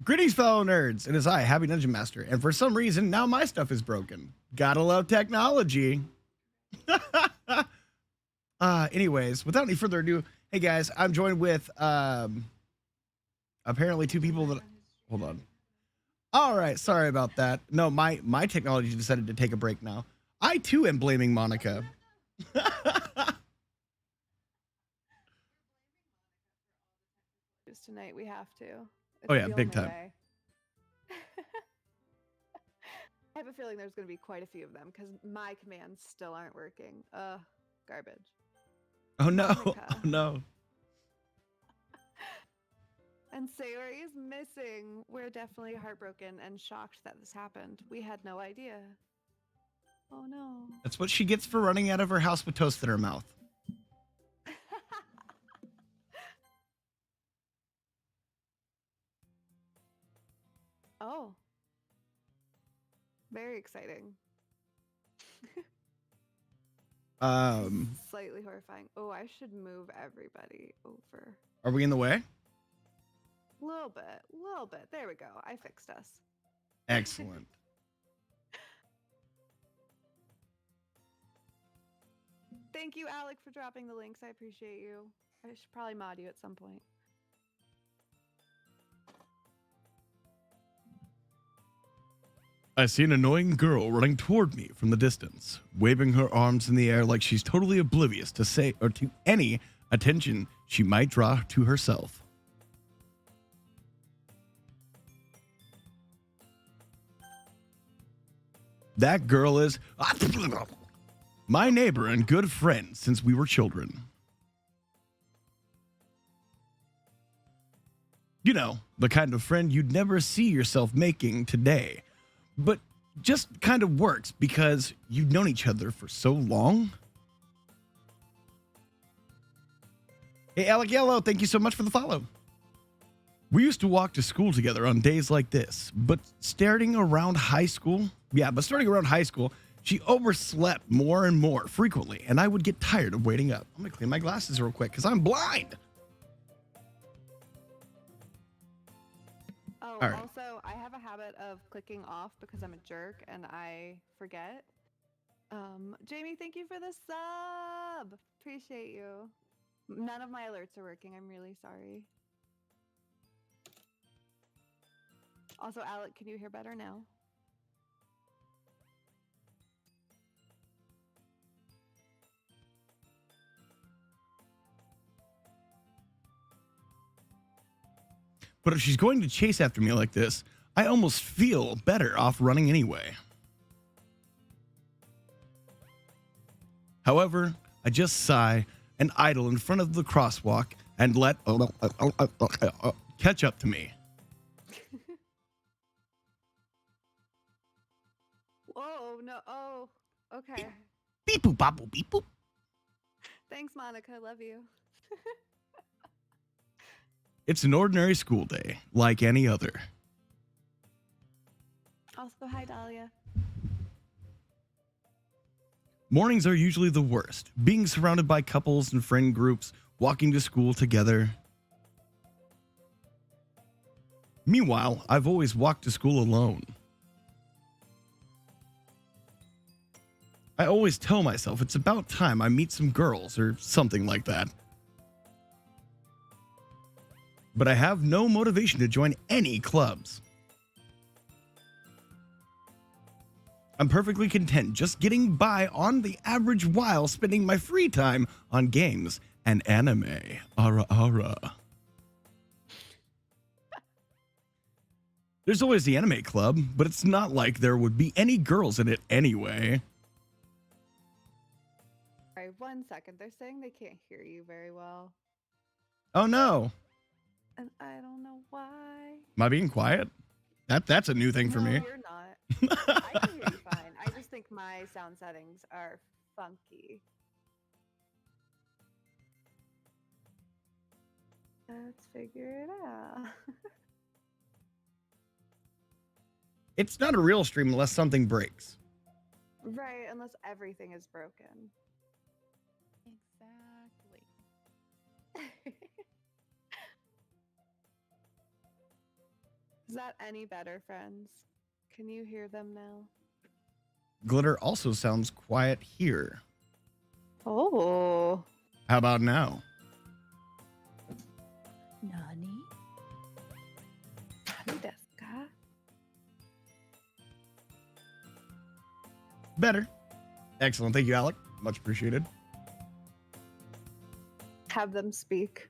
Greetings, fellow nerds. It is I, Happy Dungeon Master, and for some reason, now my stuff is broken. Gotta love technology. Anyways, without any further ado, hey guys, I'm joined with apparently two people that. Hold on. All right, sorry about that. No, my technology decided to take a break now. I too am blaming Monica. Tonight we have to. It's Oh yeah, big time. way. I have a feeling there's going to be quite a few of them because my commands still aren't working. Garbage. Oh no! Monica. Oh no! And Sayori is missing. We're definitely heartbroken and shocked that this happened. We had no idea. Oh no. That's what she gets for running out of her house with toast in her mouth. Oh. Very exciting. Slightly horrifying. Oh, I should move everybody over. Are we in the way? Little bit. There we go. I fixed us. Excellent. Thank you, Alec, for dropping the links. I appreciate you. I should probably mod you at some point. I see an annoying girl running toward me from the distance, waving her arms in the air like she's totally oblivious to any attention she might draw to herself. That girl is my neighbor and good friend since we were children. You know, the kind of friend you'd never see yourself making today, but just kind of works because you've known each other for so long. Hey, Alec Yellow, thank you so much for the follow. We used to walk to school together on days like this, but starting around high school, she overslept more and more frequently, and I would get tired of waiting up. I'm gonna clean my glasses real quick because I'm blind. Oh, right. Also, I have a habit of clicking off because I'm a jerk and I forget. Jamie, thank you for the sub. Appreciate you. None of my alerts are working. I'm really sorry. Also, Alec, can you hear better now? But if she's going to chase after me like this, I almost feel better off running anyway. However, I just sigh and idle in front of the crosswalk and let catch up to me. Whoa, no. Oh, okay. Beep boop bop boop beep boop. Thanks, Monica. Love you. It's an ordinary school day, like any other. Also, hi, Dahlia. Mornings are usually the worst, being surrounded by couples and friend groups, walking to school together. Meanwhile, I've always walked to school alone. I always tell myself it's about time I meet some girls or something like that. But I have no motivation to join any clubs. I'm perfectly content just getting by on the average while spending my free time on games and anime. Ara ara. There's always the anime club, but it's not like there would be any girls in it anyway. All right, 1 second. They're saying they can't hear you very well. Oh no. And I don't know why. Am I being quiet? That's a new thing for me. No, you're not. I can hear you fine. I just think my sound settings are funky. Let's figure it out. It's not a real stream unless something breaks. Right, unless everything is broken. Exactly. Is that any better, friends? Can you hear them now? Glitter also sounds quiet here. Oh. How about now? Nani? Nani desu ka? Better. Excellent. Thank you, Alec. Much appreciated. Have them speak.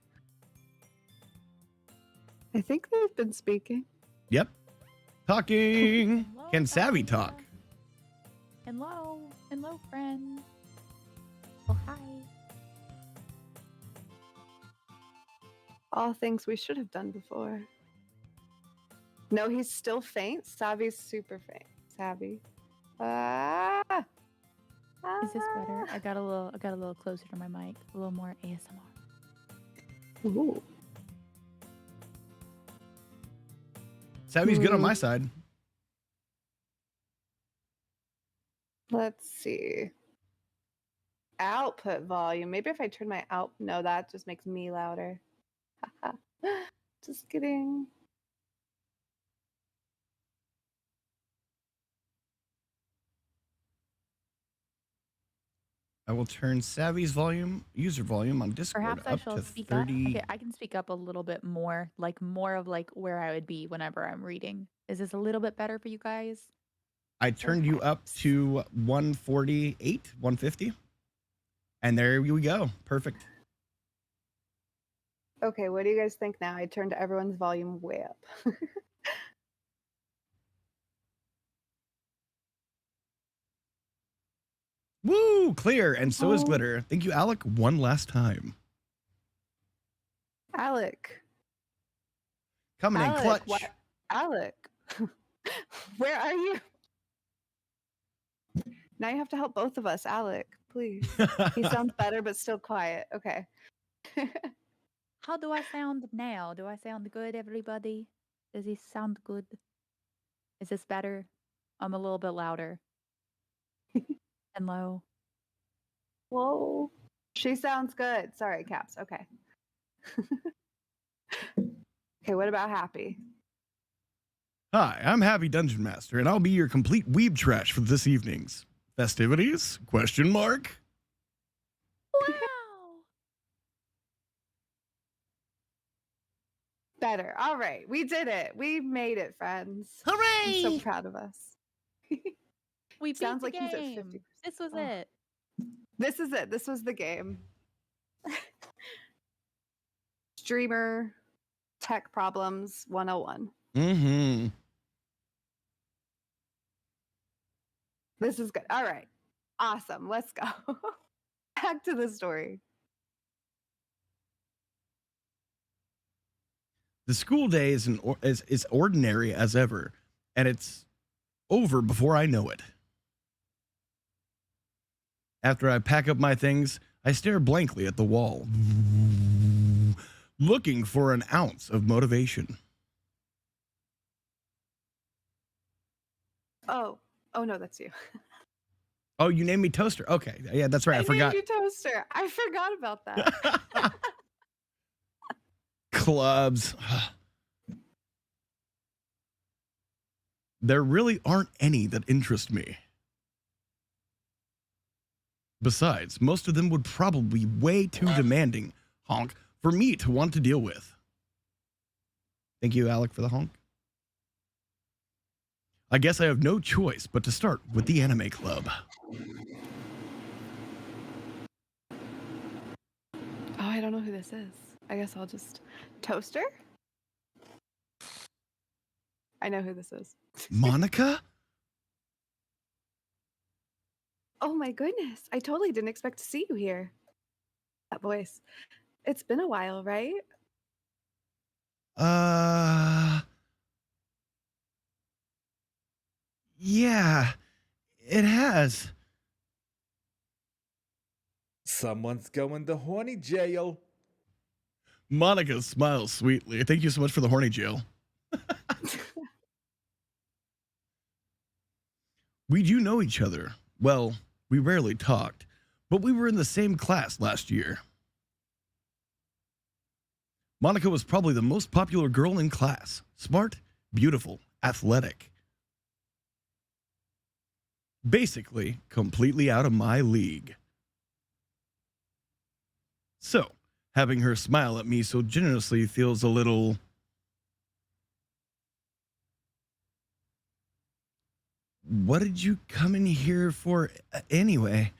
I think they've been speaking. Yep. Talking. Hello, Can Savvy Fire. talk? Hello. Hello, friend. Oh, hi. All things we should have done before. No, he's still faint. Savvy's super faint. Savvy. Ah! Is this better? Ah! I got a little closer to my mic. A little more ASMR. Ooh. Savvy's good on my side. Let's see. Output volume. Maybe if I turn my out. No, that just makes me louder. Just kidding. I will turn Savvy's volume, user volume on Discord Perhaps I up shall to speak 30. up. Okay, I can speak up a little bit more, like more of like where I would be whenever I'm reading. Is this a little bit better for you guys? I turned you up Perhaps. to 148, 150. And there we go. Perfect. Okay, what do you guys think now? I turned everyone's volume way up. Woo! Clear. And so is Oh. Glitter. Thank you, Alec, one last time. Alec. Coming in clutch. Alec. Where are you? Now you have to help both of us, Alec, please. He sounds better, but still quiet. Okay. How do I sound now? Do I sound good, everybody? Does he sound good? Is this better? I'm a little bit louder and low. Whoa. She sounds good. Sorry, Caps. Okay. Okay, what about Happy? Hi, I'm Happy Dungeon Master, and I'll be your complete weeb trash for this evening's festivities? Question mark. Wow. Better. All right. We did it. We made it, friends. Hooray! I'm so proud of us. We beat Sounds the like he's at game. 50%. This was Oh. it. This is it. This was the game. Streamer tech problems 101. Mm-hmm. This is good. All right. Awesome. Let's go. Back to the story. The school day is ordinary as ever, and it's over before I know it. After I pack up my things, I stare blankly at the wall, looking for an ounce of motivation. Oh no, that's you. Oh, you named me Toaster. Okay, yeah, that's right. I forgot. Named you Toaster. I forgot about that. Clubs. There really aren't any that interest me. Besides, most of them would probably be way too demanding, honk, for me to want to deal with. Thank you, Alec, for the honk. I guess I have no choice but to start with the anime club. Oh, I don't know who this is. I guess I'll just Toaster? I know who this is. Monica? Oh my goodness. I totally didn't expect to see you here. That voice. It's been a while, right? Yeah, it has. Someone's going to horny jail. Monica smiles sweetly. Thank you so much for the horny jail. We do know each other. Well, we rarely talked, but we were in the same class last year. Monica was probably the most popular girl in class. Smart, beautiful, athletic. Basically, completely out of my league. So, having her smile at me so generously feels a little... What did you come in here for anyway?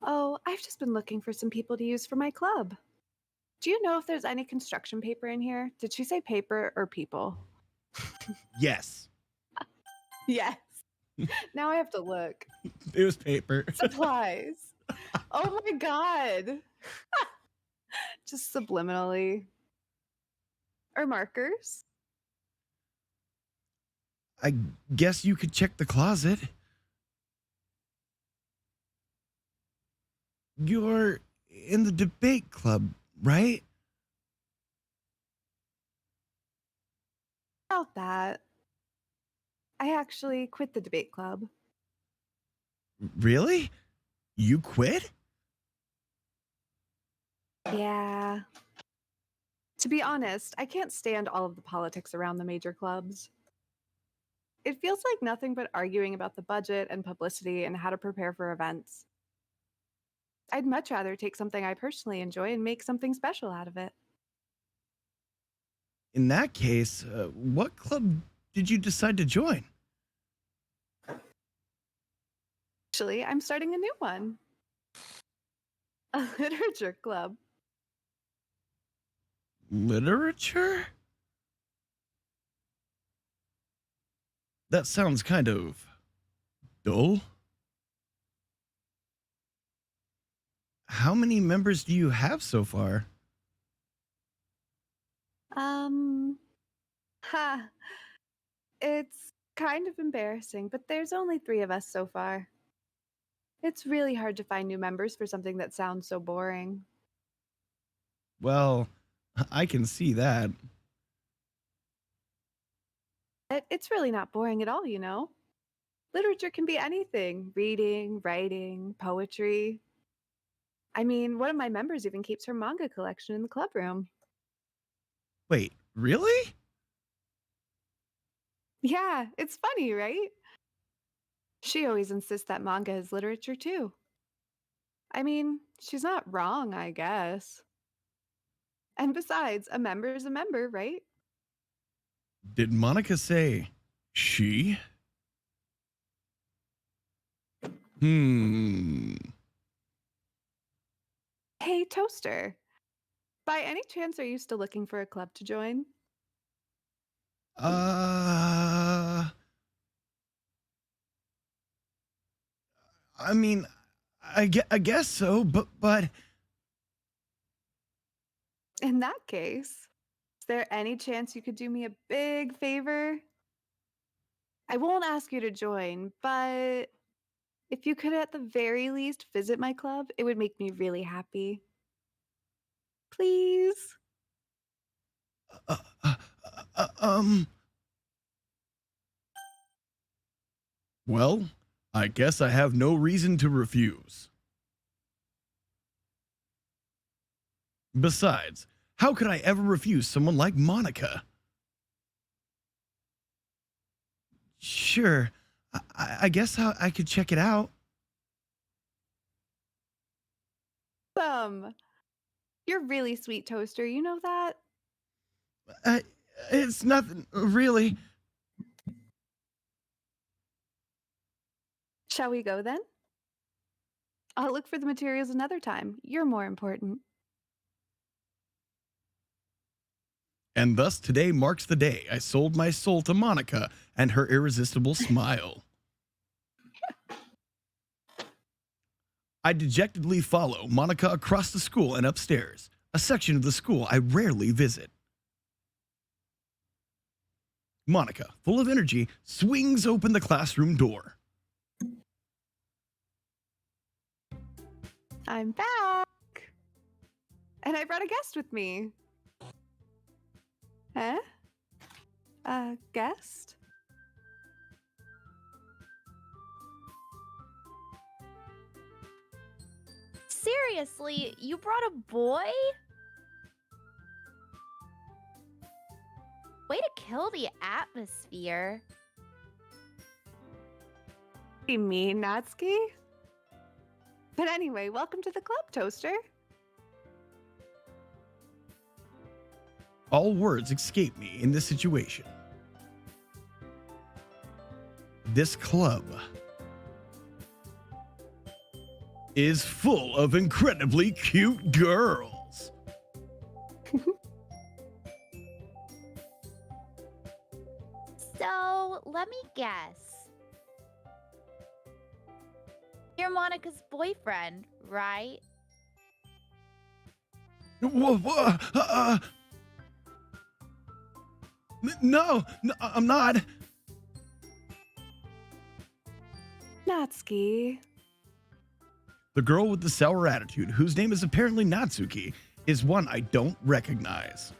Oh, I've just been looking for some people to use for my club. Do you know if there's any construction paper in here? Did she say paper or people? Yes, Yes. Now I have to look. it was paper. Supplies. Oh my god. Just subliminally. Or markers. I guess you could check the closet. You're in the debate club, right? About that. I actually quit the debate club. Really? You quit? Yeah. To be honest, I can't stand all of the politics around the major clubs. It feels like nothing but arguing about the budget and publicity and how to prepare for events. I'd much rather take something I personally enjoy and make something special out of it. In that case, what club did you decide to join? Actually, I'm starting a new one. A literature club. Literature? That sounds kind of dull. How many members do you have so far? Ha. It's kind of embarrassing, but there's only 3 of us so far. It's really hard to find new members for something that sounds so boring. Well, I can see that. But it's really not boring at all, you know? Literature can be anything: reading, writing, poetry. I mean, one of my members even keeps her manga collection in the club room. Wait, really? Yeah, it's funny, right? She always insists that manga is literature too. I mean, she's not wrong, I guess. And besides, a member is a member, right? Did Monica say she? Hmm. Hey, Toaster. By any chance, are you still looking for a club to join? Uh, I mean, I guess so, but In that case, is there any chance you could do me a big favor? I won't ask you to join, but if you could at the very least visit my club, it would make me really happy. Please? uh, uh, uh, um. Well, I guess I have no reason to refuse. Besides, how could I ever refuse someone like Monica? Sure, I guess I could check it out. You're really sweet, Toaster. You know that? Uh, it's nothing, really. Shall we go then? I'll look for the materials another time. You're more important. And thus today marks the day I sold my soul to Monica and her irresistible smile. I dejectedly follow Monica across the school and upstairs, a section of the school I rarely visit. Monica, full of energy, swings open the classroom door. I'm back. And I brought a guest with me. Huh? A guest? Seriously, you brought a boy? kill the atmosphere. You mean, Natsuki? But anyway, welcome to the club, Toaster. All words escape me in this situation. This club is full of incredibly cute girls. So, let me guess. You're Monica's boyfriend, right? No, I'm not. Natsuki. The girl with the sour attitude, whose name is apparently Natsuki, is one I don't recognize.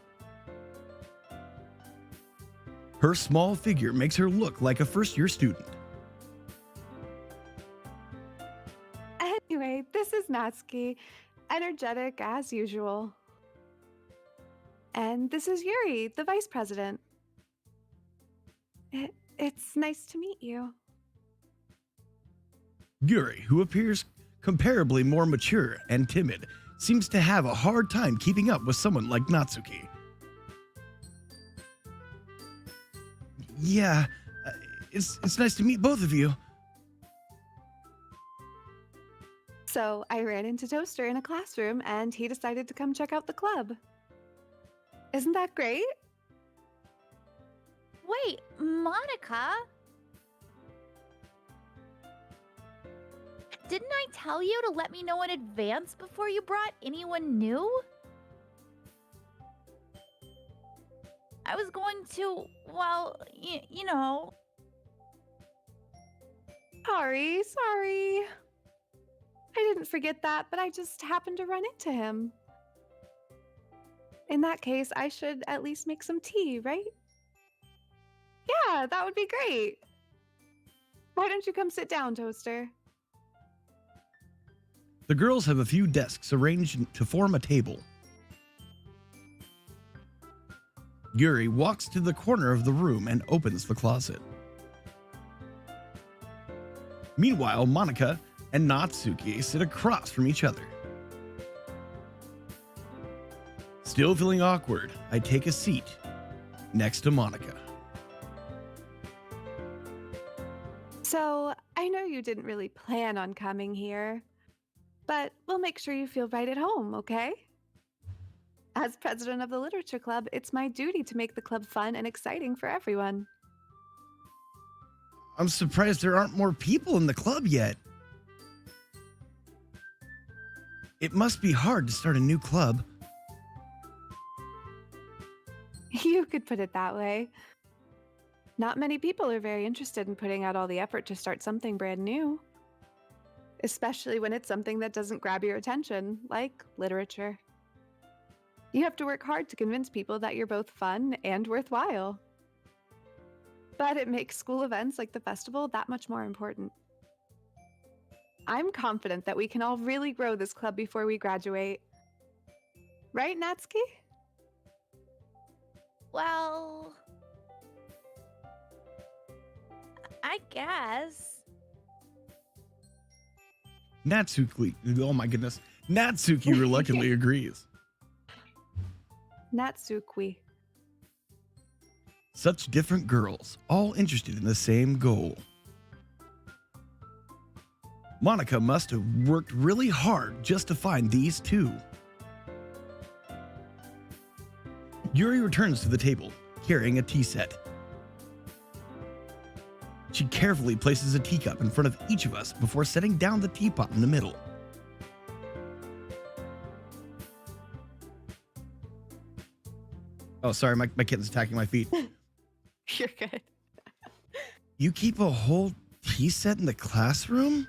Her small figure makes her look like a first-year student. Anyway, this is Natsuki, energetic as usual. And this is Yuri, the vice president. It's nice to meet you. Yuri, who appears comparably more mature and timid, seems to have a hard time keeping up with someone like Natsuki. Yeah, it's nice to meet both of you. So I ran into Toaster in a classroom and he decided to come check out the club. Isn't that great? Wait, Monica? Didn't I tell you to let me know in advance before you brought anyone new? I was going to, well, you know. Sorry. I didn't forget that, but I just happened to run into him. In that case, I should at least make some tea, right? Yeah, that would be great. Why don't you come sit down, Toaster? The girls have a few desks arranged to form a table. Yuri walks to the corner of the room and opens the closet. Meanwhile, Monica and Natsuki sit across from each other. Still feeling awkward, I take a seat next to Monica. So, I know you didn't really plan on coming here, but we'll make sure you feel right at home, okay? As president of the Literature Club, it's my duty to make the club fun and exciting for everyone. I'm surprised there aren't more people in the club yet. It must be hard to start a new club. You could put it that way. Not many people are very interested in putting out all the effort to start something brand new. Especially when it's something that doesn't grab your attention, like literature. You have to work hard to convince people that you're both fun and worthwhile. But it makes school events like the festival that much more important. I'm confident that we can all really grow this club before we graduate. Right, Natsuki? Well, I guess. Natsuki, oh my goodness. Natsuki reluctantly agrees. Natsuki. Such different girls, all interested in the same goal. Monica must have worked really hard just to find these two. Yuri returns to the table, carrying a tea set. She carefully places a teacup in front of each of us before setting down the teapot in the middle. Oh, sorry, my kitten's attacking my feet. You're good. You keep a whole tea set in the classroom?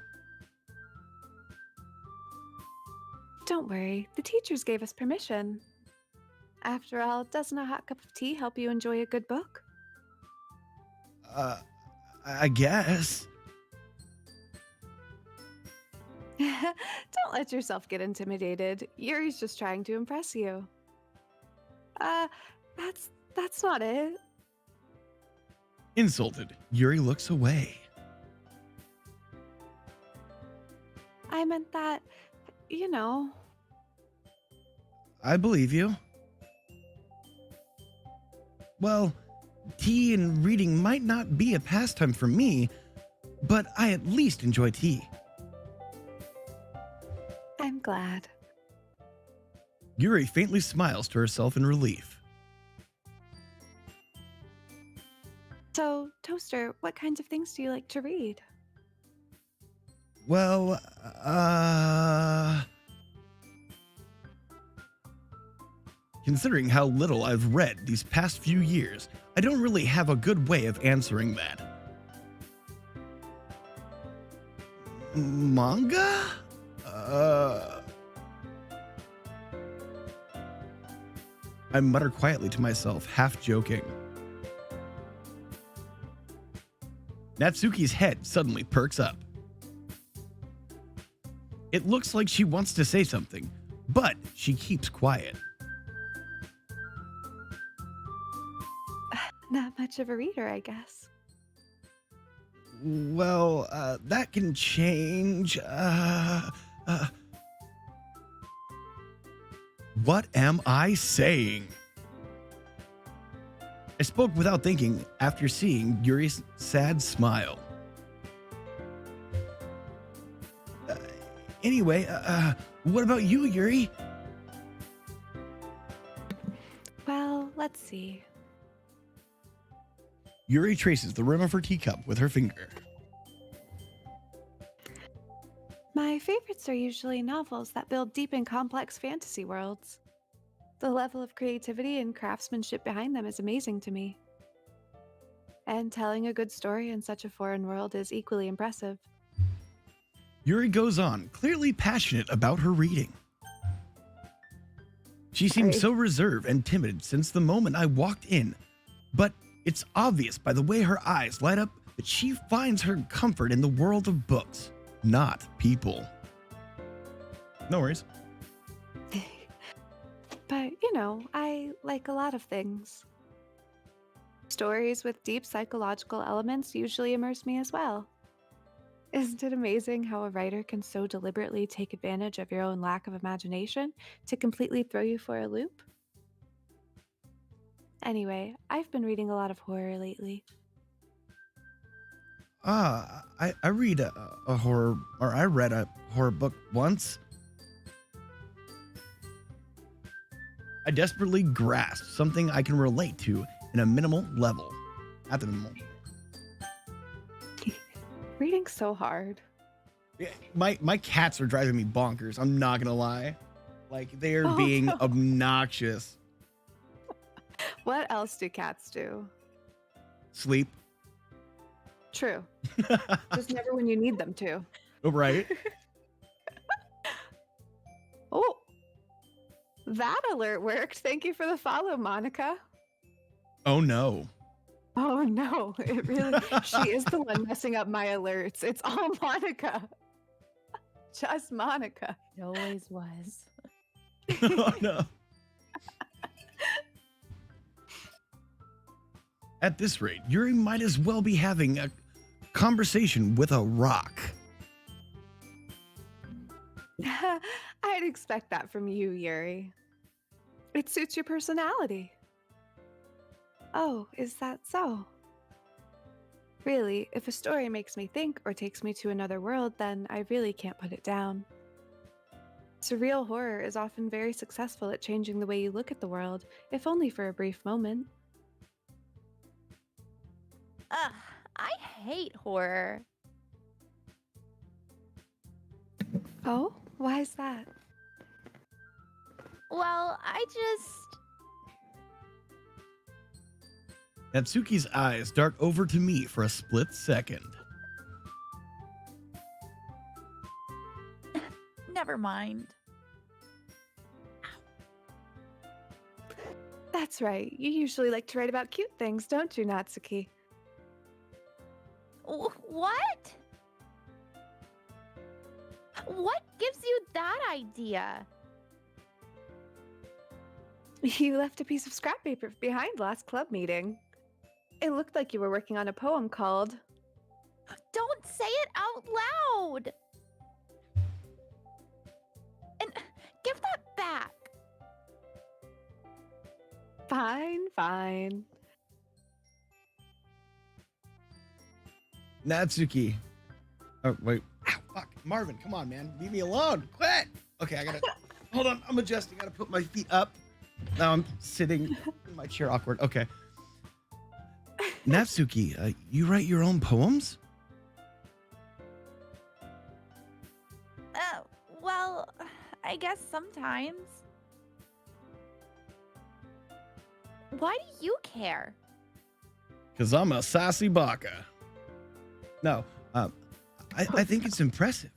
Don't worry, the teachers gave us permission. After all, doesn't a hot cup of tea help you enjoy a good book? I guess. Don't let yourself get intimidated. Yuri's just trying to impress you. That's not it. Insulted, Yuri looks away. I meant that, you know. I believe you. Well, tea and reading might not be a pastime for me, but I at least enjoy tea. I'm glad. Yuri faintly smiles to herself in relief. So, Toaster, what kinds of things do you like to read? Well, considering how little I've read these past few years, I don't really have a good way of answering that. Manga? I mutter quietly to myself, half joking. Natsuki's head suddenly perks up. It looks like she wants to say something, but she keeps quiet. Not much of a reader, I guess. Well, that can change. What am I saying? I spoke without thinking after seeing Yuri's sad smile. Anyway, what about you, Yuri? Well, let's see. Yuri traces the rim of her teacup with her finger. My favorites are usually novels that build deep and complex fantasy worlds. The level of creativity and craftsmanship behind them is amazing to me. And telling a good story in such a foreign world is equally impressive. Yuri goes on, clearly passionate about her reading. She seems so reserved and timid since the moment I walked in, but it's obvious by the way her eyes light up that she finds her comfort in the world of books, not people. No worries. But, you know, I like a lot of things. Stories with deep psychological elements usually immerse me as well. Isn't it amazing how a writer can so deliberately take advantage of your own lack of imagination to completely throw you for a loop? Anyway, I've been reading a lot of horror lately. I read a horror, or I read a horror book once. I desperately grasped something I can relate to in a minimal level. At the minimal. Reading's so hard. Yeah, my cats are driving me bonkers. I'm not gonna lie. Like, they are being no. obnoxious. What else do cats do? Sleep. True. Just never when you need them to. Right? Oh, that alert worked. Thank you for the follow, Monica. Oh no. Oh no, it really, she is the one messing up my alerts. It's all Monica. Just Monica. It always was. Oh no. At this rate, Yuri might as well be having a conversation with a rock. I'd expect that from you, Yuri. It suits your personality. Oh, is that so? Really, if a story makes me think or takes me to another world, then I really can't put it down. Surreal horror is often very successful at changing the way you look at the world, if only for a brief moment. Ugh, I hate horror. Oh, why is that? Well, I just... Natsuki's eyes dart over to me for a split second. Never mind. That's right. You usually like to write about cute things, don't you, Natsuki? What? What gives you that idea? You left a piece of scrap paper behind last club meeting. It looked like you were working on a poem called... Don't say it out loud! And give that back. Fine, fine. Natsuki. Oh, wait. Ow, fuck. Marvin, come on, man. Leave me alone. Quit. Okay, I gotta... Hold on. I'm adjusting. Gotta put my feet up. Now I'm sitting in my chair awkward. Okay. Natsuki, you write your own poems? Well, I guess sometimes. Why do you care? Because I'm a sassy baka. No, I think it's impressive.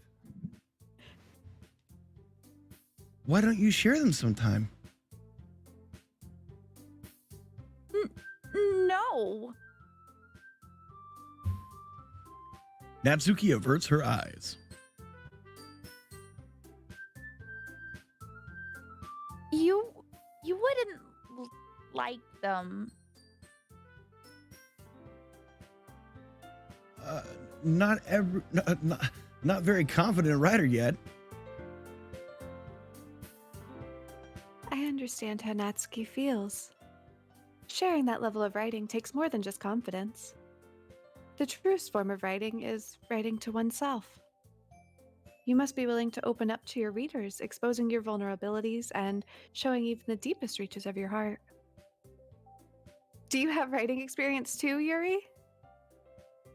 Why don't you share them sometime? No. Natsuki averts her eyes. You wouldn't like them. Not very confident writer yet. I understand how Natsuki feels. Sharing that level of writing takes more than just confidence. The truest form of writing is writing to oneself. You must be willing to open up to your readers, exposing your vulnerabilities and showing even the deepest reaches of your heart. Do you have writing experience too, Yuri?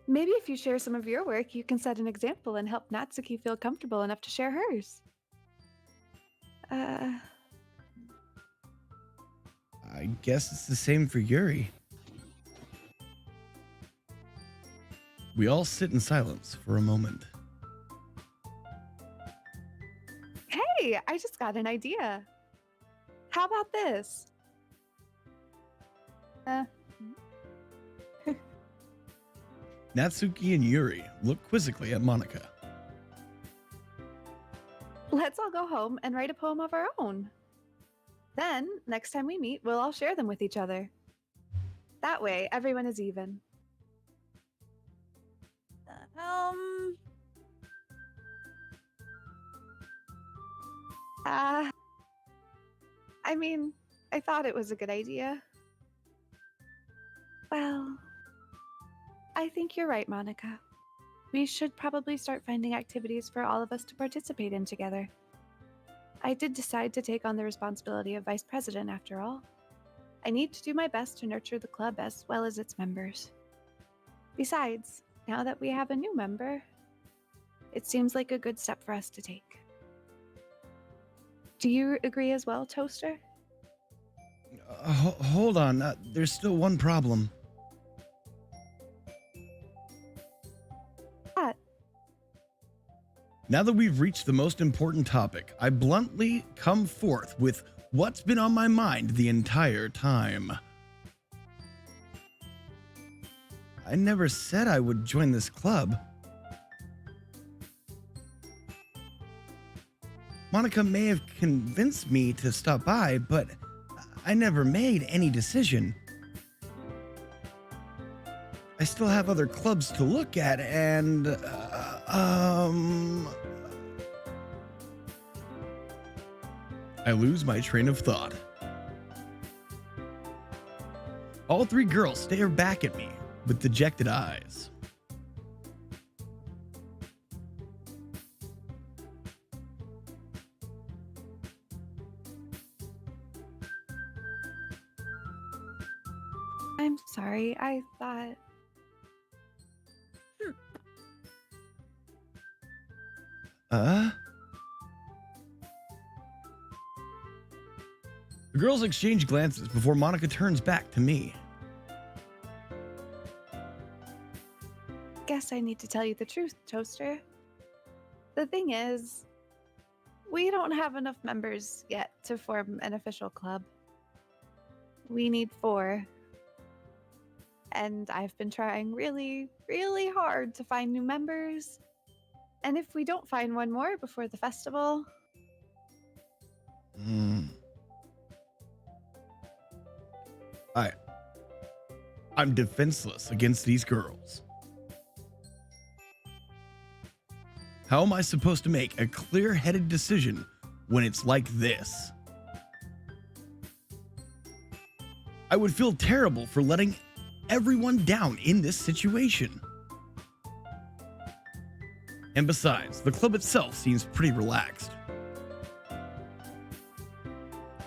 Maybe if you share some of your work, you can set an example and help Natsuki feel comfortable enough to share hers. I guess it's the same for Yuri. We all sit in silence for a moment. Hey, I just got an idea. How about this? Natsuki and Yuri look quizzically at Monica. Let's all go home and write a poem of our own. Then, next time we meet, we'll all share them with each other. That way, everyone is even. I mean, I thought it was a good idea. Well, I think you're right, Monica. We should probably start finding activities for all of us to participate in together. I did decide to take on the responsibility of vice president after all. I need to do my best to nurture the club as well as its members. Besides, now that we have a new member, it seems like a good step for us to take. Do you agree as well, Toaster? Hold on, there's still one problem. What? Now that we've reached the most important topic, I bluntly come forth with what's been on my mind the entire time. I never said I would join this club. Monica may have convinced me to stop by, but I never made any decision. I still have other clubs to look at, and I lose my train of thought. All three girls stare back at me with dejected eyes. I'm sorry, I thought... The girls exchange glances before Monica turns back to me. Guess I need to tell you the truth, Toaster. The thing is, we don't have enough members yet to form an official club. We need 4. And I've been trying really, really hard to find new members. And if we don't find one more before the festival... I'm defenseless against these girls. How am I supposed to make a clear-headed decision when it's like this? I would feel terrible for letting everyone down in this situation. And besides, the club itself seems pretty relaxed.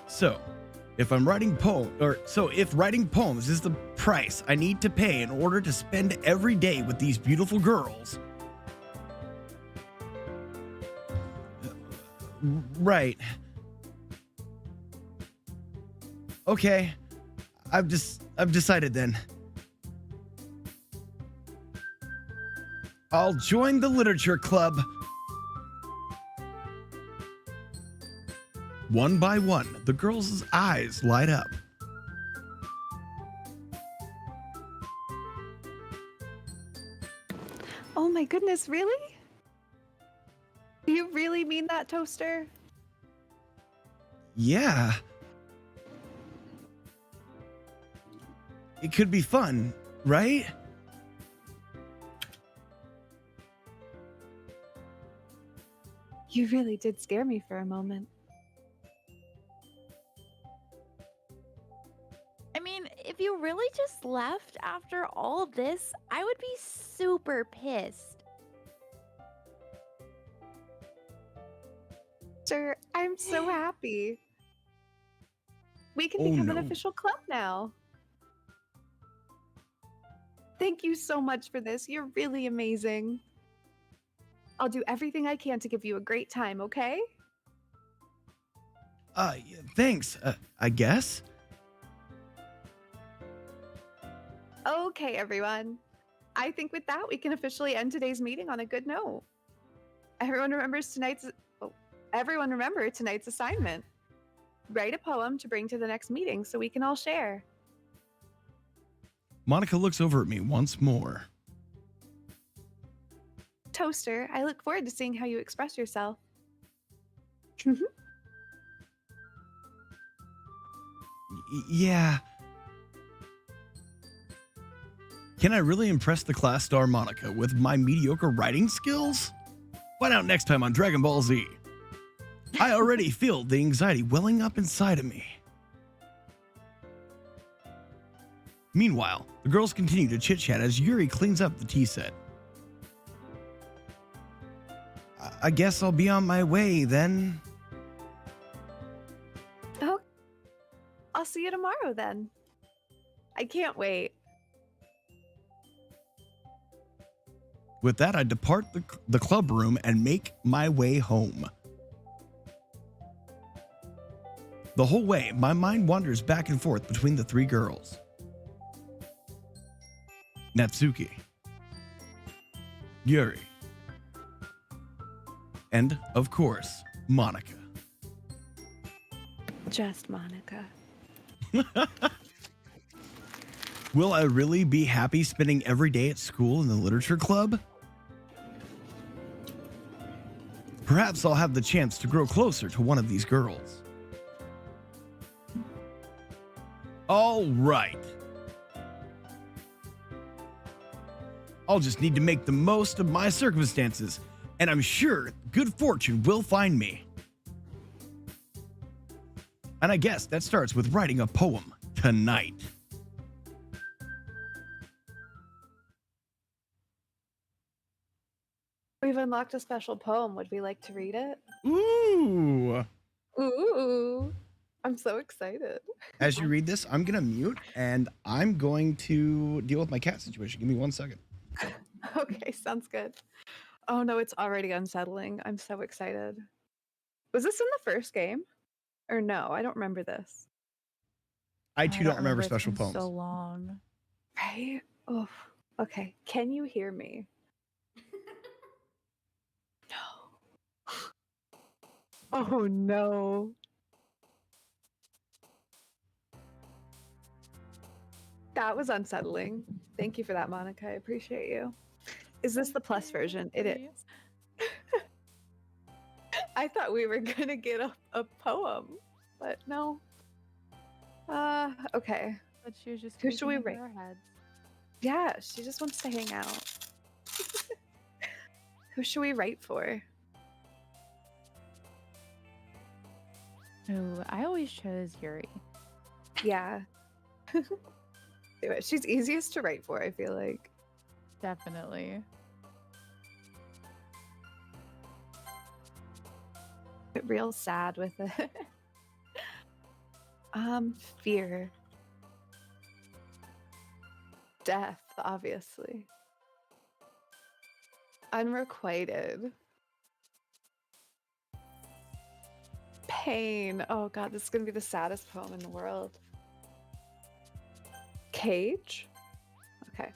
So, if writing poems is the price I need to pay in order to spend every day with these beautiful girls, right. Okay, I've decided then. I'll join the literature club. One by one, the girls' eyes light up. Oh my goodness, really? Do you really mean that, Toaster? Yeah. It could be fun, right? You really did scare me for a moment. I mean, if you really just left after all of this, I would be super pissed. Sir, I'm so happy. We can Oh, become an no. official club now. Thank you so much for this. You're really amazing. I'll do everything I can to give you a great time, okay? Thanks, I guess. Okay, everyone. I think with that, we can officially end today's meeting on a good note. Everyone remember tonight's assignment. Write a poem to bring to the next meeting so we can all share. Monica looks over at me once more. Toaster, I look forward to seeing how you express yourself. Yeah. Can I really impress the class star Monica with my mediocre writing skills? Find out next time on Dragon Ball Z. I already feel the anxiety welling up inside of me. Meanwhile, the girls continue to chit-chat as Yuri cleans up the tea set. I guess I'll be on my way then. Oh, I'll see you tomorrow then. I can't wait. With that, I depart the club room and make my way home. The whole way, my mind wanders back and forth between the three girls. Natsuki, Yuri, and, of course, Monica. Just Monica. Will I really be happy spending every day at school in the literature club? Perhaps I'll have the chance to grow closer to one of these girls. All right. I'll just need to make the most of my circumstances, and I'm sure good fortune will find me. And I guess that starts with writing a poem tonight. We've unlocked a special poem. Would we like to read it? Ooh. Ooh, I'm so excited. As you read this, I'm going to mute, and I'm going to deal with my cat situation. Give me 1 second. Okay, sounds good. Oh no, it's already unsettling. I'm so excited. Was this in the first game? Or no, I don't remember this. I too don't remember It's special been poems. so long. Right? Oh, okay. Can you hear me? No. Oh no. That was unsettling. Thank you for that, Monica. I appreciate you. Is this the plus version? It is. I thought we were gonna get a poem, but no. Okay. But she was just Who should we creeping rate? into our heads. Yeah, she just wants to hang out. Who should we write for? Ooh, I always chose Yuri. Yeah. Do it. She's easiest to write for, I feel like. Definitely. Get real sad with it. Fear. Death, obviously. Unrequited. Pain. Oh god, this is gonna be the saddest poem in the world. Cage. Okay.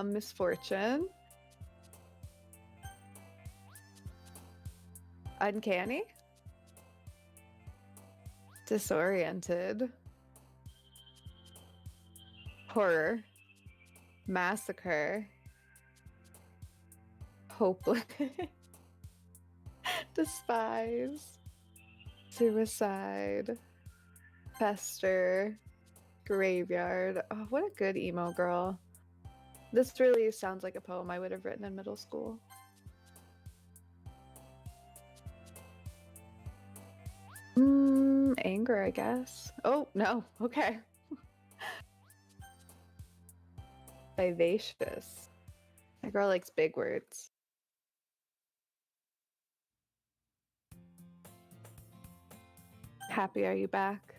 Misfortune. Uncanny. Disoriented. Horror. Massacre. Hopeless. Despise. Suicide. Fester. Graveyard. Oh, what a good emo girl. This really sounds like a poem I would have written in middle school. Anger, I guess. Oh, no. Okay. Vivacious. My girl likes big words. Happy, are you back?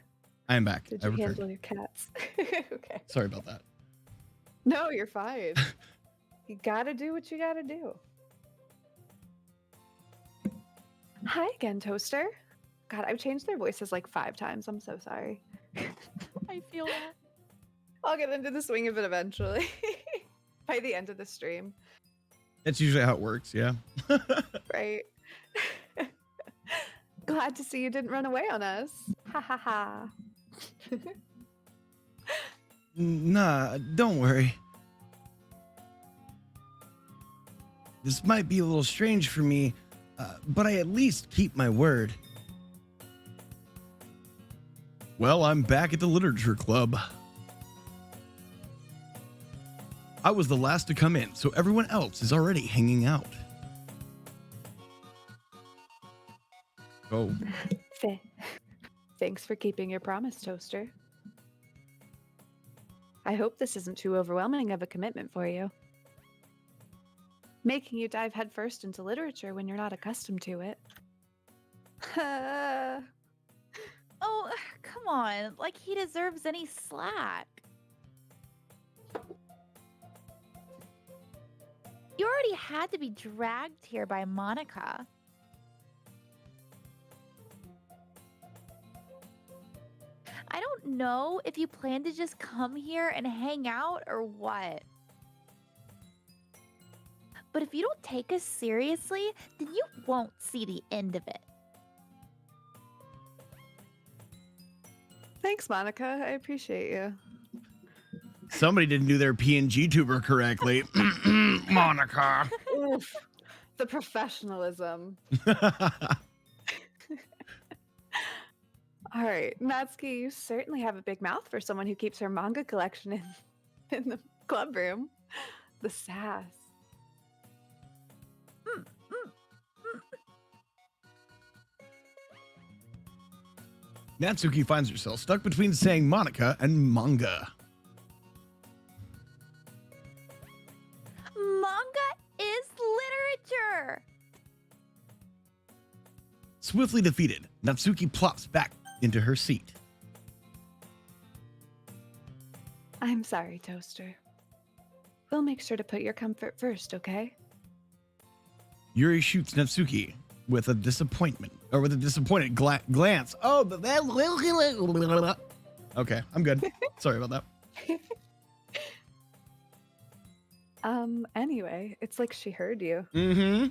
I am back. Did I you returned. handle your cats? Okay. Sorry about that. No, you're fine. You gotta do what you gotta do. Hi again, Toaster. God, I've changed their voices like 5 times. I'm so sorry. I feel that. I'll get into the swing of it eventually. By the end of the stream, That's usually how it works. Yeah. right? Glad to see you didn't run away on us. Ha ha ha. Nah, don't worry. This might be a little strange for me, but I at least keep my word. Well, I'm back at the literature club. I was the last to come in, so everyone else is already hanging out. Oh, Thanks for keeping your promise, Toaster. I hope this isn't too overwhelming of a commitment for you. Making you dive headfirst into literature when you're not accustomed to it. Oh, come on. Like he deserves any slack. You already had to be dragged here by Monica. I don't know if you plan to just come here and hang out or what. But if you don't take us seriously, then you won't see the end of it. Thanks, Monica. I appreciate you. somebody didn't do their PNG tuber correctly. Monica. Oof. The professionalism. All right, Natsuki, you certainly have a big mouth for someone who keeps her manga collection in the club room. The sass. Natsuki finds herself stuck between saying Monica and manga. Manga is literature. Swiftly defeated, Natsuki plops back into her seat. I'm sorry, Toaster. We'll make sure to put your comfort first, okay? Yuri shoots Natsuki with a disappointed glance. Oh, but that. Okay, I'm good. Sorry about that. Anyway, it's like she heard you. Mm-hmm.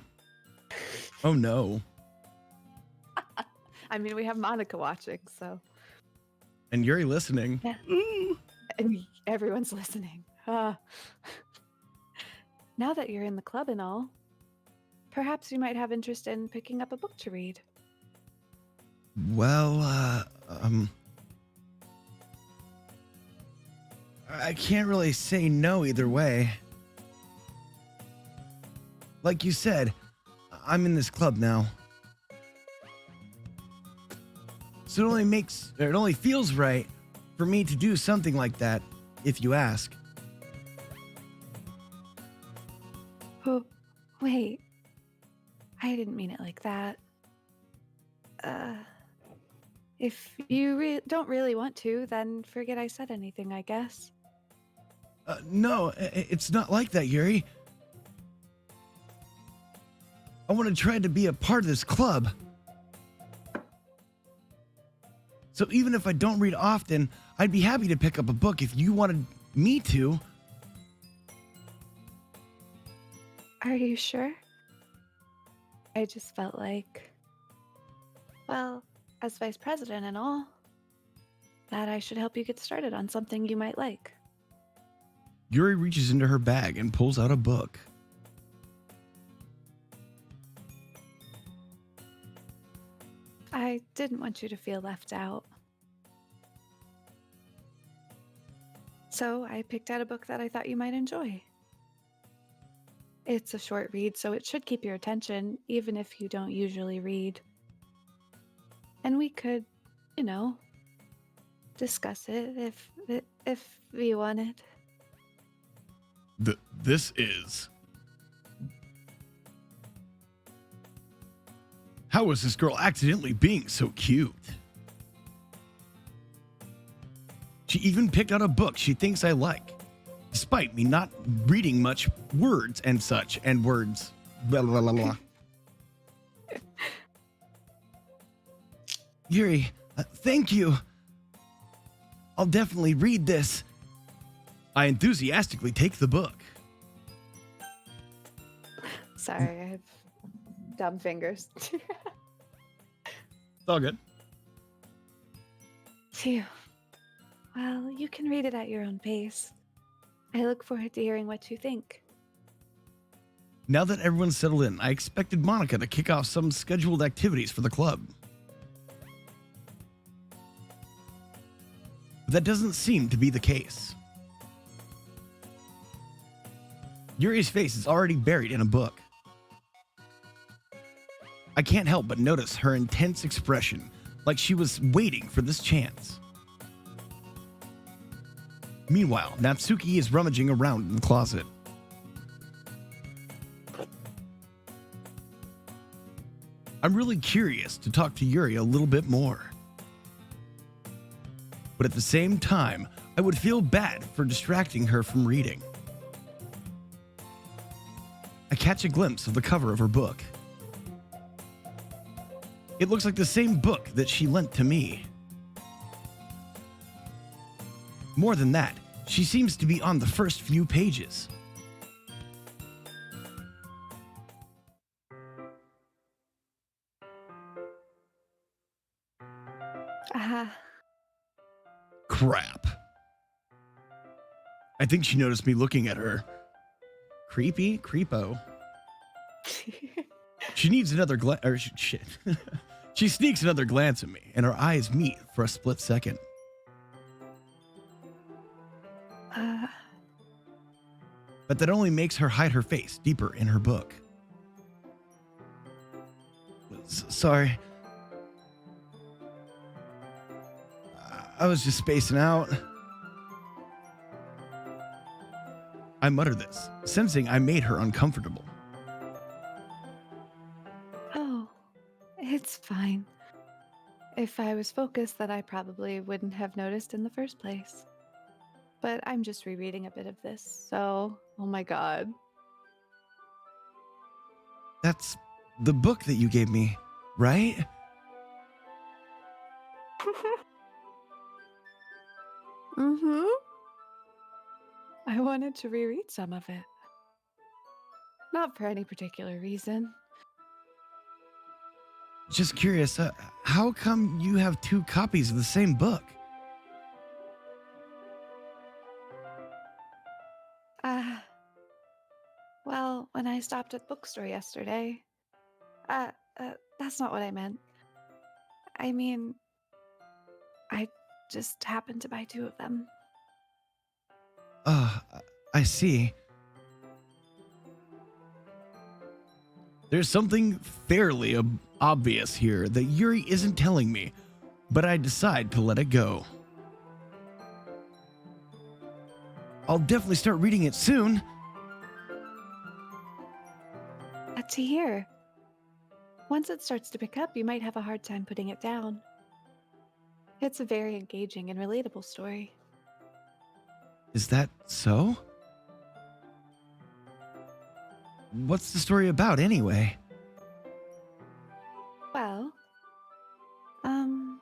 Oh no. I mean, we have Monica watching, so. And Yuri listening. Yeah. And everyone's listening. Now that you're in the club and all, perhaps you might have interest in picking up a book to read. Well, I can't really say no either way. Like you said, I'm in this club now. So it only feels right for me to do something like that, if you ask. Oh, wait. I didn't mean it like that. If you don't really want to, then forget I said anything, I guess. No, it's not like that, Yuri. I want to try to be a part of this club. So even if I don't read often, I'd be happy to pick up a book if you wanted me to. Are you sure? I just felt like, well, as vice president and all, that I should help you get started on something you might like. Yuri reaches into her bag and pulls out a book. I didn't want you to feel left out. So I picked out a book that I thought you might enjoy. It's a short read, so it should keep your attention, even if you don't usually read. And we could, discuss it if we wanted. This is... How is this girl accidentally being so cute? She even picked out a book she thinks I like, despite me not reading much words and such, and words. Blah, blah, blah, blah. Yuri, thank you. I'll definitely read this. I enthusiastically take the book. Sorry, I have dumb fingers. It's all good. Phew. Well, you can read it at your own pace. I look forward to hearing what you think. Now that everyone's settled in, I expected Monica to kick off some scheduled activities for the club. But that doesn't seem to be the case. Yuri's face is already buried in a book. I can't help but notice her intense expression, like she was waiting for this chance. Meanwhile, Natsuki is rummaging around in the closet. I'm really curious to talk to Yuri a little bit more. But at the same time, I would feel bad for distracting her from reading. I catch a glimpse of the cover of her book. It looks like the same book that she lent to me. More than that, she seems to be on the first few pages. Crap. I think she noticed me looking at her. Creepy, creepo. She needs another shit. She sneaks another glance at me, and our eyes meet for a split second. But that only makes her hide her face deeper in her book. Sorry. I was just spacing out. I mutter this, sensing I made her uncomfortable. Oh, it's fine. If I was focused, then I probably wouldn't have noticed in the first place. But I'm just rereading a bit of this, so... Oh my god. That's the book that you gave me, right? Mm-hmm. I wanted to reread some of it. Not for any particular reason. Just curious, how come you have two copies of the same book? Well, when I stopped at the bookstore yesterday... that's not what I meant. I mean... I just happened to buy two of them. I see. There's something fairly obvious here that Yuri isn't telling me, but I decide to let it go. I'll definitely start reading it soon. Glad to hear. Once it starts to pick up, you might have a hard time putting it down. It's a very engaging and relatable story. Is that so? What's the story about anyway? Well, I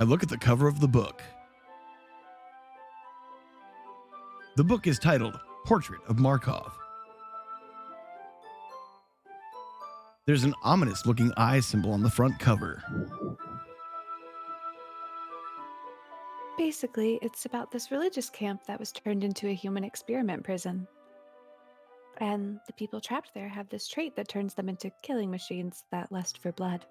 look at the cover of the book. The book is titled Portrait of Markov. There's an ominous-looking eye symbol on the front cover. basically, it's about this religious camp that was turned into a human experiment prison. And the people trapped there have this trait that turns them into killing machines that lust for blood.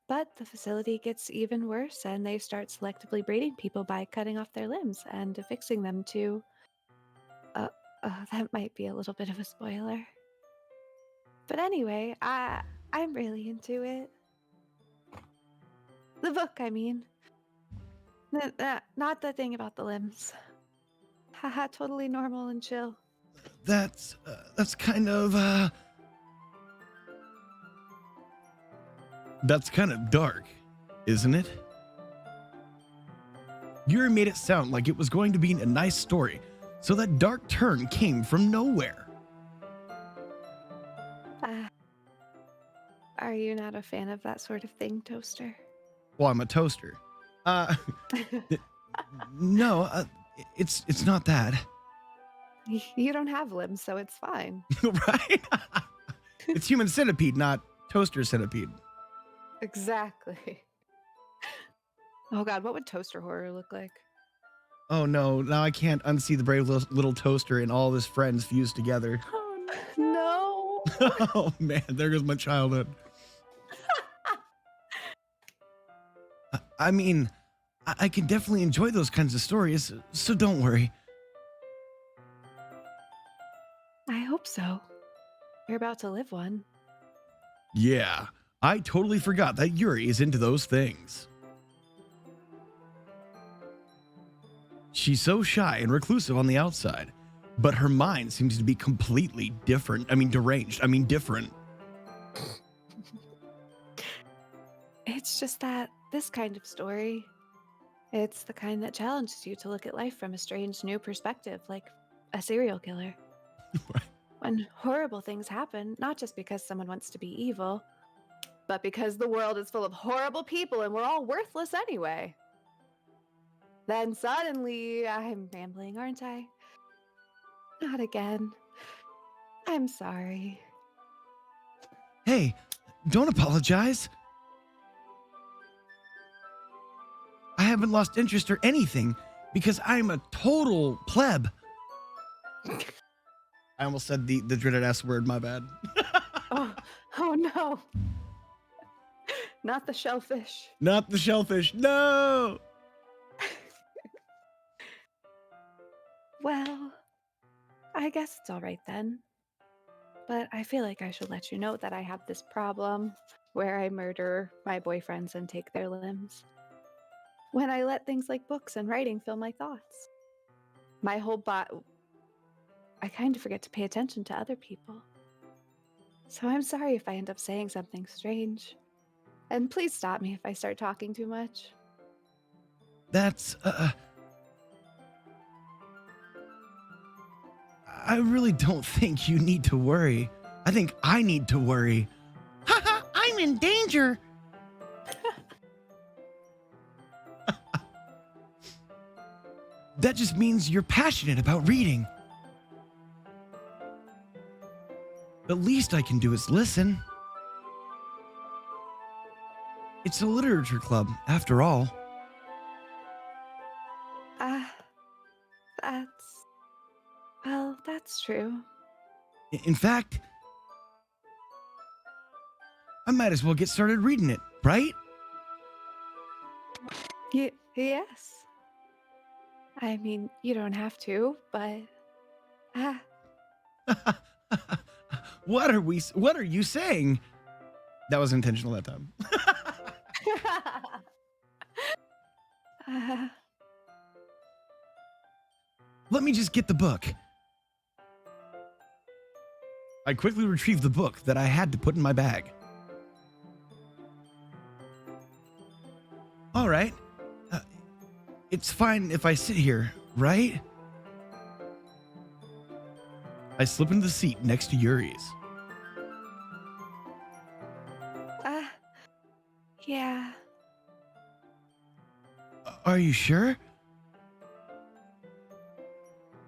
But the facility gets even worse, and they start selectively breeding people by cutting off their limbs and affixing them to. That might be a little bit of a spoiler. But anyway, I'm really into it. The book, I mean. Not the thing about the limbs. Haha, totally normal and chill. That's kind of that's kind of dark, isn't it? Yuri made it sound like it was going to be a nice story, so that dark turn came from nowhere. Are you not a fan of that sort of thing, Toaster? Well, I'm a toaster. No, it's not that. You don't have limbs, so it's fine. Right? It's human centipede, not toaster centipede. Exactly. Oh god, what would toaster horror look like? Oh no, now I can't unsee the brave little toaster and all of his friends fused together. Oh No. Oh man, there goes my childhood. I mean, I can definitely enjoy those kinds of stories, so don't worry. I hope so. You're about to live one. Yeah, I totally forgot that Yuri is into those things. She's so shy and reclusive on the outside, but her mind seems to be completely different. I mean, deranged. I mean, different. It's just that this kind of story, it's the kind that challenges you to look at life from a strange new perspective, like a serial killer. Right. When horrible things happen, not just because someone wants to be evil, but because the world is full of horrible people and we're all worthless anyway. Then suddenly, I'm rambling, aren't I? Not again. I'm sorry. Hey, don't apologize. I haven't lost interest or anything because I'm a total pleb. I almost said the dreaded S word, my bad. Oh no. Not the shellfish. Not the shellfish, no! Well, I guess it's all right then. But I feel like I should let you know that I have this problem where I murder my boyfriends and take their limbs. When I let things like books and writing fill my thoughts. My whole I kind of forget to pay attention to other people. So I'm sorry if I end up saying something strange. And please stop me if I start talking too much. That's, I really don't think you need to worry. I think I need to worry. Haha, I'm in danger. That just means you're passionate about reading. The least I can do is listen. It's a literature club, after all. That's true. In fact, I might as well get started reading it, right? Yes. I mean, you don't have to, but ah, What are you saying? That was intentional that time. uh, Let me just get the book. I quickly retrieved the book that I had to put in my bag. All right. It's fine if I sit here, right? I slip into the seat next to Yuri's. yeah. Are you sure?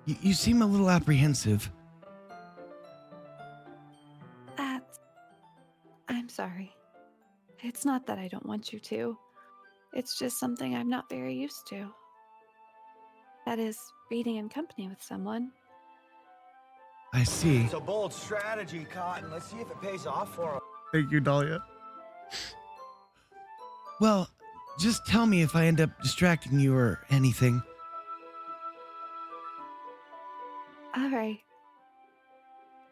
You seem a little apprehensive. I'm sorry. It's not that I don't want you to. It's just something I'm not very used to. That is, reading in company with someone. I see. It's a bold strategy, Cotton. Let's see if it pays off for him. Thank you, Dahlia. Well, just tell me if I end up distracting you or anything. All right.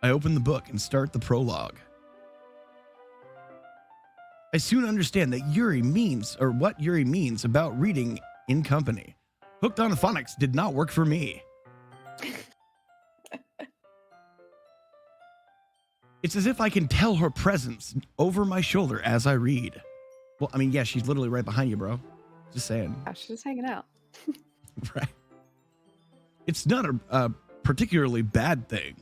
I open the book and start the prologue. I soon understand that what Yuri means about reading in company. Hooked on phonics did not work for me. It's as if I can tell her presence over my shoulder as I read. Well, I mean, yeah, she's literally right behind you, bro. Just saying. Oh, she's just hanging out. Right. It's not a particularly bad thing.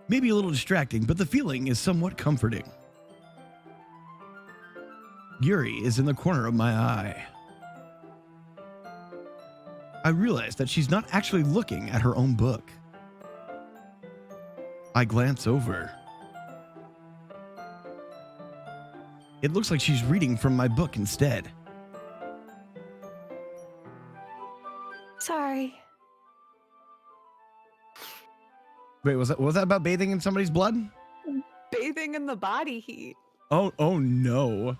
Maybe a little distracting, but the feeling is somewhat comforting. Yuri is in the corner of my eye. I realize that she's not actually looking at her own book. I glance over. It looks like she's reading from my book instead. Sorry. Wait, was that about bathing in somebody's blood? Bathing in the body heat. Oh no.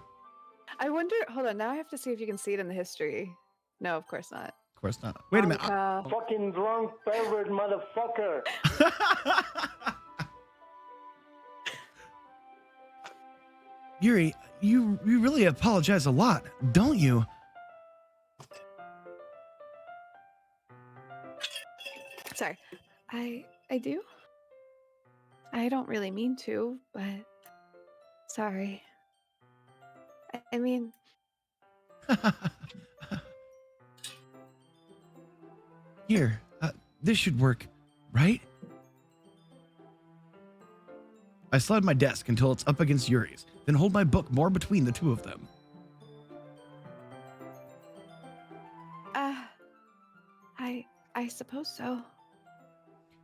I wonder. Hold on. Now I have to see if you can see it in the history. No, of course not. Of course not. Wait a minute. Fucking drunk pervert motherfucker. Yuri, you really apologize a lot, don't you? Sorry. I do. I don't really mean to, but sorry. I mean, Here, this should work, right? I slide my desk until it's up against Yuri's, then hold my book more between the two of them. I suppose so.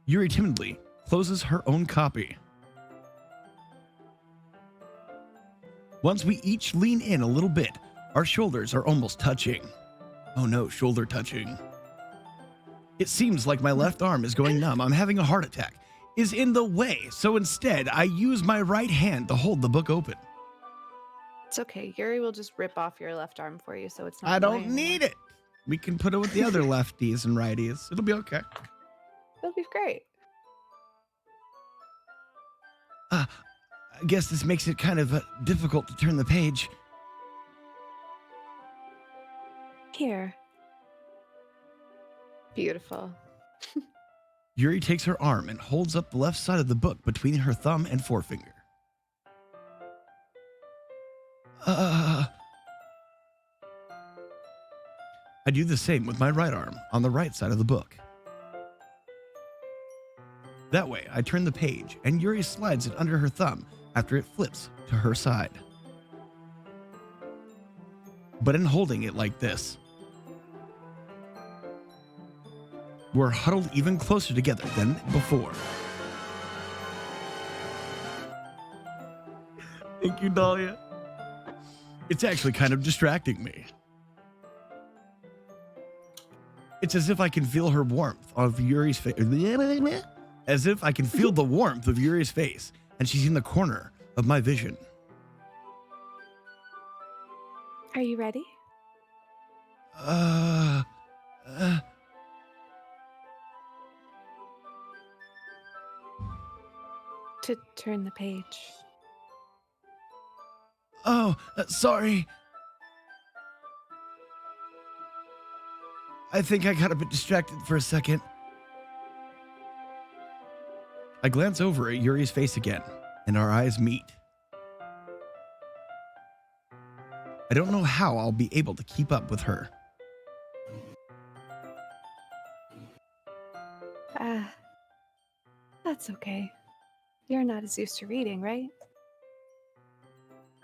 Yuri timidly closes her own copy. Once we each lean in a little bit, our shoulders are almost touching. Oh no, shoulder touching. It seems like my left arm is going numb. I'm having a heart attack. Is in the way, so instead I use my right hand to hold the book open. It's okay. Yuri will just rip off your left arm for you, so it's not. I don't annoying. need it. We can put it with the other lefties and righties. It'll be okay. It'll be great. I guess this makes it kind of difficult to turn the page. Here. Beautiful. Yuri takes her arm and holds up the left side of the book between her thumb and forefinger. I do the same with my right arm on the right side of the book. That way, I turn the page and Yuri slides it under her thumb after it flips to her side. But in holding it like this, we're huddled even closer together than before. Thank you, Dahlia. It's actually kind of distracting me. It's as if I can feel her warmth of Yuri's face. As if I can feel the warmth of Yuri's face, and she's in the corner of my vision. Are you ready? Uh, uh, To turn the page. oh, sorry. I think I got a bit distracted for a second. I glance over at Yuri's face again, and our eyes meet. I don't know how I'll be able to keep up with her. That's okay. You're not as used to reading, right?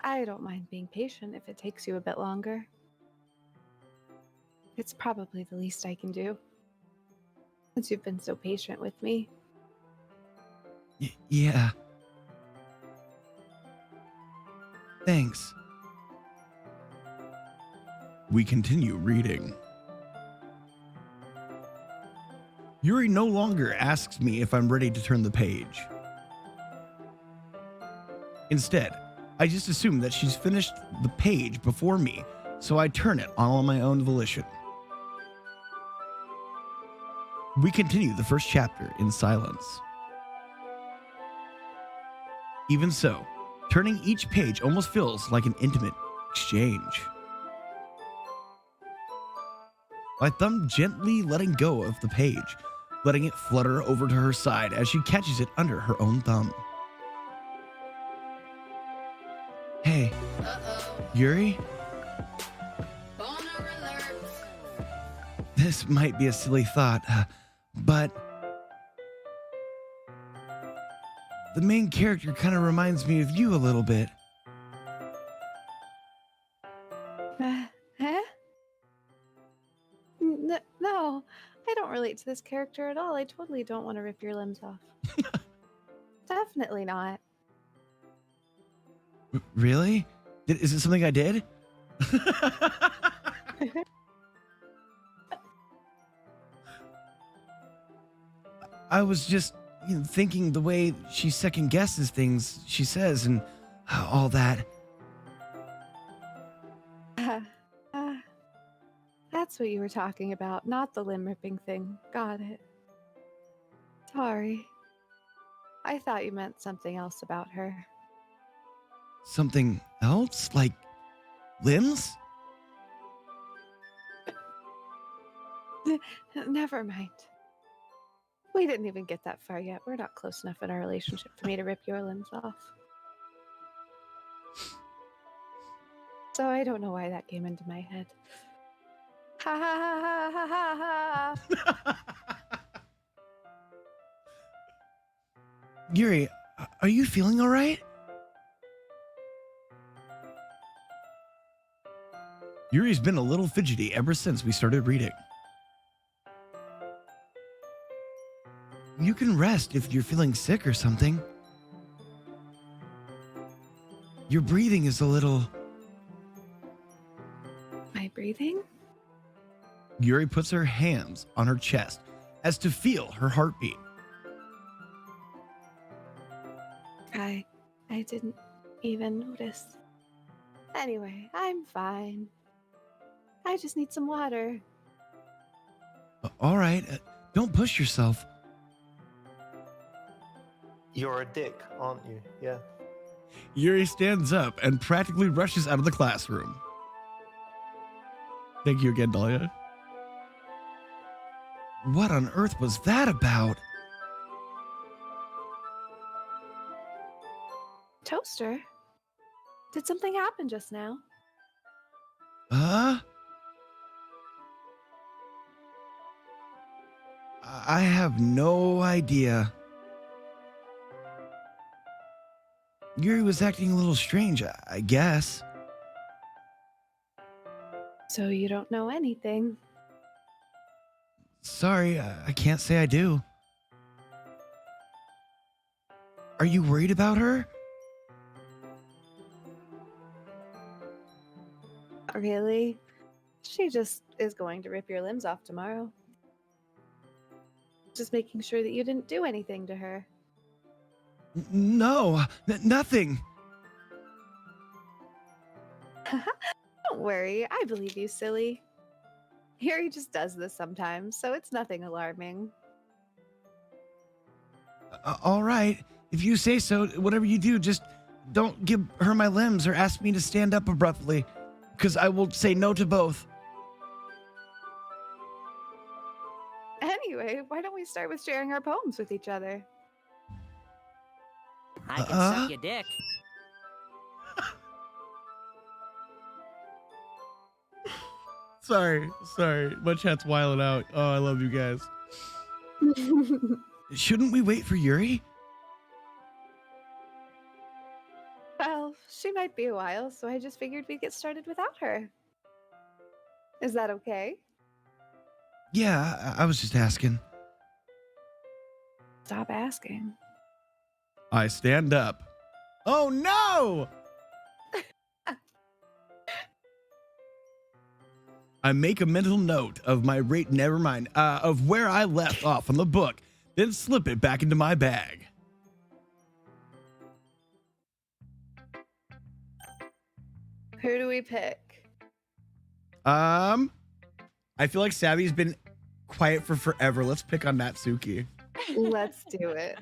I don't mind being patient if it takes you a bit longer. It's probably the least I can do, since you've been so patient with me. Yeah. Thanks. We continue reading. Yuri no longer asks me if I'm ready to turn the page. Instead, I just assume that she's finished the page before me, so I turn it all on my own volition. We continue the first chapter in silence. Even so, turning each page almost feels like an intimate exchange. My thumb gently letting go of the page, letting it flutter over to her side as she catches it under her own thumb. Hey, Yuri? This might be a silly thought, but the main character kind of reminds me of you a little bit. Huh? No, I don't relate to this character at all. I totally don't want to rip your limbs off. Definitely not. Really? Is it something I did? I was just thinking the way she second guesses things she says and all that. That's what you were talking about, not the limb ripping thing. Got it. Sorry. I thought you meant something else about her. Something else? Like limbs? Never mind. We didn't even get that far yet. We're not close enough in our relationship for me to rip your limbs off. So I don't know why that came into my head. Ha ha ha ha ha ha ha. Yuri, are you feeling all right? Yuri's been a little fidgety ever since we started reading. You can rest if you're feeling sick or something. Your breathing is a little... My breathing? Yuri puts her hands on her chest as to feel her heartbeat. I didn't even notice. Anyway, I'm fine. I just need some water. All right, don't push yourself. You're a dick, aren't you? Yeah. Yuri stands up and practically rushes out of the classroom. Thank you again, Dahlia. What on earth was that about? Toaster? Did something happen just now? Huh? I have no idea. Yuri was acting a little strange, I guess. So you don't know anything? Sorry, I can't say I do. Are you worried about her? Really? She just is going to rip your limbs off tomorrow. Just making sure that you didn't do anything to her. No, nothing. Don't worry, I believe you, silly. Harry just does this sometimes, so it's nothing alarming. All right. If you say so, whatever you do, just don't give her my limbs or ask me to stand up abruptly, because I will say no to both. Anyway, why don't we start with sharing our poems with each other? I can suck your dick. Sorry. My chat's wiling out. Oh, I love you guys. Shouldn't we wait for Yuri? Well, she might be a while, so I just figured we'd get started without her. Is that okay? Yeah, I was just asking. Stop asking. I stand up. Oh no! I make a mental note of my rate, never mind, of where I left off on the book, then slip it back into my bag. Who do we pick? I feel like Savvy's been quiet for forever. Let's pick on Natsuki. Let's do it.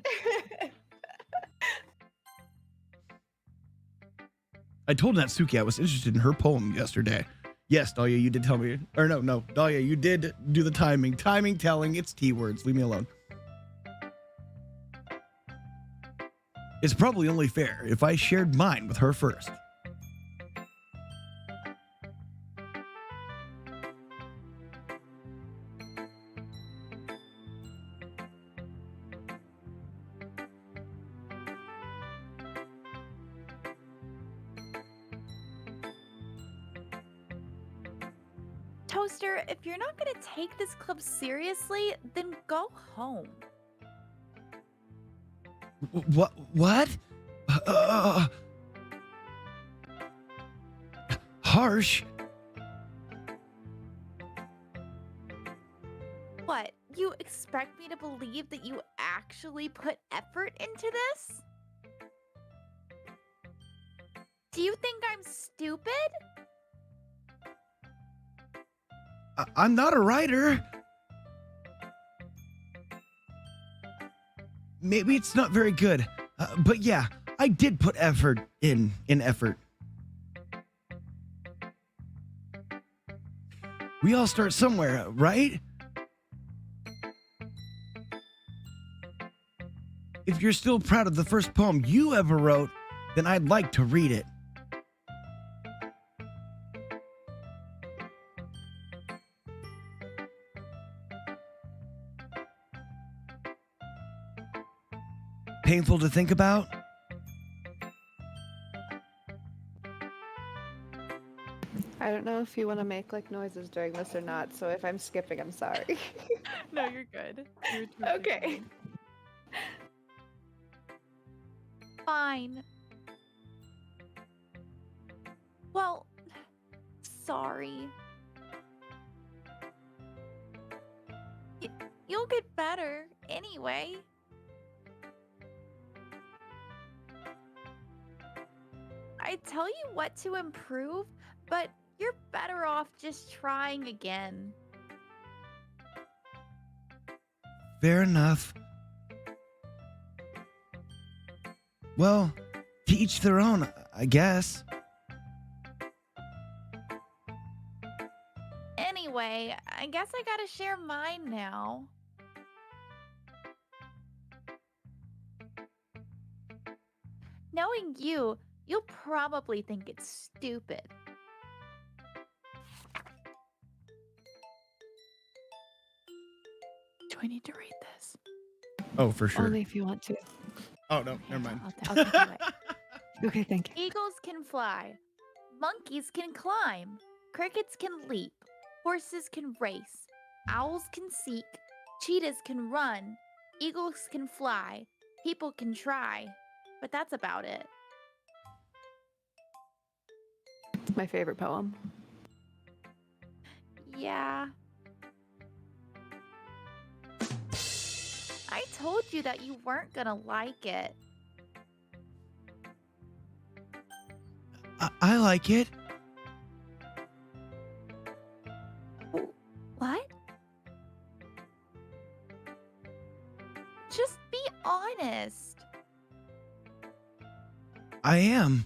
I told Natsuki I was interested in her poem yesterday. Yes, Dahlia, you did tell me. Or no, Dahlia, you did do the timing. Timing, telling, it's T-words. Leave me alone. It's probably only fair if I shared mine with her first. Toaster, if you're not going to take this club seriously, then go home. What? Harsh. What? You expect me to believe that you actually put effort into this? Do you think I'm stupid? I'm not a writer. Maybe it's not very good, but yeah, I did put effort in effort. We all start somewhere, right? If you're still proud of the first poem you ever wrote, then I'd like to read it. Painful to think about? I don't know if you want to make like noises during this or not, so if I'm skipping, I'm sorry. No, you're good. Okay. Fine. Well, sorry. You'll get better anyway. I tell you what to improve, but you're better off just trying again. Fair enough. Well, to each their own, I guess. Anyway, I guess I gotta share mine now. Knowing you, you'll probably think it's stupid. Do I need to read this? Oh, for sure. Only if you want to. Oh, no, never mind. I'll take it. Okay, thank you. Eagles can fly. Monkeys can climb. Crickets can leap. Horses can race. Owls can seek. Cheetahs can run. Eagles can fly. People can try. But that's about it. It's my favorite poem. Yeah. I told you that you weren't gonna like it. I like it. I am.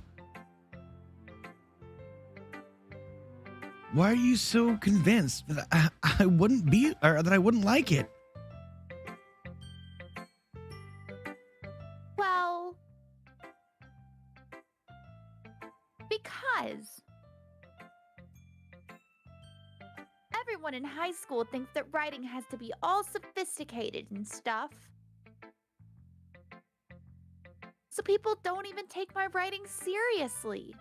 Why are you so convinced that I wouldn't be, or that I wouldn't like it? Well, because everyone in high school thinks that writing has to be all sophisticated and stuff. So people don't even take my writing seriously.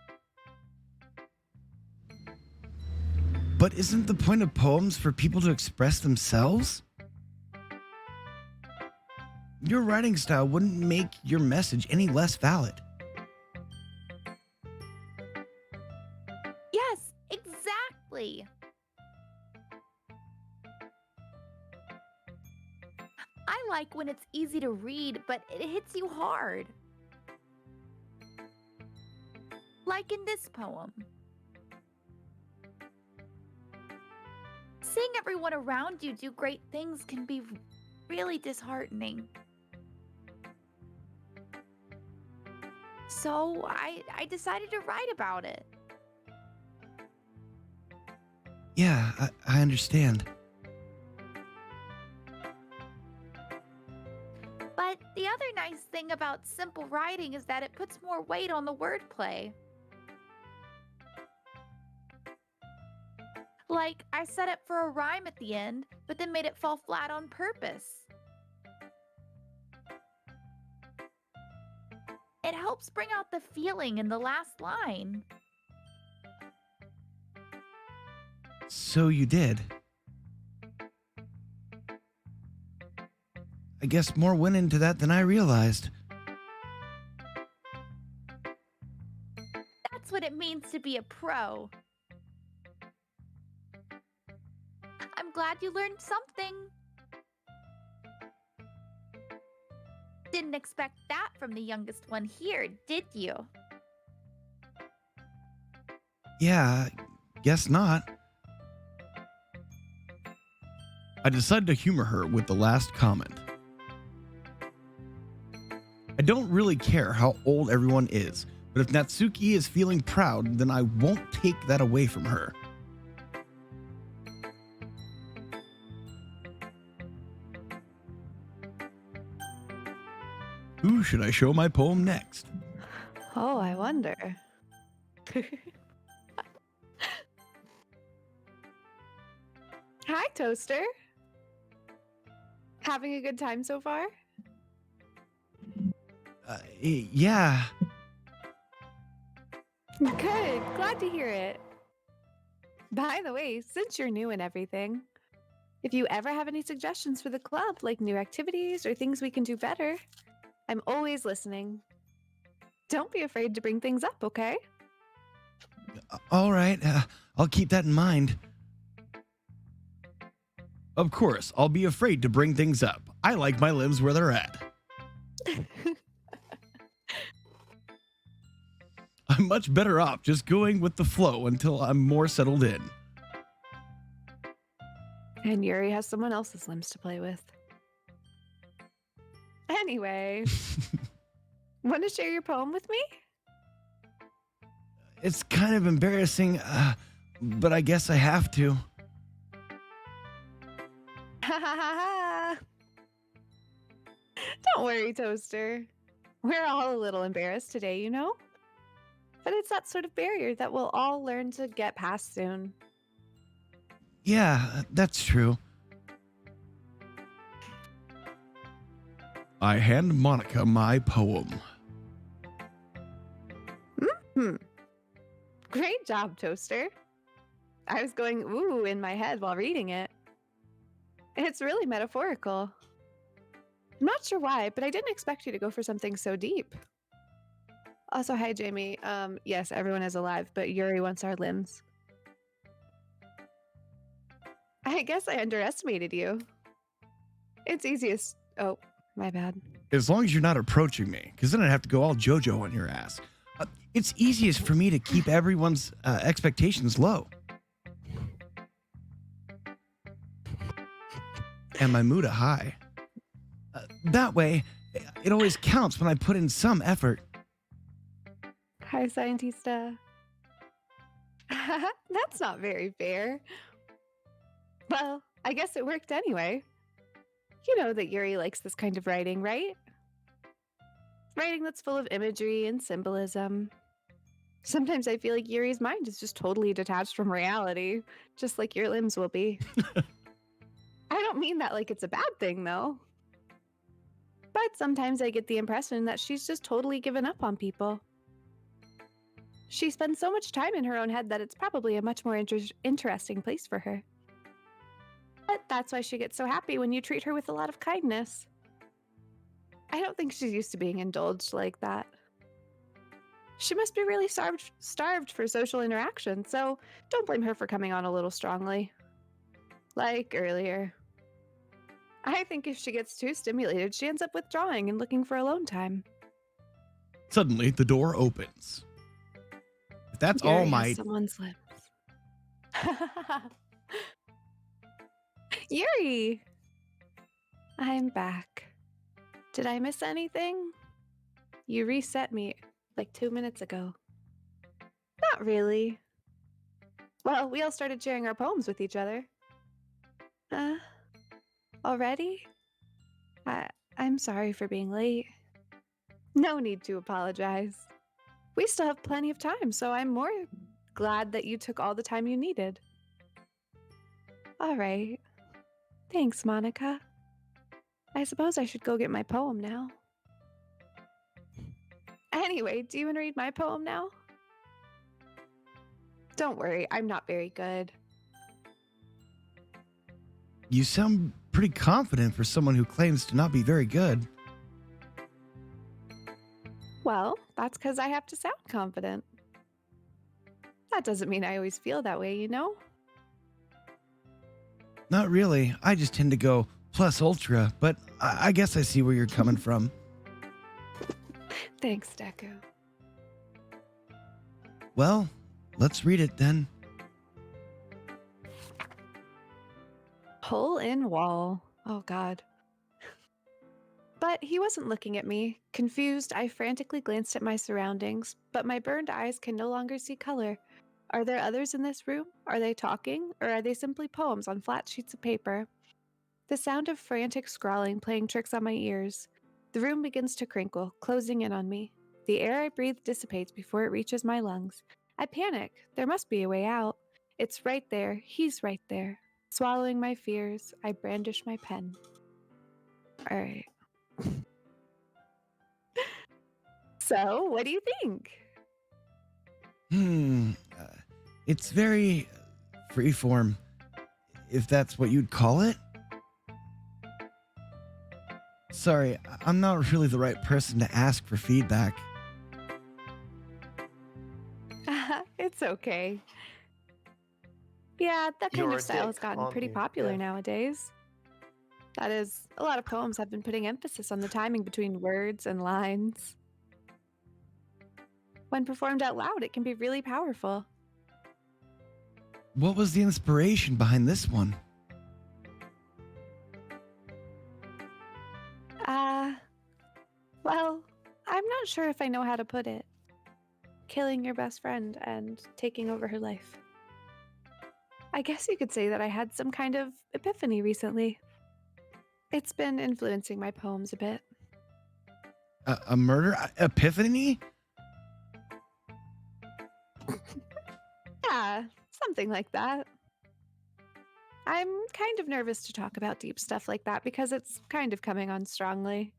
But isn't the point of poems for people to express themselves? Your writing style wouldn't make your message any less valid. Yes, exactly. I like when it's easy to read, but it hits you hard. Like in this poem. Seeing everyone around you do great things can be really disheartening. So I decided to write about it. Yeah, I understand. But the other nice thing about simple writing is that it puts more weight on the wordplay. Like, I set it for a rhyme at the end, but then made it fall flat on purpose. It helps bring out the feeling in the last line. So you did. I guess more went into that than I realized. That's what it means to be a pro. I'm glad you learned something. Didn't expect that from the youngest one here, did you? Yeah, guess not. I decided to humor her with the last comment. I don't really care how old everyone is, but if Natsuki is feeling proud, then I won't take that away from her. Who should I show my poem next? Oh, I wonder. Hi, Toaster. Having a good time so far? Yeah. Good. Glad to hear it. By the way, since you're new and everything, if you ever have any suggestions for the club, like new activities or things we can do better, I'm always listening. Don't be afraid to bring things up, okay? All right. I'll keep that in mind. Of course, I'll be afraid to bring things up. I like my limbs where they're at. I'm much better off just going with the flow until I'm more settled in. And Yuri has someone else's limbs to play with. Anyway, want to share your poem with me? It's kind of embarrassing, but I guess I have to. Don't worry, Toaster. We're all a little embarrassed today, you know? But it's that sort of barrier that we'll all learn to get past soon. Yeah, that's true. I hand Monica my poem. Great job, Toaster. I was going ooh in my head while reading it. It's really metaphorical. I'm not sure why, but I didn't expect you to go for something so deep. Also, hi, Jamie. Yes, everyone is alive, but Yuri wants our limbs. I guess I underestimated you. It's easiest. Oh, my bad. As long as you're not approaching me, because then I'd have to go all JoJo on your ass. It's easiest for me to keep everyone's expectations low. And my mood high. That way, it always counts when I put in some effort. Hi, Scientista. That's not very fair. Well, I guess it worked anyway. You know that Yuri likes this kind of writing, right? Writing that's full of imagery and symbolism. Sometimes I feel like Yuri's mind is just totally detached from reality, just like your limbs will be. I don't mean that like it's a bad thing, though. But sometimes I get the impression that she's just totally given up on people. She spends so much time in her own head that it's probably a much more interesting place for her. But that's why she gets so happy when you treat her with a lot of kindness. I don't think she's used to being indulged like that. She must be really starved for social interaction, so don't blame her for coming on a little strongly. Like earlier. I think if she gets too stimulated, she ends up withdrawing and looking for alone time. Suddenly, the door opens. If that's Yuri all has my... someone's lips. Yuri! I'm back. Did I miss anything? You reset me like 2 minutes ago. Not really. Well, we all started sharing our poems with each other. Already? I'm sorry for being late. No need to apologize. We still have plenty of time, so I'm more glad that you took all the time you needed. All right. Thanks, Monica. I suppose I should go get my poem now. Anyway, do you want to read my poem now? Don't worry, I'm not very good. You sound pretty confident for someone who claims to not be very good. Well, that's because I have to sound confident. That doesn't mean I always feel that way, you know? Not really. I just tend to go plus ultra, but I guess I see where you're coming from. Thanks, Deku. Well, let's read it then. Hole in wall. Oh, God. But he wasn't looking at me. Confused, I frantically glanced at my surroundings, but my burned eyes can no longer see color. Are there others in this room? Are they talking? Or are they simply poems on flat sheets of paper? The sound of frantic scrawling playing tricks on my ears. The room begins to crinkle, closing in on me. The air I breathe dissipates before it reaches my lungs. I panic. There must be a way out. It's right there. He's right there. Swallowing my fears, I brandish my pen. All right. So, what do you think? It's very freeform, if that's what you'd call it. Sorry, I'm not really the right person to ask for feedback. It's okay. Yeah, that kind You're of a style has dick, gotten aren't pretty you? popular Yeah. nowadays. That is, a lot of poems have been putting emphasis on the timing between words and lines. When performed out loud, it can be really powerful. What was the inspiration behind this one? Well, I'm not sure if I know how to put it. Killing your best friend and taking over her life. I guess you could say that I had some kind of epiphany recently. It's been influencing my poems a bit. A murder epiphany? Yeah, something like that. I'm kind of nervous to talk about deep stuff like that because it's kind of coming on strongly.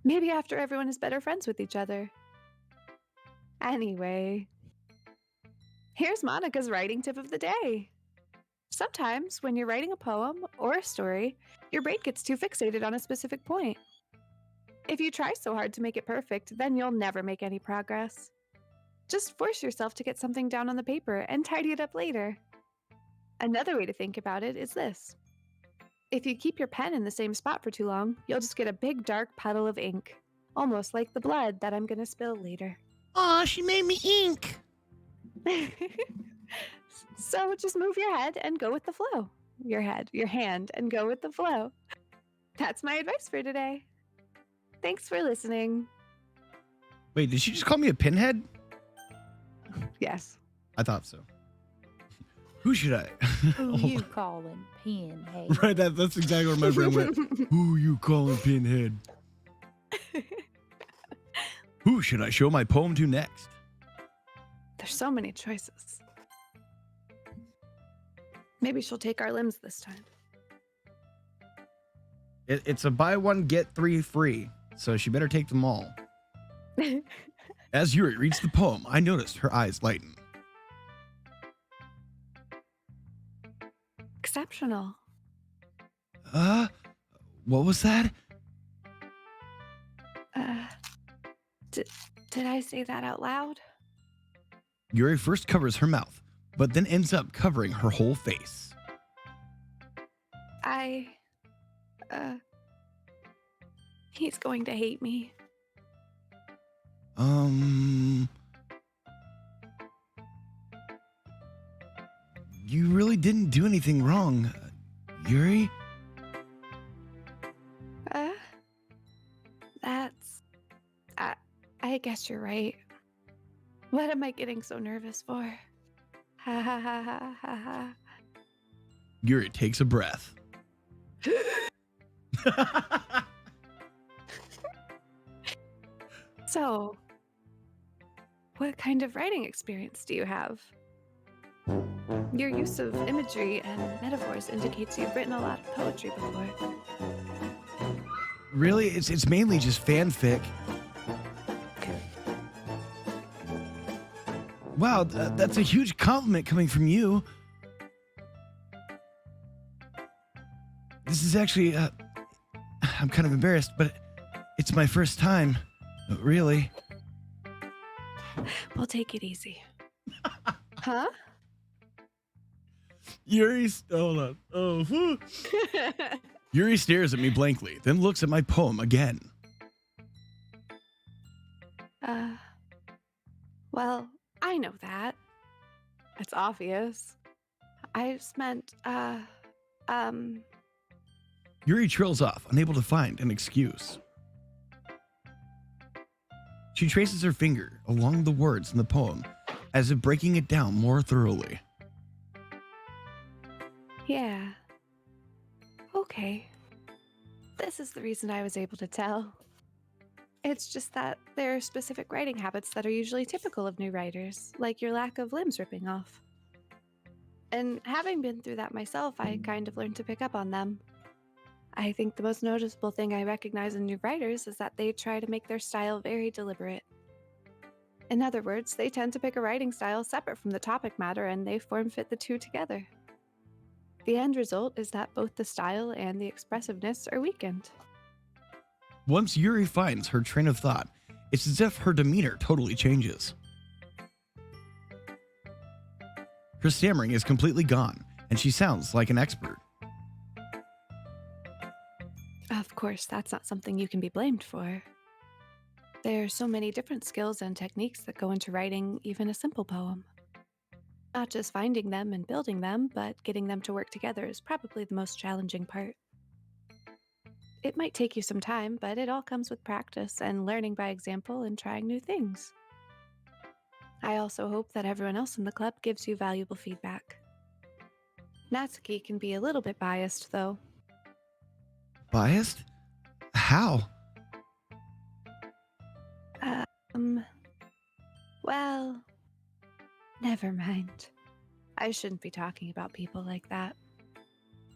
Maybe after everyone is better friends with each other. Anyway, here's Monica's writing tip of the day. Sometimes when you're writing a poem or a story, your brain gets too fixated on a specific point. If you try so hard to make it perfect, then you'll never make any progress. Just force yourself to get something down on the paper and tidy it up later. Another way to think about it is this. If you keep your pen in the same spot for too long, you'll just get a big dark puddle of ink, almost like the blood that I'm gonna spill later. Aw, she made me ink. So just move your head and go with the flow. Your hand, and go with the flow. That's my advice for today. Thanks for listening. Wait, did she just call me a pinhead? Yes. I thought so. Who should I? Who Hold you on. calling pinhead? Right, that's exactly where my brain went. Who you calling pinhead? Who should I show my poem to next? There's so many choices. Maybe she'll take our limbs this time. It's a buy one, get 3 free, so she better take them all. As Yuri reads the poem, I noticed her eyes lighten. Exceptional. What was that? Did I say that out loud? Yuri first covers her mouth, but then ends up covering her whole face. He's going to hate me. You really didn't do anything wrong, Yuri. I guess you're right. What am I getting so nervous for? Ha ha ha ha ha ha. Yuri takes a breath. So, what kind of writing experience do you have? Your use of imagery and metaphors indicates you've written a lot of poetry before. Really? It's mainly just fanfic. Wow, that's a huge compliment coming from you. This is actually, I'm kind of embarrassed, but it's my first time, really. We'll take it easy. Huh? Yuri, hold on. Oh, whew. Yuri stares at me blankly, then looks at my poem again. Well, I know that. It's obvious. I just meant, Yuri trails off, unable to find an excuse. She traces her finger along the words in the poem, as if breaking it down more thoroughly. yeah. Okay. This is the reason I was able to tell. It's just that there are specific writing habits that are usually typical of new writers, like your lack of limbs ripping off. And having been through that myself, I kind of learned to pick up on them. I think the most noticeable thing I recognize in new writers is that they try to make their style very deliberate. In other words, they tend to pick a writing style separate from the topic matter and they form-fit the two together. The end result is that both the style and the expressiveness are weakened. Once Yuri finds her train of thought, it's as if her demeanor totally changes. Her stammering is completely gone, and she sounds like an expert. Of course, that's not something you can be blamed for. There are so many different skills and techniques that go into writing even a simple poem. Not just finding them and building them, but getting them to work together is probably the most challenging part. It might take you some time, but it all comes with practice and learning by example and trying new things. I also hope that everyone else in the club gives you valuable feedback. Natsuki can be a little bit biased, though. Biased? How? Well, never mind. I shouldn't be talking about people like that.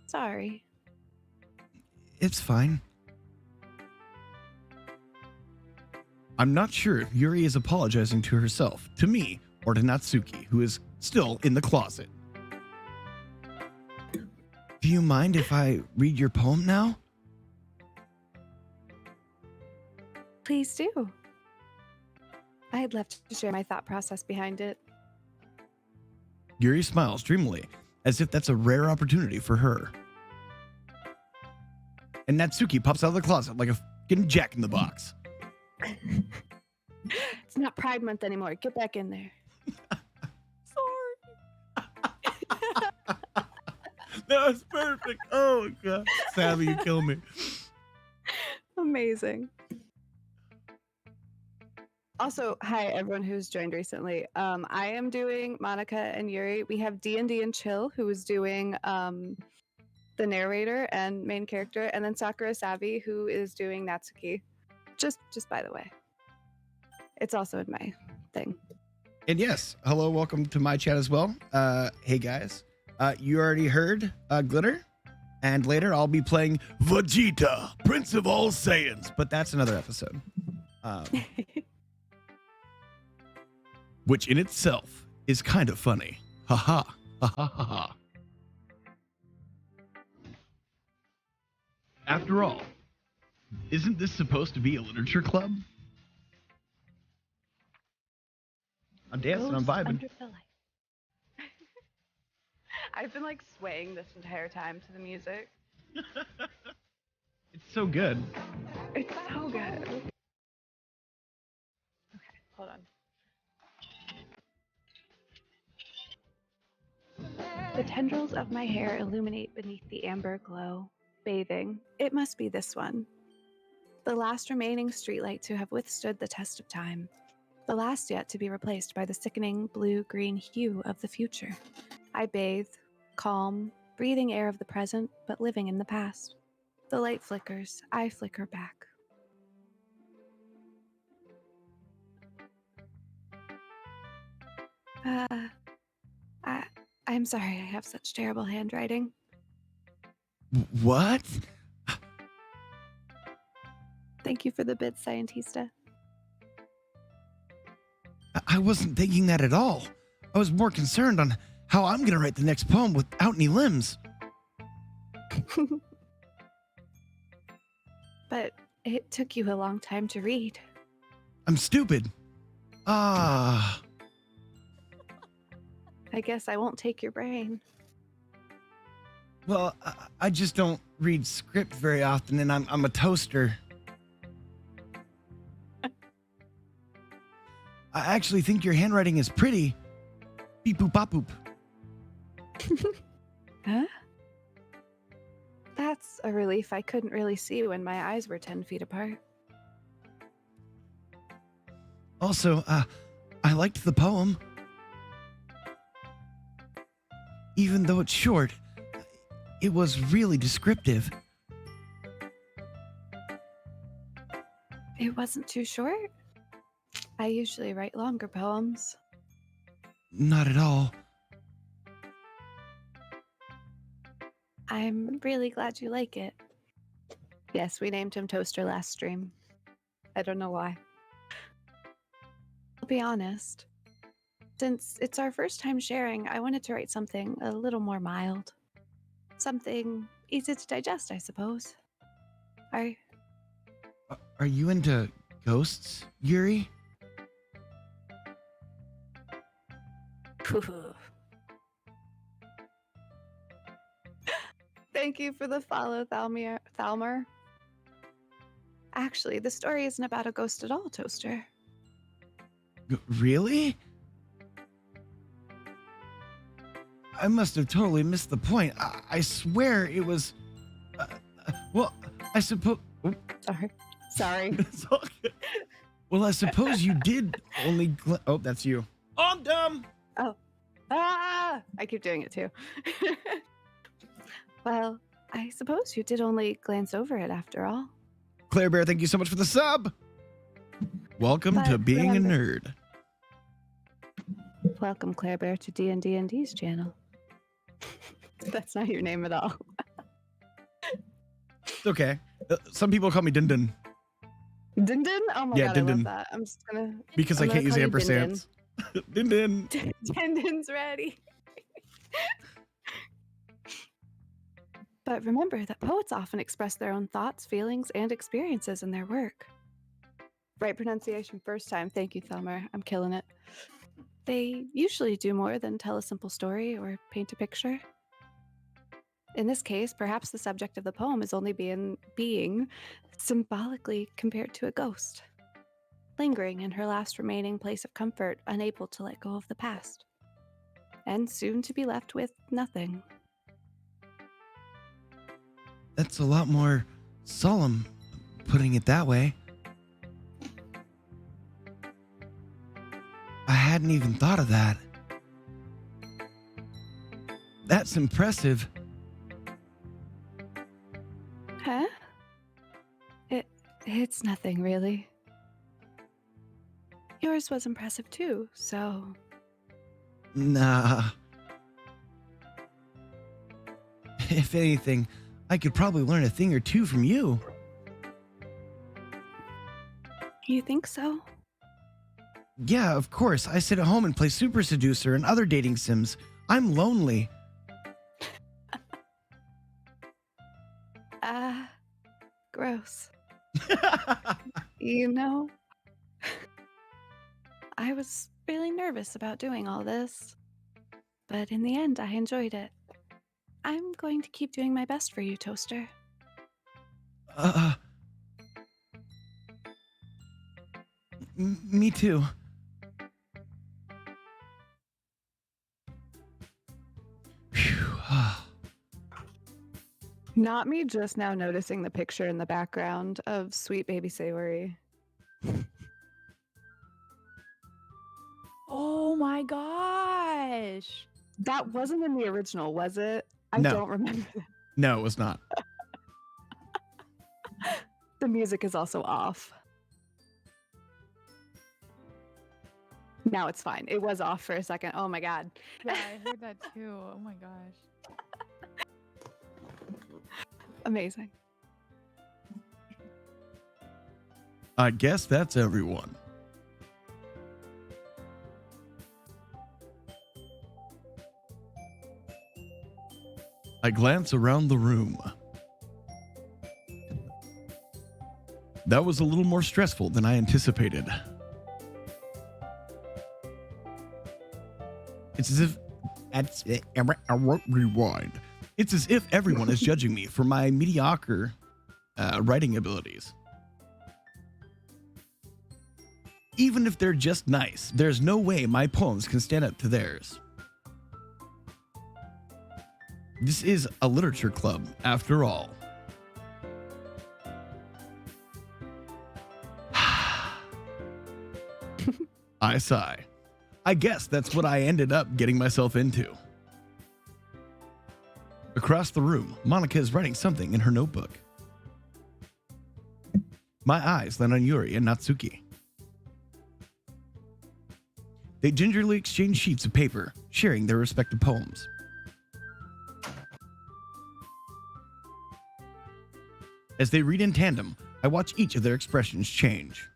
Sorry. It's fine. I'm not sure if Yuri is apologizing to herself, to me, or to Natsuki, who is still in the closet. Do you mind if I read your poem now? Please do. I'd love to share my thought process behind it. Yuri smiles dreamily, as if that's a rare opportunity for her. And Natsuki pops out of the closet like a fucking jack in the box. It's not Pride Month anymore. Get back in there. Sorry. That was perfect. Oh, God. Savvy, you kill me. Amazing. Also, hi everyone who's joined recently. I am doing Monica and Yuri. We have D&D and Chill, who is doing the narrator and main character, and then SakuraSavy, who is doing Natsuki. Just by the way, it's also in my thing. And yes, hello, welcome to my chat as well. Hey guys, you already heard Glitter, and later I'll be playing Vegeta, Prince of All Saiyans, but that's another episode. Which in itself is kind of funny. Ha ha. Ha ha ha ha. After all, isn't this supposed to be a literature club? I'm dancing, I'm vibing. I've been like swaying this entire time to the music. It's so good. It's so good. Okay, hold on. The tendrils of my hair illuminate beneath the amber glow, bathing. It must be this one. The last remaining streetlight to have withstood the test of time. The last yet to be replaced by the sickening blue-green hue of the future. I bathe, calm, breathing air of the present, but living in the past. The light flickers, I flicker back. I'm sorry I have such terrible handwriting. What? Thank you for the bit, Scientista. I wasn't thinking that at all. I was more concerned on how I'm going to write the next poem without any limbs. But it took you a long time to read. I'm stupid. Ah. I guess I won't take your brain. Well, I just don't read script very often, and I'm a toaster. I actually think your handwriting is pretty. Beep boop bop boop. Huh? That's a relief I couldn't really see when my eyes were 10 feet apart. Also, I liked the poem. Even though it's short, it was really descriptive. It wasn't too short? I usually write longer poems. Not at all. I'm really glad you like it. Yes, we named him Toaster last stream. I don't know why. I'll be honest. Since it's our first time sharing, I wanted to write something a little more mild. Something easy to digest, I suppose. Are you into ghosts, Yuri? Thank you for the follow, Thalmer. Actually, the story isn't about a ghost at all, Toaster. Really? I must have totally missed the point. I swear it was... well, I suppose... Sorry. It's all good. Well, I suppose you did only... oh, that's you. Oh, I'm dumb! Ah! I keep doing it too. Well, I suppose you did only glance over it after all. Claire Bear, thank you so much for the sub. Welcome to But being remember- a nerd. Welcome, Claire Bear, to D&D's channel. That's not your name at all. It's okay. Some people call me Din Din Din Din? Oh my Yeah, god, Din I love Din. that. I'm just gonna... because I'm I can't use gonna call you Din Din. ampersands. Din Din. Din Din's ready. But remember that poets often express their own thoughts, feelings, and experiences in their work. Right pronunciation first time. Thank you, Thelmer. I'm killing it. They usually do more than tell a simple story or paint a picture. In this case, perhaps the subject of the poem is only being symbolically compared to a ghost, lingering in her last remaining place of comfort, unable to let go of the past, and soon to be left with nothing. That's a lot more solemn, putting it that way. I hadn't even thought of that. That's impressive. Huh? It's nothing really. Yours was impressive too, so Nah. If anything, I could probably learn a thing or two from you. you think so? Yeah, of course. I sit at home and play Super Seducer and other dating sims. I'm lonely. Gross. You know, I was really nervous about doing all this, but in the end, I enjoyed it. I'm going to keep doing my best for you, Toaster. Me too. Phew. Not me just now noticing the picture in the background of sweet baby Sayori. Oh my gosh. That wasn't in the original, was it? I No. don't remember. No, it was not. The music is also off. Now it's fine. It was off for a second. Oh my god. Yeah, I heard that too. Oh my gosh. Amazing. I guess that's everyone. I glance around the room. That was a little more stressful than I anticipated. It's as if rewind. It's as if everyone is judging me for my mediocre writing abilities. Even if they're just nice, there's no way my poems can stand up to theirs. This is a literature club, after all. I sigh. I guess that's what I ended up getting myself into. Across the room, Monica is writing something in her notebook. My eyes land on Yuri and Natsuki. They gingerly exchange sheets of paper, sharing their respective poems. As they read in tandem, I watch each of their expressions change.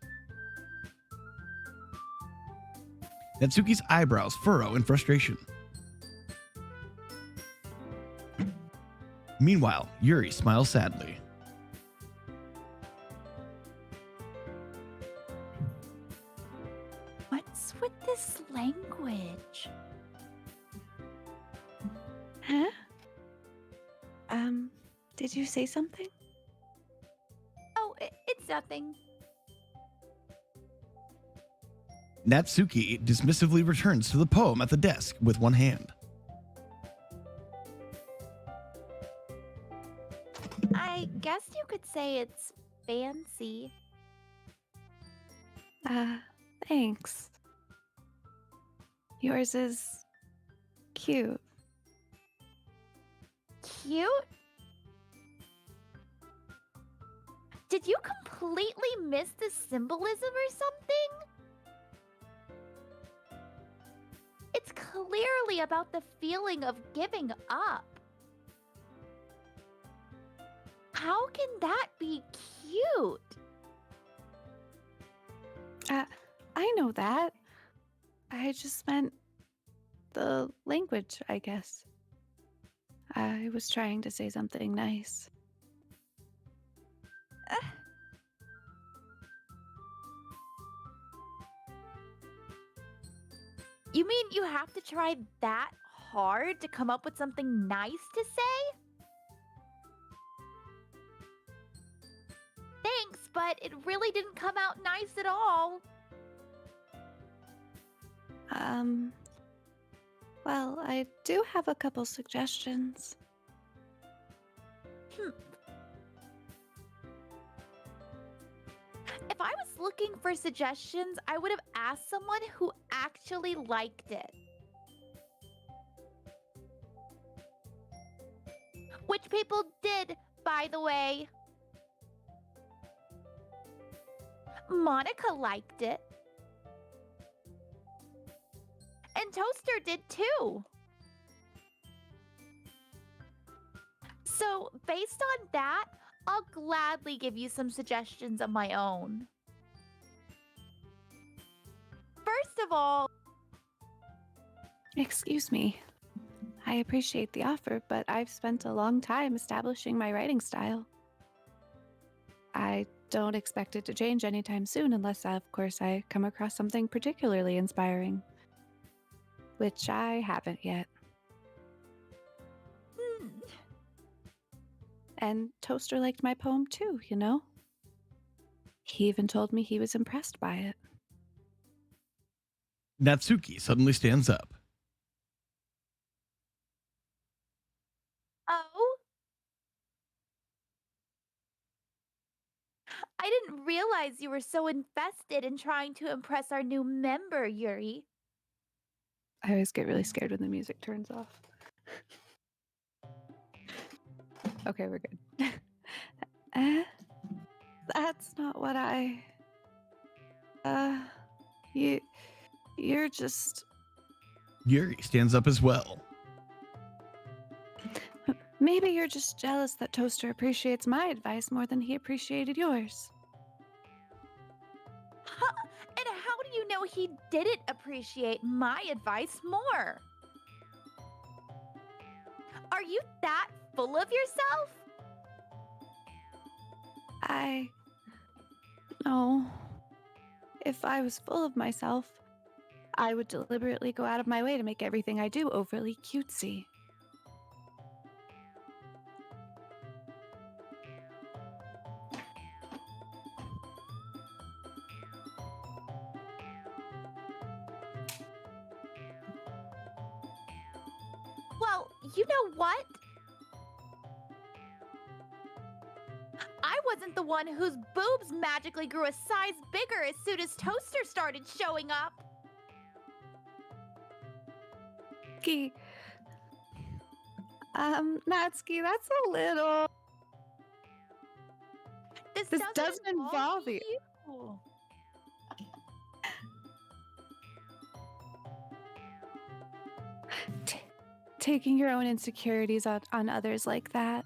Natsuki's eyebrows furrow in frustration. Meanwhile, Yuri smiles sadly. What's with this language? Huh? Did you say something? Oh, it's nothing. Natsuki dismissively returns to the poem at the desk with one hand. I guess you could say it's fancy. Thanks. Yours is cute. Cute? Did you completely miss the symbolism or something? It's clearly about the feeling of giving up. How can that be cute? I know that. I just meant the language, I guess. I was trying to say something nice. You mean you have to try that hard to come up with something nice to say? Thanks, but it really didn't come out nice at all. Well, I do have a couple suggestions. If I was looking for suggestions, I would have asked someone who actually liked it. Which people did, by the way. Monica liked it. And Toaster did too. So, based on that, I'll gladly give you some suggestions of my own. First of all, Excuse me. I appreciate the offer, but I've spent a long time establishing my writing style. I don't expect it to change anytime soon unless, of course, I come across something particularly inspiring. Which I haven't yet. And Toaster liked my poem too, you know? He even told me he was impressed by it. Natsuki suddenly stands up. oh, I didn't realize you were so invested in trying to impress our new member, Yuri. I always get really scared when the music turns off. Okay, we're good. That's not what I... You're just... Yuri stands up as well. Maybe you're just jealous that Toaster appreciates my advice more than he appreciated yours. Huh? And how do you know he didn't appreciate my advice more? Are you that full of yourself? No. If I was full of myself, I would deliberately go out of my way to make everything I do overly cutesy. Well, you know what? I wasn't the one whose boobs magically grew a size bigger as soon as Toaster started showing up. Natsuki, that's a little... This doesn't involve you. Taking your own insecurities on others like that.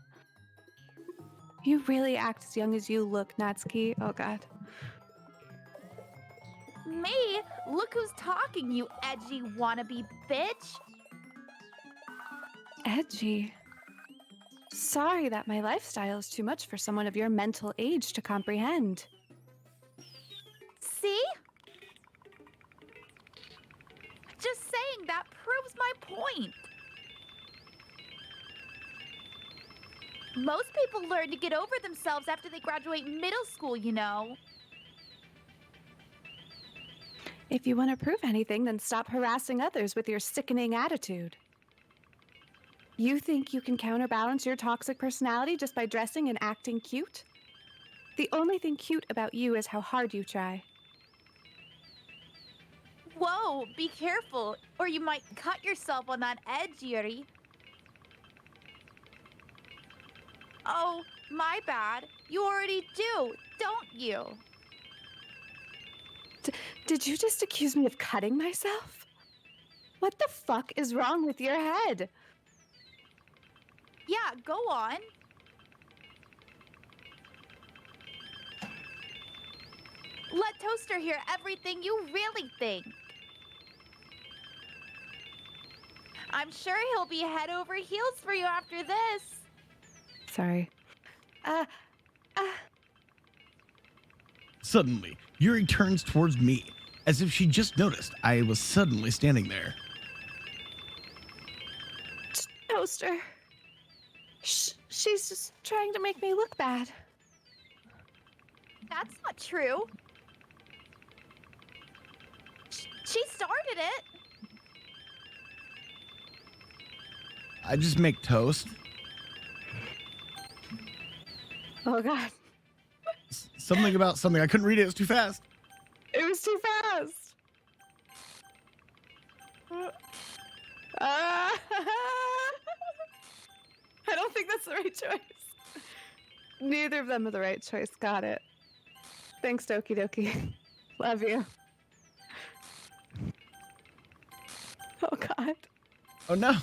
You really act as young as you look, Natsuki. Oh, God. Me? Look who's talking, you edgy wannabe bitch. Edgy. Sorry that my lifestyle is too much for someone of your mental age to comprehend. See? Just saying that proves my point. Most people learn to get over themselves after they graduate middle school, you know. If you want to prove anything, then stop harassing others with your sickening attitude. You think you can counterbalance your toxic personality just by dressing and acting cute? The only thing cute about you is how hard you try. Whoa, be careful, or you might cut yourself on that edge, Yuri. Oh, my bad. You already do, don't you? Did you just accuse me of cutting myself? What the fuck is wrong with your head? Yeah, go on. Let Toaster hear everything you really think. I'm sure he'll be head over heels for you after this. Sorry. Suddenly, Yuri turns towards me, as if she just noticed I was suddenly standing there. Toaster. She's just trying to make me look bad. That's not true. She started it. I just make toast. Oh, God. Something about something. I couldn't read it. It was too fast. It was too fast. I don't think that's the right choice. Neither of them are the right choice. Got it. Thanks, Doki Doki. Love you. Oh, God. Oh, no.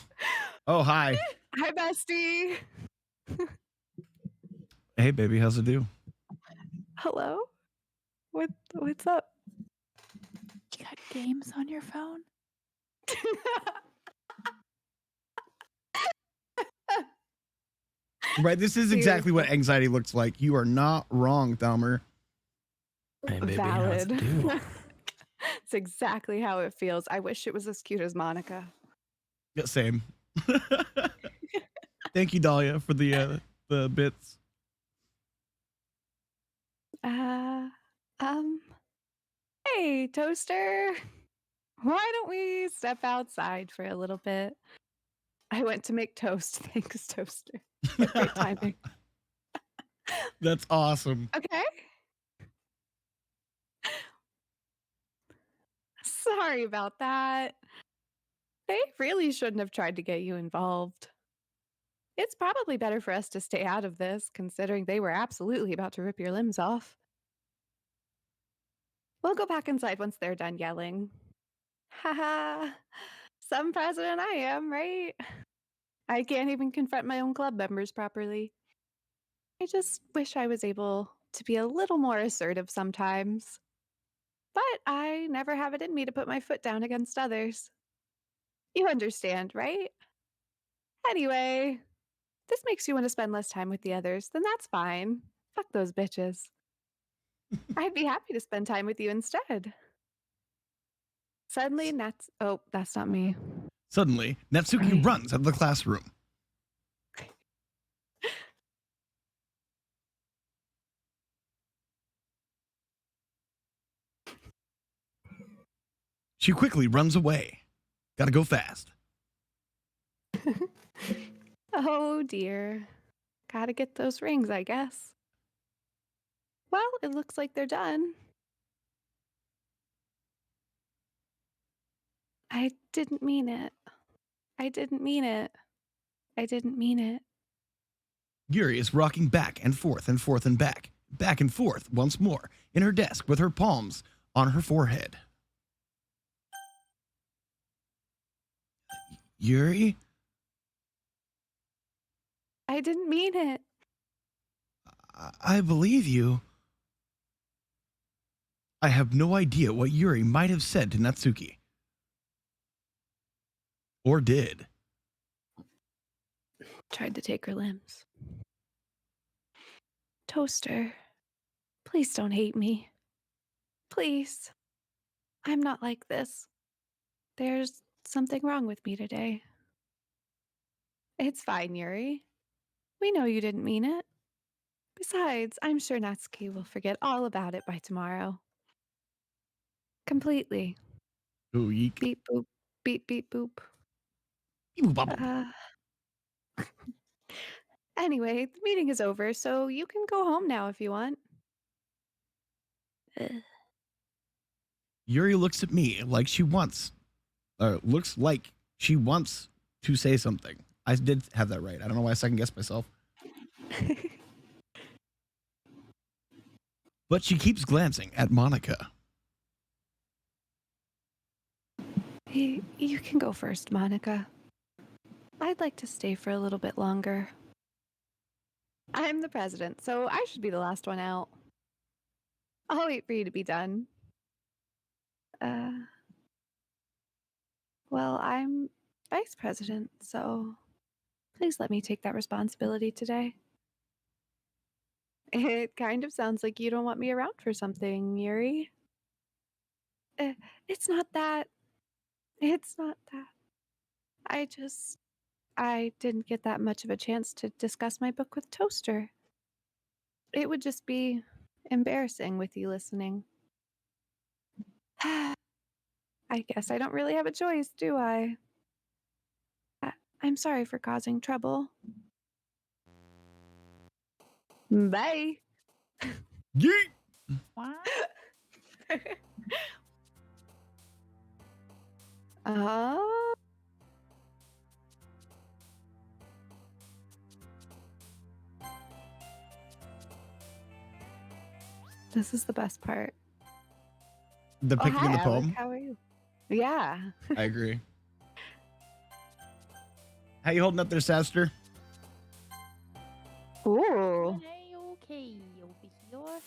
Oh, hi. Hi, bestie. Hey, baby. How's it do? Hello? What's up? You got games on your phone? Right. This is exactly what anxiety looks like. You are not wrong, Thelmer. Hey, baby, how's Valid. it do? It's exactly how it feels. I wish it was as cute as Monica. Yeah, same. Thank you, Dahlia, for the bits. Hey, Toaster. Why don't we step outside for a little bit? I went to make toast. Thanks, Toaster. Great timing. That's awesome. Okay. Sorry about that. They really shouldn't have tried to get you involved. It's probably better for us to stay out of this, considering they were absolutely about to rip your limbs off. We'll go back inside once they're done yelling. Haha. Some president I am, right? I can't even confront my own club members properly. I just wish I was able to be a little more assertive sometimes. But I never have it in me to put my foot down against others. You understand, right? Anyway, this makes you want to spend less time with the others, then that's fine. Fuck those bitches. I'd be happy to spend time with you instead. Suddenly, oh, that's not me. Suddenly, Natsuki Sorry. runs out of the classroom. She quickly runs away. Gotta go fast. Oh dear. Gotta get those rings, I guess. Well, it looks like they're done. I didn't mean it. I didn't mean it. I didn't mean it. Yuri is rocking back and forth and back and forth once more in her desk with her palms on her forehead. Yuri? I didn't mean it. I believe you. I have no idea what Yuri might have said to Natsuki. Or did. Tried to take her limbs. Toaster, please don't hate me. Please. I'm not like this. There's something wrong with me today. It's fine, Yuri. We know you didn't mean it. Besides, I'm sure Natsuki will forget all about it by tomorrow. Completely. Ooh, yeek. Beep boop. Beep beep boop. Eeboo bobble. Anyway, the meeting is over, so you can go home now if you want. Yuri looks at me like she wants, looks like she wants to say something. I did have that right. I don't know why I second guessed myself. But she keeps glancing at Monica. You can go first, Monica. I'd like to stay for a little bit longer. I'm the president, so I should be the last one out. I'll wait for you to be done. Well, I'm vice president, so please let me take that responsibility today. It kind of sounds like you don't want me around for something, Yuri. It's not that. It's not that. I didn't get that much of a chance to discuss my book with Toaster. It would just be embarrassing with you listening. I guess I don't really have a choice, do I? I'm sorry for causing trouble. Bye. Yeet. What? Uh, this is the best part. The Oh, picking hi, of the Alec. poem. How are you? Yeah. I agree. How you holding up there, Saster? Ooh. Hey, okay, over here.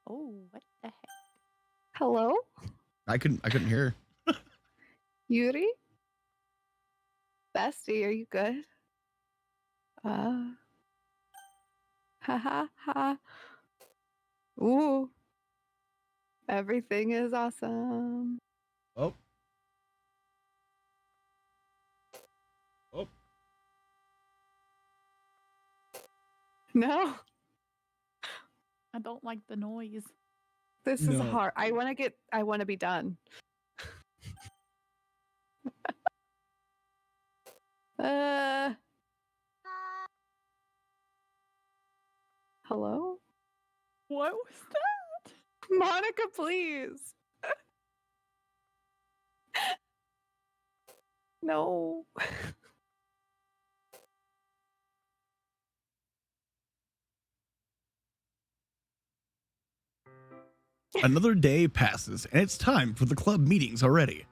Oh, what the heck? Hello, I couldn't hear. Yuri. Bestie, are you good? Ha ha ha. Ooh. Everything is awesome. Oh. Oh. No, I don't like the noise. this is No. hard. I want to be done. Hello? What was that? Monica, please. No. Another day passes, and it's time for the club meetings already.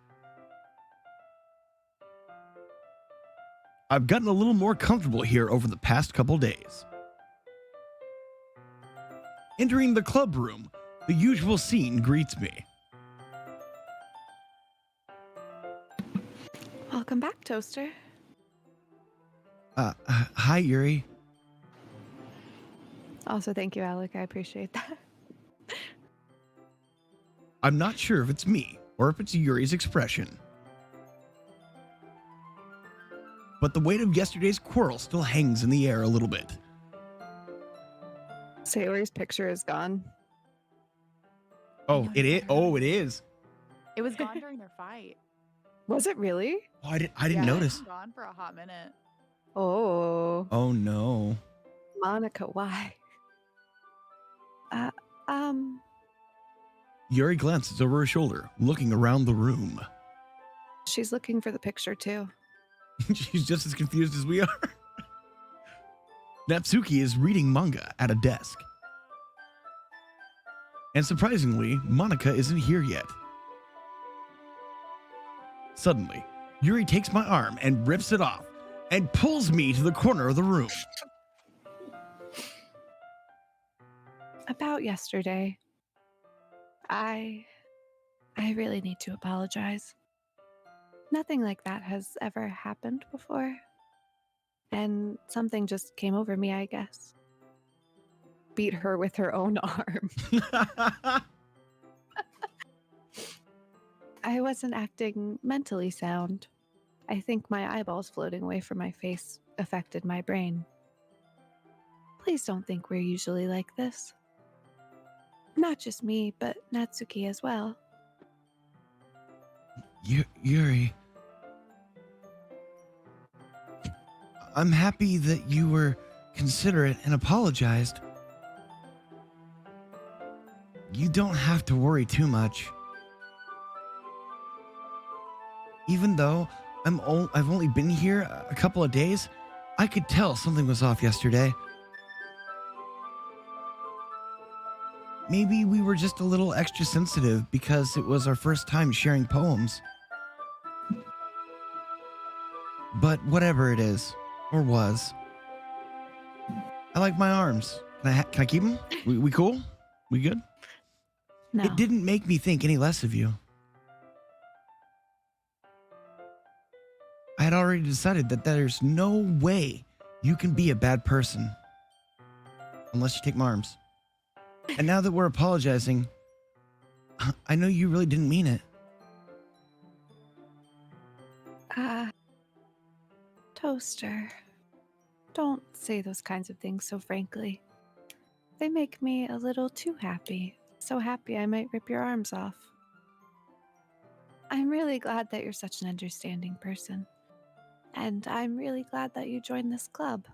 I've gotten a little more comfortable here over the past couple days. Entering the club room, the usual scene greets me. Welcome back, Toaster. Hi, Yuri. Also, thank you, Alec. I appreciate that. I'm not sure if it's me or if it's Yuri's expression, but the weight of yesterday's quarrel still hangs in the air a little bit. Sailor's picture is gone. Oh, know it is. that. Oh, it is. It was gone during their fight. Was it really? Oh, I didn't Yeah, notice. It's been gone for a hot minute. Oh, Oh no. Monica, why? Uh, um, Yuri glances over her shoulder, looking around the room. she's looking for the picture too. She's just as confused as we are. Natsuki is reading manga at a desk. And surprisingly, Monica isn't here yet. Suddenly, Yuri takes my arm and rips it off and pulls me to the corner of the room. About yesterday, I really need to apologize. Nothing like that has ever happened before. And something just came over me, I guess. Beat her with her own arm. I wasn't acting mentally sound. I think my eyeballs floating away from my face affected my brain. Please don't think we're usually like this. Not just me, but Natsuki as well. Yuri, I'm happy that you were considerate and apologized. You don't have to worry too much. Even though I've only been here a couple of days, I could tell something was off yesterday. Maybe we were just a little extra sensitive because it was our first time sharing poems. But whatever it is, or was, I like my arms. Can I keep them? We cool? We good? No. It didn't make me think any less of you. I had already decided that there's no way you can be a bad person unless you take my arms. And now that we're apologizing, I know you really didn't mean it. Toaster, don't say those kinds of things so frankly. They make me a little too happy. So happy I might rip your arms off. I'm really glad that you're such an understanding person. And I'm really glad that you joined this club.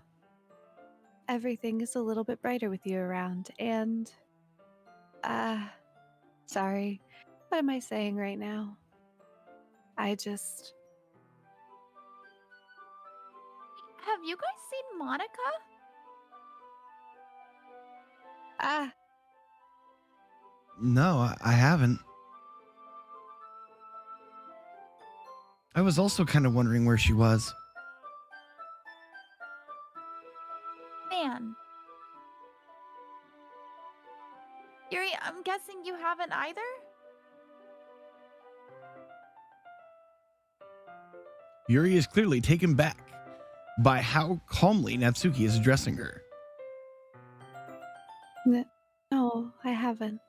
Everything is a little bit brighter with you around, and Sorry. What am I saying right now? I just. Have you guys seen Monica? Ah, No, I haven't. I was also kind of wondering where she was. Man. Yuri, I'm guessing you haven't either? Yuri is clearly taken back by how calmly Natsuki is addressing her. no, I haven't.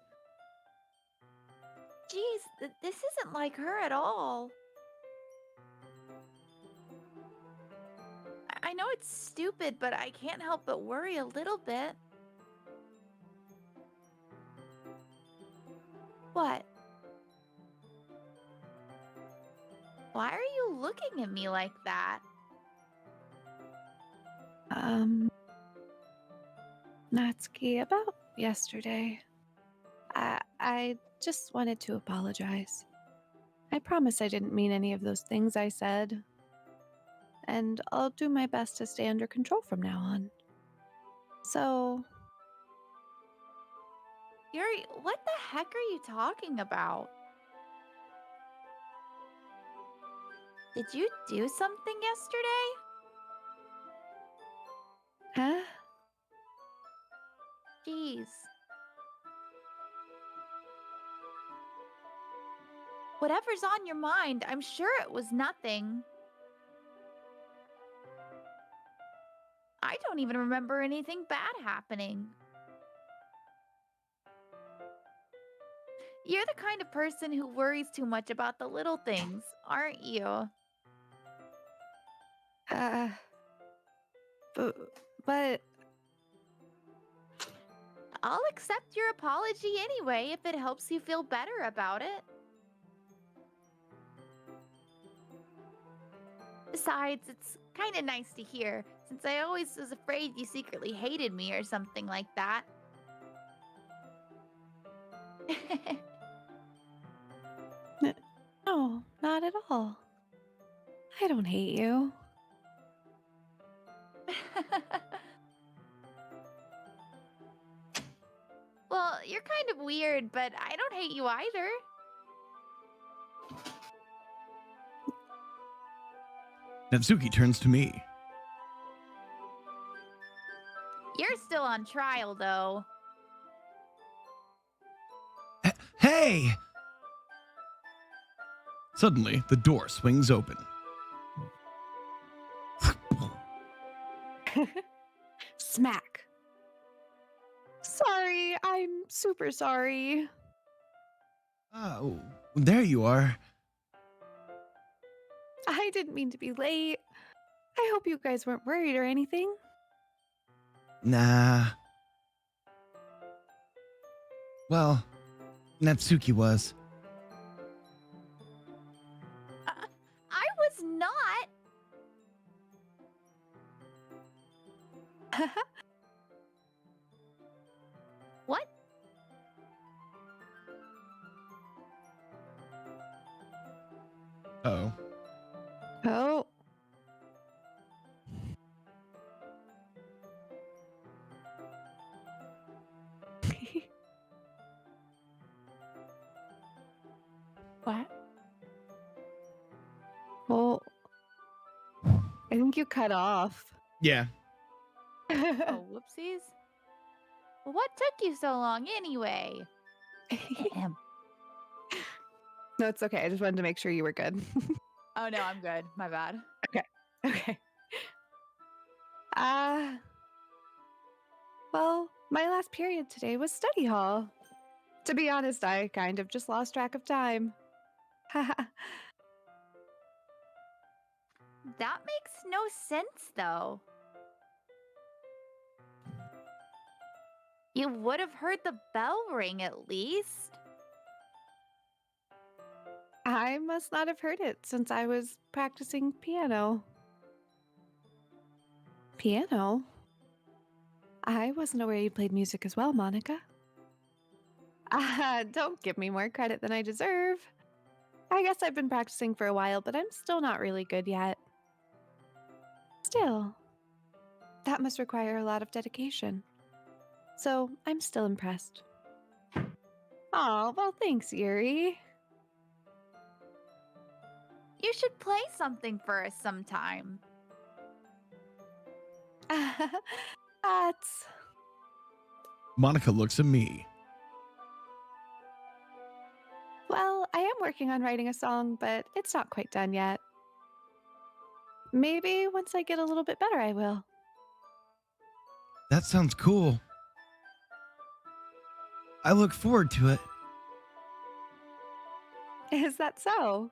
Jeez, this isn't like her at all. I know it's stupid, but I can't help but worry a little bit. What? Why are you looking at me like that? Natsuki, about yesterday. I just wanted to apologize. I promise I didn't mean any of those things I said. And I'll do my best to stay under control from now on. So, Yuri, what the heck are you talking about? Did you do something yesterday? huh? Jeez. Whatever's on your mind, I'm sure it was nothing. I don't even remember anything bad happening. You're the kind of person who worries too much about the little things, aren't you? But I'll accept your apology anyway if it helps you feel better about it. Besides, it's kind of nice to hear, since I always was afraid you secretly hated me or something like that. no, not at all. I don't hate you. Well, you're kind of weird, but I don't hate you either. Natsuki turns to me. You're still on trial, though. Hey! Suddenly, the door swings open. Smack. Sorry, I'm super sorry. Oh, there you are. I didn't mean to be late. I hope you guys weren't worried or anything. Nah. Well, Natsuki was. I was not. What? Oh. Oh. What? Well, I think you cut off. Yeah. Oh, whoopsies. Well, what took you so long anyway? Ahem. No, it's okay. I just wanted to make sure you were good. Oh, no, I'm good. My bad. Okay. Well, my last period today was study hall. To be honest, I kind of just lost track of time. That makes no sense, though. You would have heard the bell ring at least. I must not have heard it since I was practicing piano. Piano? I wasn't aware you played music as well, Monica. Don't give me more credit than I deserve. I guess I've been practicing for a while, but I'm still not really good yet. Still, that must require a lot of dedication. So I'm still impressed. Oh, well, thanks, Yuri. You should play something for us sometime. That's. Monica looks at me. Well, I am working on writing a song, but it's not quite done yet. Maybe once I get a little bit better, I will. That sounds cool. I look forward to it. Is that so?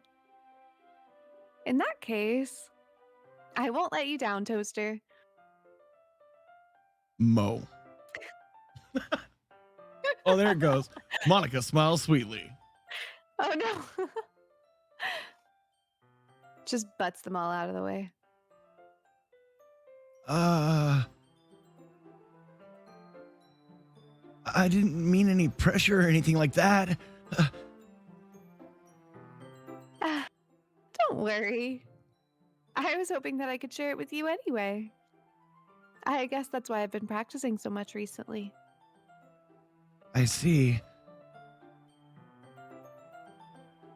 In that case, I won't let you down, Toaster. Mo. Oh, there it goes. Monica smiles sweetly. Oh no. Just butts them all out of the way. I didn't mean any pressure or anything like that. Don't worry. I was hoping that I could share it with you anyway. I guess that's why I've been practicing so much recently. I see.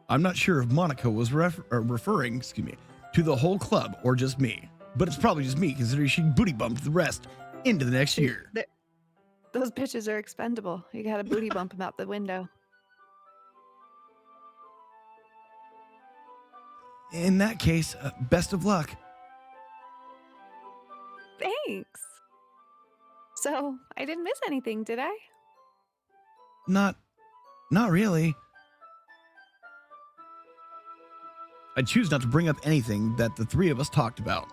I'm not sure if Monica was referring, to the whole club or just me, but it's probably just me considering she booty bumped the rest into the next year. Those bitches are expendable. You gotta booty bump them out the window. In that case, best of luck. Thanks. So, I didn't miss anything, did I? Not really. I choose not to bring up anything that the three of us talked about.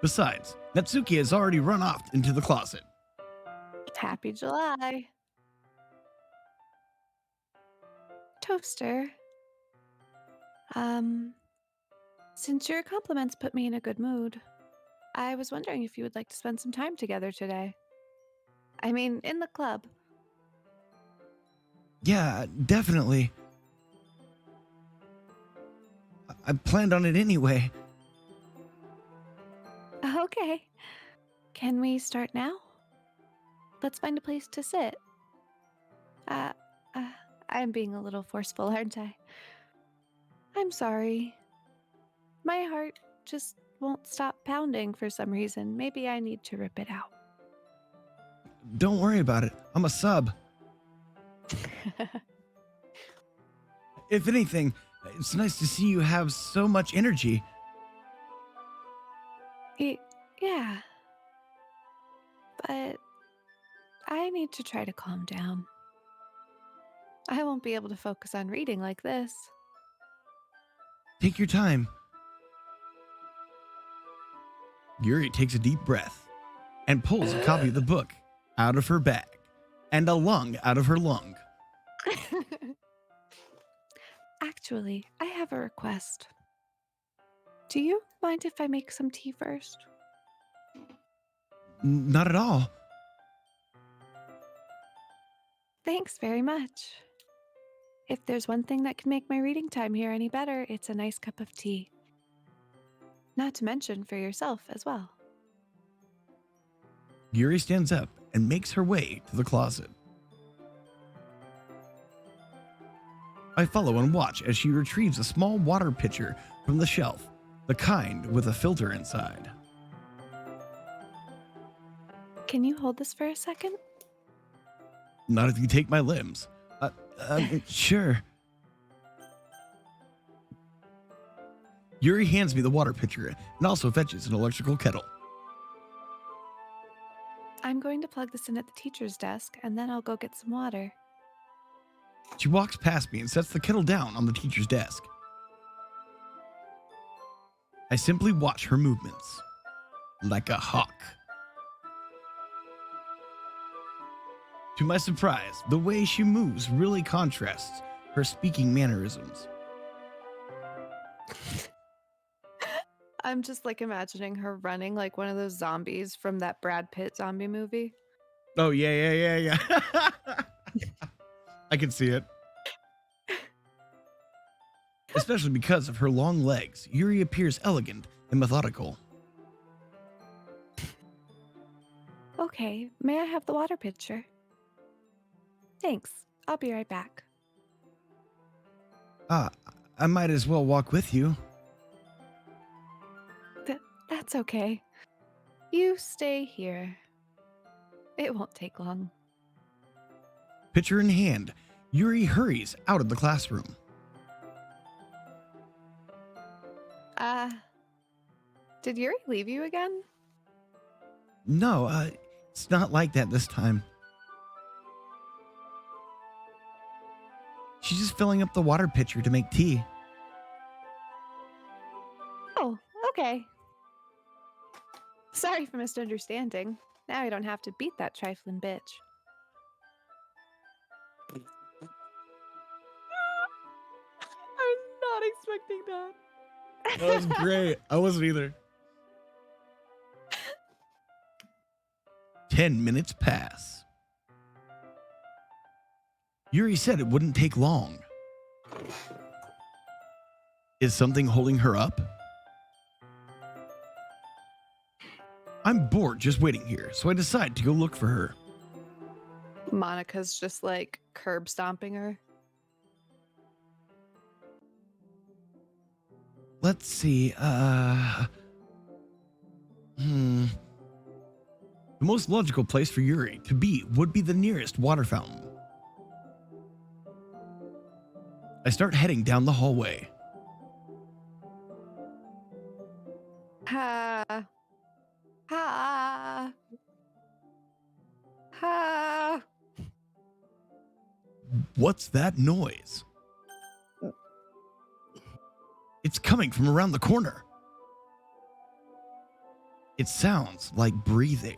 Besides, Natsuki has already run off into the closet. Happy July. Toaster. Since your compliments put me in a good mood, I was wondering if you would like to spend some time together today. I mean, in the club. Yeah, definitely. I planned on it anyway. Okay. Can we start now? Let's find a place to sit. I'm being a little forceful, aren't I? I'm sorry. My heart just won't stop pounding for some reason. Maybe I need to rip it out. Don't worry about it. I'm a sub. If anything, it's nice to see you have so much energy. Yeah. But I need to try to calm down. I won't be able to focus on reading like this. Take your time. Yuri takes a deep breath and pulls a copy of the book out of her bag and a lung out of her lung. Actually, I have a request. Do you mind if I make some tea first? Not at all. Thanks very much. If there's one thing that can make my reading time here any better, it's a nice cup of tea. Not to mention for yourself as well. Yuri stands up and makes her way to the closet. I follow and watch as she retrieves a small water pitcher from the shelf, the kind with a filter inside. Can you hold this for a second? Not if you take my limbs. Sure. Yuri hands me the water pitcher and also fetches an electrical kettle. I'm going to plug this in at the teacher's desk, and then I'll go get some water. She walks past me and sets the kettle down on the teacher's desk. I simply watch her movements, like a hawk. To my surprise, the way she moves really contrasts her speaking mannerisms. I'm just like imagining her running like one of those zombies from that Brad Pitt zombie movie. Oh, yeah. I can see it. Especially because of her long legs, Yuri appears elegant and methodical. Okay, may I have the water pitcher? Thanks. I'll be right back. I might as well walk with you. That's okay. You stay here. It won't take long. Pitcher in hand, Yuri hurries out of the classroom. Did Yuri leave you again? No, it's not like that this time. She's just filling up the water pitcher to make tea. Oh, okay. Sorry for misunderstanding. Now I don't have to beat that trifling bitch. I was not expecting that. That was great. I wasn't either. 10 minutes pass. Yuri said it wouldn't take long. Is something holding her up? I'm bored just waiting here, so I decide to go look for her. Monica's just like curb stomping her. Let's see. The most logical place for Yuri to be would be the nearest water fountain. I start heading down the hallway. Ha. Ha. Ha. What's that noise? It's coming from around the corner. It sounds like breathing.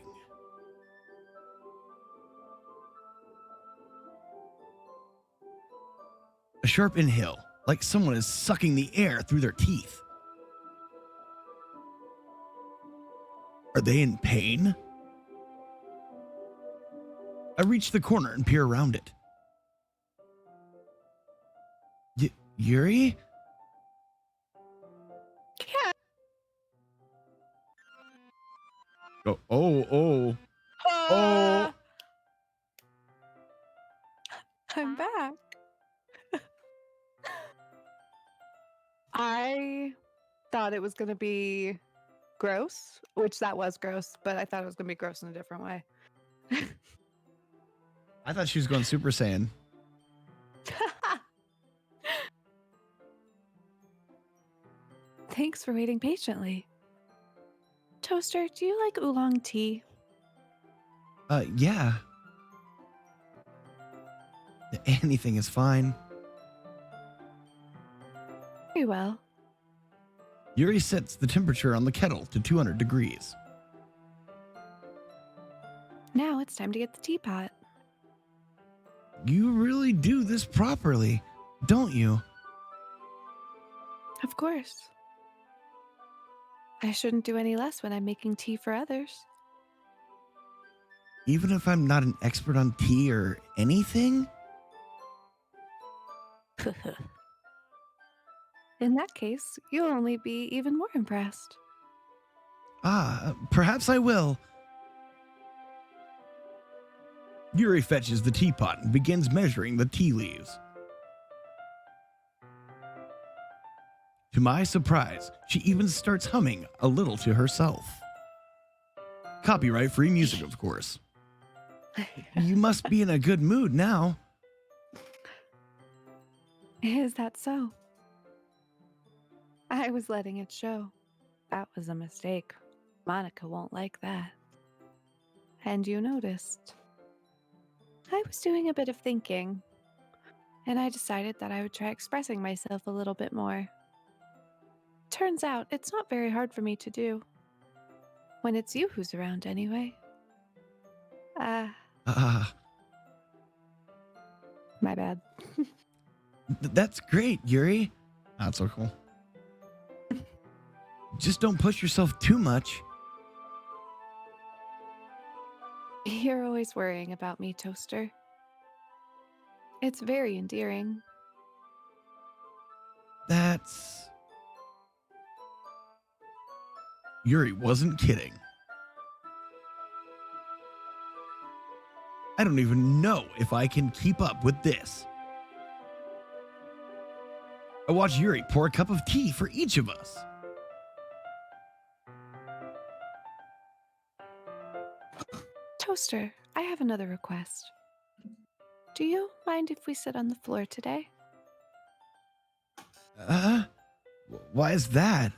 A sharp inhale, like someone is sucking the air through their teeth. Are they in pain? I reach the corner and peer around it. Yuri? Yeah. Oh. I'm back. I thought it was going to be gross, which that was gross, but I thought it was going to be gross in a different way. I thought she was going Super Saiyan. Thanks for waiting patiently. Toaster, do you like oolong tea? Yeah. Anything is fine. Very well. Yuri sets the temperature on the kettle to 200 degrees. Now it's time to get the teapot. You really do this properly, don't you? Of course. I shouldn't do any less when I'm making tea for others. Even if I'm not an expert on tea or anything? In that case, you'll only be even more impressed. Perhaps I will. Yuri fetches the teapot and begins measuring the tea leaves. To my surprise, she even starts humming a little to herself. Copyright-free music, of course. You must be in a good mood now. Is that so? I was letting it show. That was a mistake. Monica won't like that. And you noticed. I was doing a bit of thinking, and I decided that I would try expressing myself a little bit more. Turns out it's not very hard for me to do. When it's you who's around, anyway. My bad. That's great, Yuri. That's so cool. Just don't push yourself too much. You're always worrying about me, Toaster. It's very endearing. That's... Yuri wasn't kidding. I don't even know if I can keep up with this. I watched Yuri pour a cup of tea for each of us. Toaster, I have another request. Do you mind if we sit on the floor today? Why is that?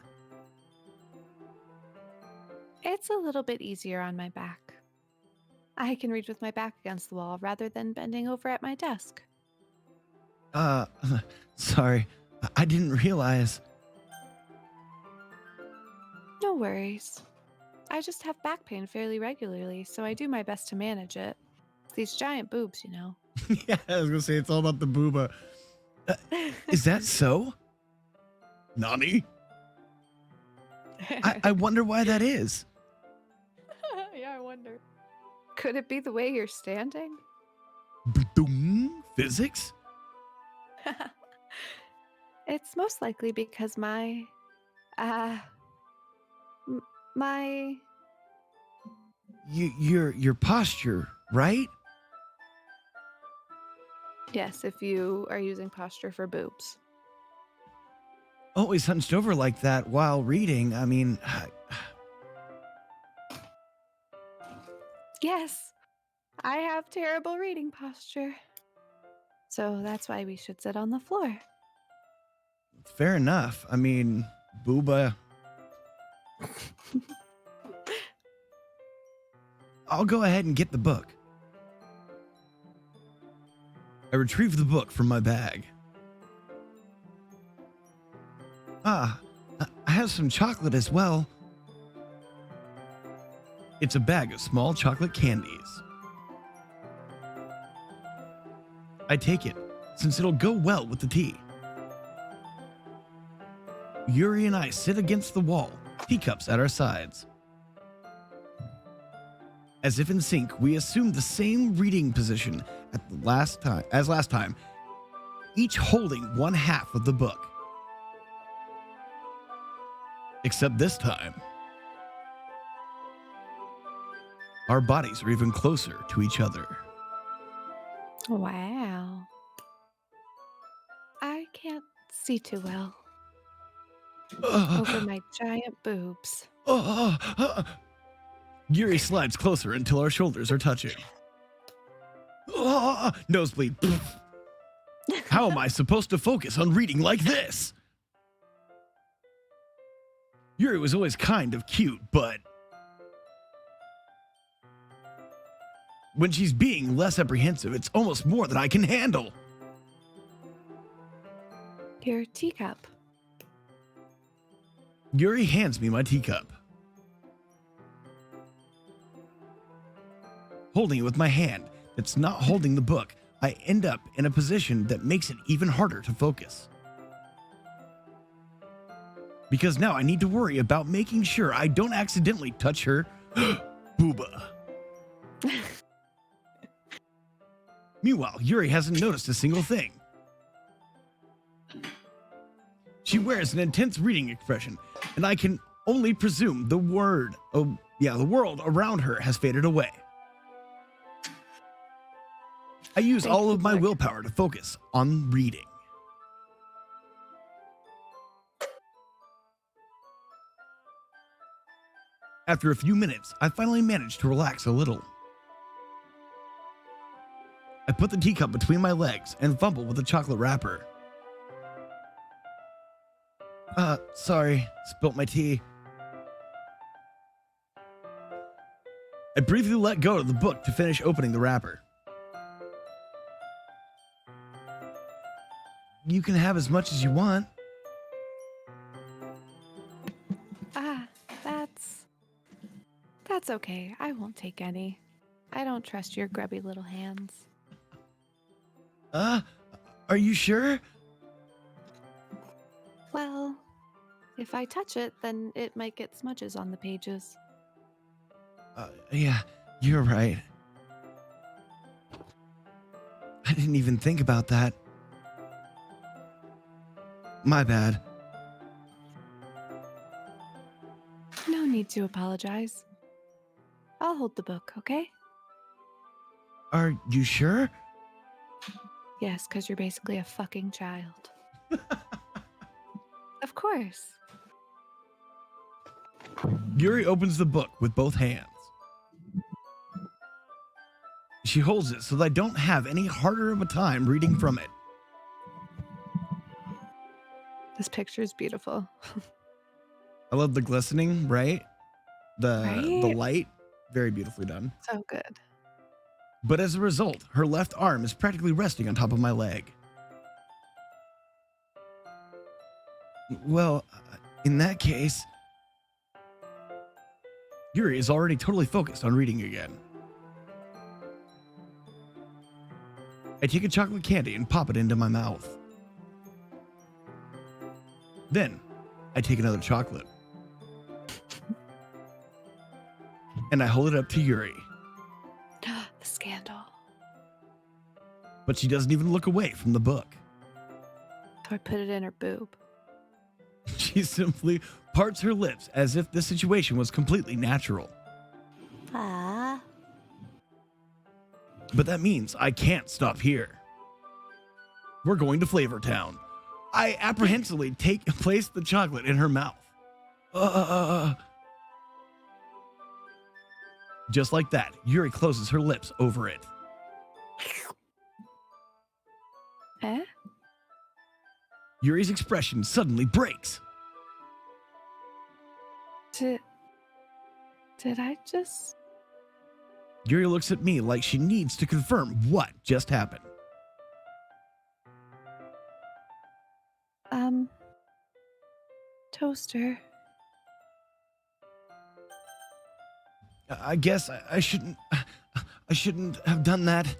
It's a little bit easier on my back. I can read with my back against the wall rather than bending over at my desk. Sorry. I didn't realize. No worries. I just have back pain fairly regularly, so I do my best to manage it. These giant boobs, you know. Yeah, I was gonna say it's all about the booba. Is that so? Nani? I wonder why that is. Yeah, I wonder. Could it be the way you're standing? Boom. Physics? It's most likely because my Your posture, right? yes, if you are using posture for boobs. Always hunched over like that while reading. I mean, Yes, I have terrible reading posture. So that's why we should sit on the floor. fair enough. I mean, booba. I'll go ahead and get the book. I retrieve the book from my bag. I have some chocolate as well. It's a bag of small chocolate candies. I take it, since it'll go well with the tea. Yuri and I sit against the wall, teacups at our sides. As if in sync, we assume the same reading position as last time, each holding one half of the book. Except this time, our bodies are even closer to each other. Wow. I can't see too well over my giant boobs. Yuri slides closer until our shoulders are touching. Nosebleed. How am I supposed to focus on reading like this? Yuri was always kind of cute, but when she's being less apprehensive, it's almost more than I can handle. Your teacup. Yuri hands me my teacup. Holding it with my hand that's not holding the book, I end up in a position that makes it even harder to focus. Because now I need to worry about making sure I don't accidentally touch her booba. Meanwhile, Yuri hasn't noticed a single thing. She wears an intense reading expression, and I can only presume the world around her has faded away. I use Thank all you, of my Black. willpower to focus on reading. After a few minutes, I finally manage to relax a little. I put the teacup between my legs and fumble with the chocolate wrapper. Sorry, spilt my tea. I briefly let go of the book to finish opening the wrapper. You can have as much as you want. That's okay. I won't take any. I don't trust your grubby little hands. Are you sure? Well, if I touch it, then it might get smudges on the pages. Yeah, you're right. didn't even think about that. My bad. No need to apologize. I'll hold the book, okay? Are you sure? Yes, because you're basically a fucking child. Of course. Yuri opens the book with both hands. She holds it so that I don't have any harder of a time reading from it. This picture is beautiful. I love the glistening, right? The Right? light, very beautifully done. So good. But as a result, her left arm is practically resting on top of my leg. Well, in that case, Yuri is already totally focused on reading again. I take a chocolate candy and pop it into my mouth. Then, I take another chocolate. And I hold it up to Yuri. The scandal. But she doesn't even look away from the book. So I put it in her boob. She simply parts her lips as if this situation was completely natural. Ah. But that means I can't stop here. We're going to Flavor Town. I apprehensively place the chocolate in her mouth. Just like that, Yuri closes her lips over it. Eh? Yuri's expression suddenly breaks. Did I just... Yuri looks at me like she needs to confirm what just happened. Toaster. I guess I shouldn't have done that.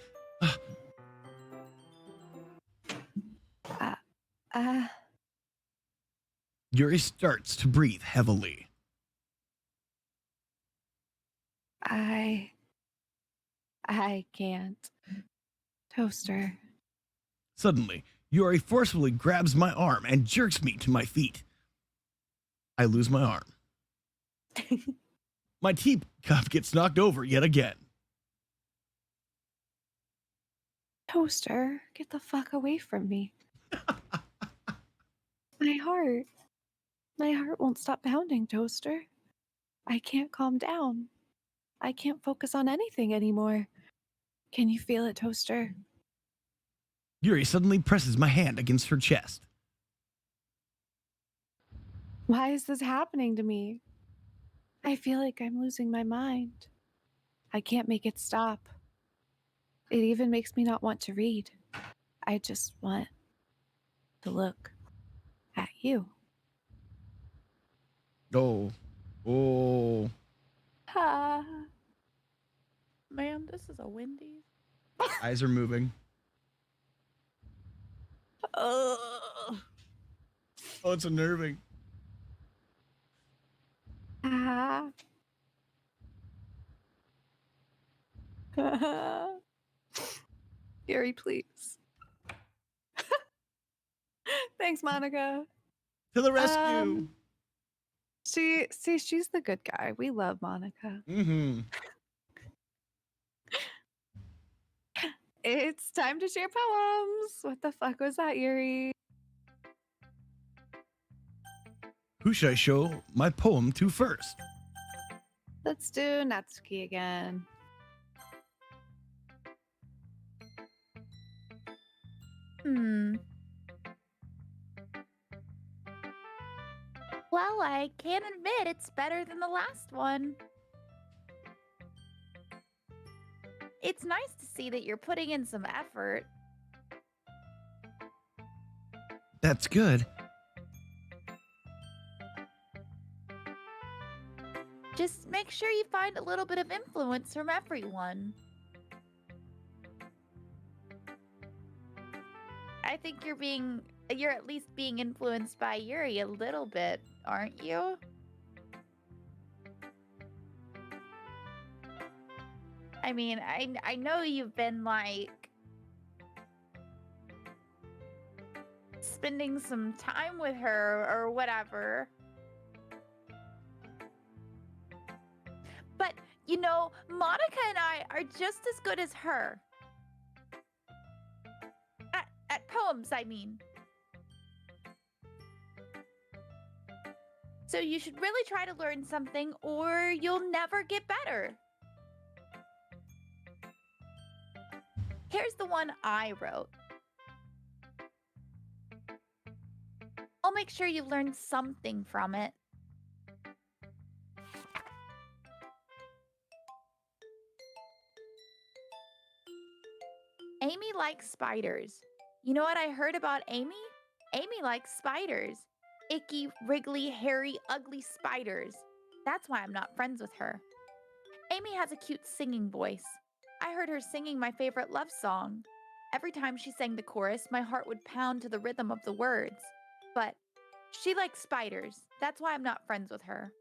Yuri starts to breathe heavily. I can't. Toaster. Suddenly, Yuri forcefully grabs my arm and jerks me to my feet. I lose my arm. My teacup gets knocked over yet again. Toaster, get the fuck away from me. My heart won't stop pounding, Toaster. I can't calm down. I can't focus on anything anymore. Can you feel it, Toaster? Yuri suddenly presses my hand against her chest. Why is this happening to me? I feel like I'm losing my mind. I can't make it stop. It even makes me not want to read. I just want to look at you. Oh. Ah. Man, this is a Wendy's. Eyes are moving. Oh. Oh, it's unnerving. Ah. Gary, please. Thanks, Monica. To the rescue. She's the good guy. We love Monica. Mm-hmm. It's time to share poems. What the fuck was that, Yuri? Who should I show my poem to first? Let's do Natsuki again. Well, I can't admit it's better than the last one. It's nice to see that you're putting in some effort. That's good. Just make sure you find a little bit of influence from everyone. I think you're at least being influenced by Yuri a little bit, aren't you? I mean, I know you've been like spending some time with her or whatever. But, you know, Monica and I are just as good as her. At poems, I mean. So you should really try to learn something or you'll never get better. Here's the one I wrote. I'll make sure you learn something from it. Amy likes spiders. You know what I heard about Amy? Amy likes spiders. Icky, wriggly, hairy, ugly spiders. That's why I'm not friends with her. Amy has a cute singing voice. I heard her singing my favorite love song. Every time she sang the chorus, my heart would pound to the rhythm of the words. But she likes spiders. That's why I'm not friends with her.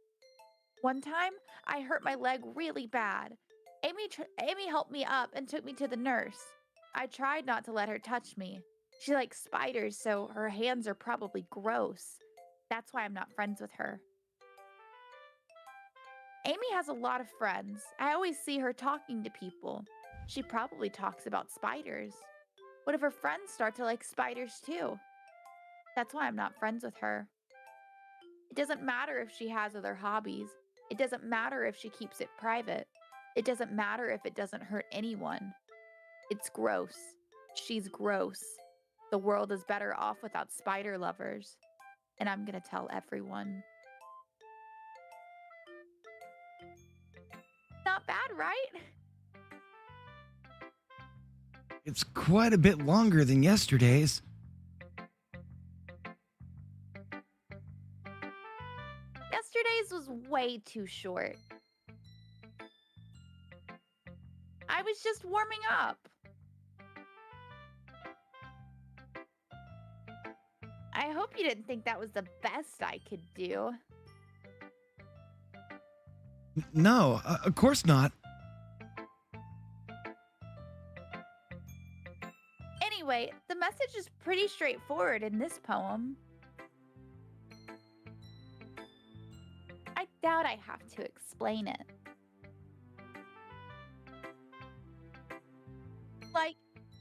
One time, I hurt my leg really bad. Amy helped me up and took me to the nurse. I tried not to let her touch me. She likes spiders, so her hands are probably gross. That's why I'm not friends with her. Amy has a lot of friends. I always see her talking to people. She probably talks about spiders. What if her friends start to like spiders too? That's why I'm not friends with her. It doesn't matter if she has other hobbies. It doesn't matter if she keeps it private. It doesn't matter if it doesn't hurt anyone. It's gross. She's gross. The world is better off without spider lovers. And I'm gonna tell everyone. Not bad, right? It's quite a bit longer than yesterday's. Yesterday's was way too short. I was just warming up. I hope you didn't think that was the best I could do. No, of course not. Anyway, the message is pretty straightforward in this poem. I doubt I have to explain it. Like,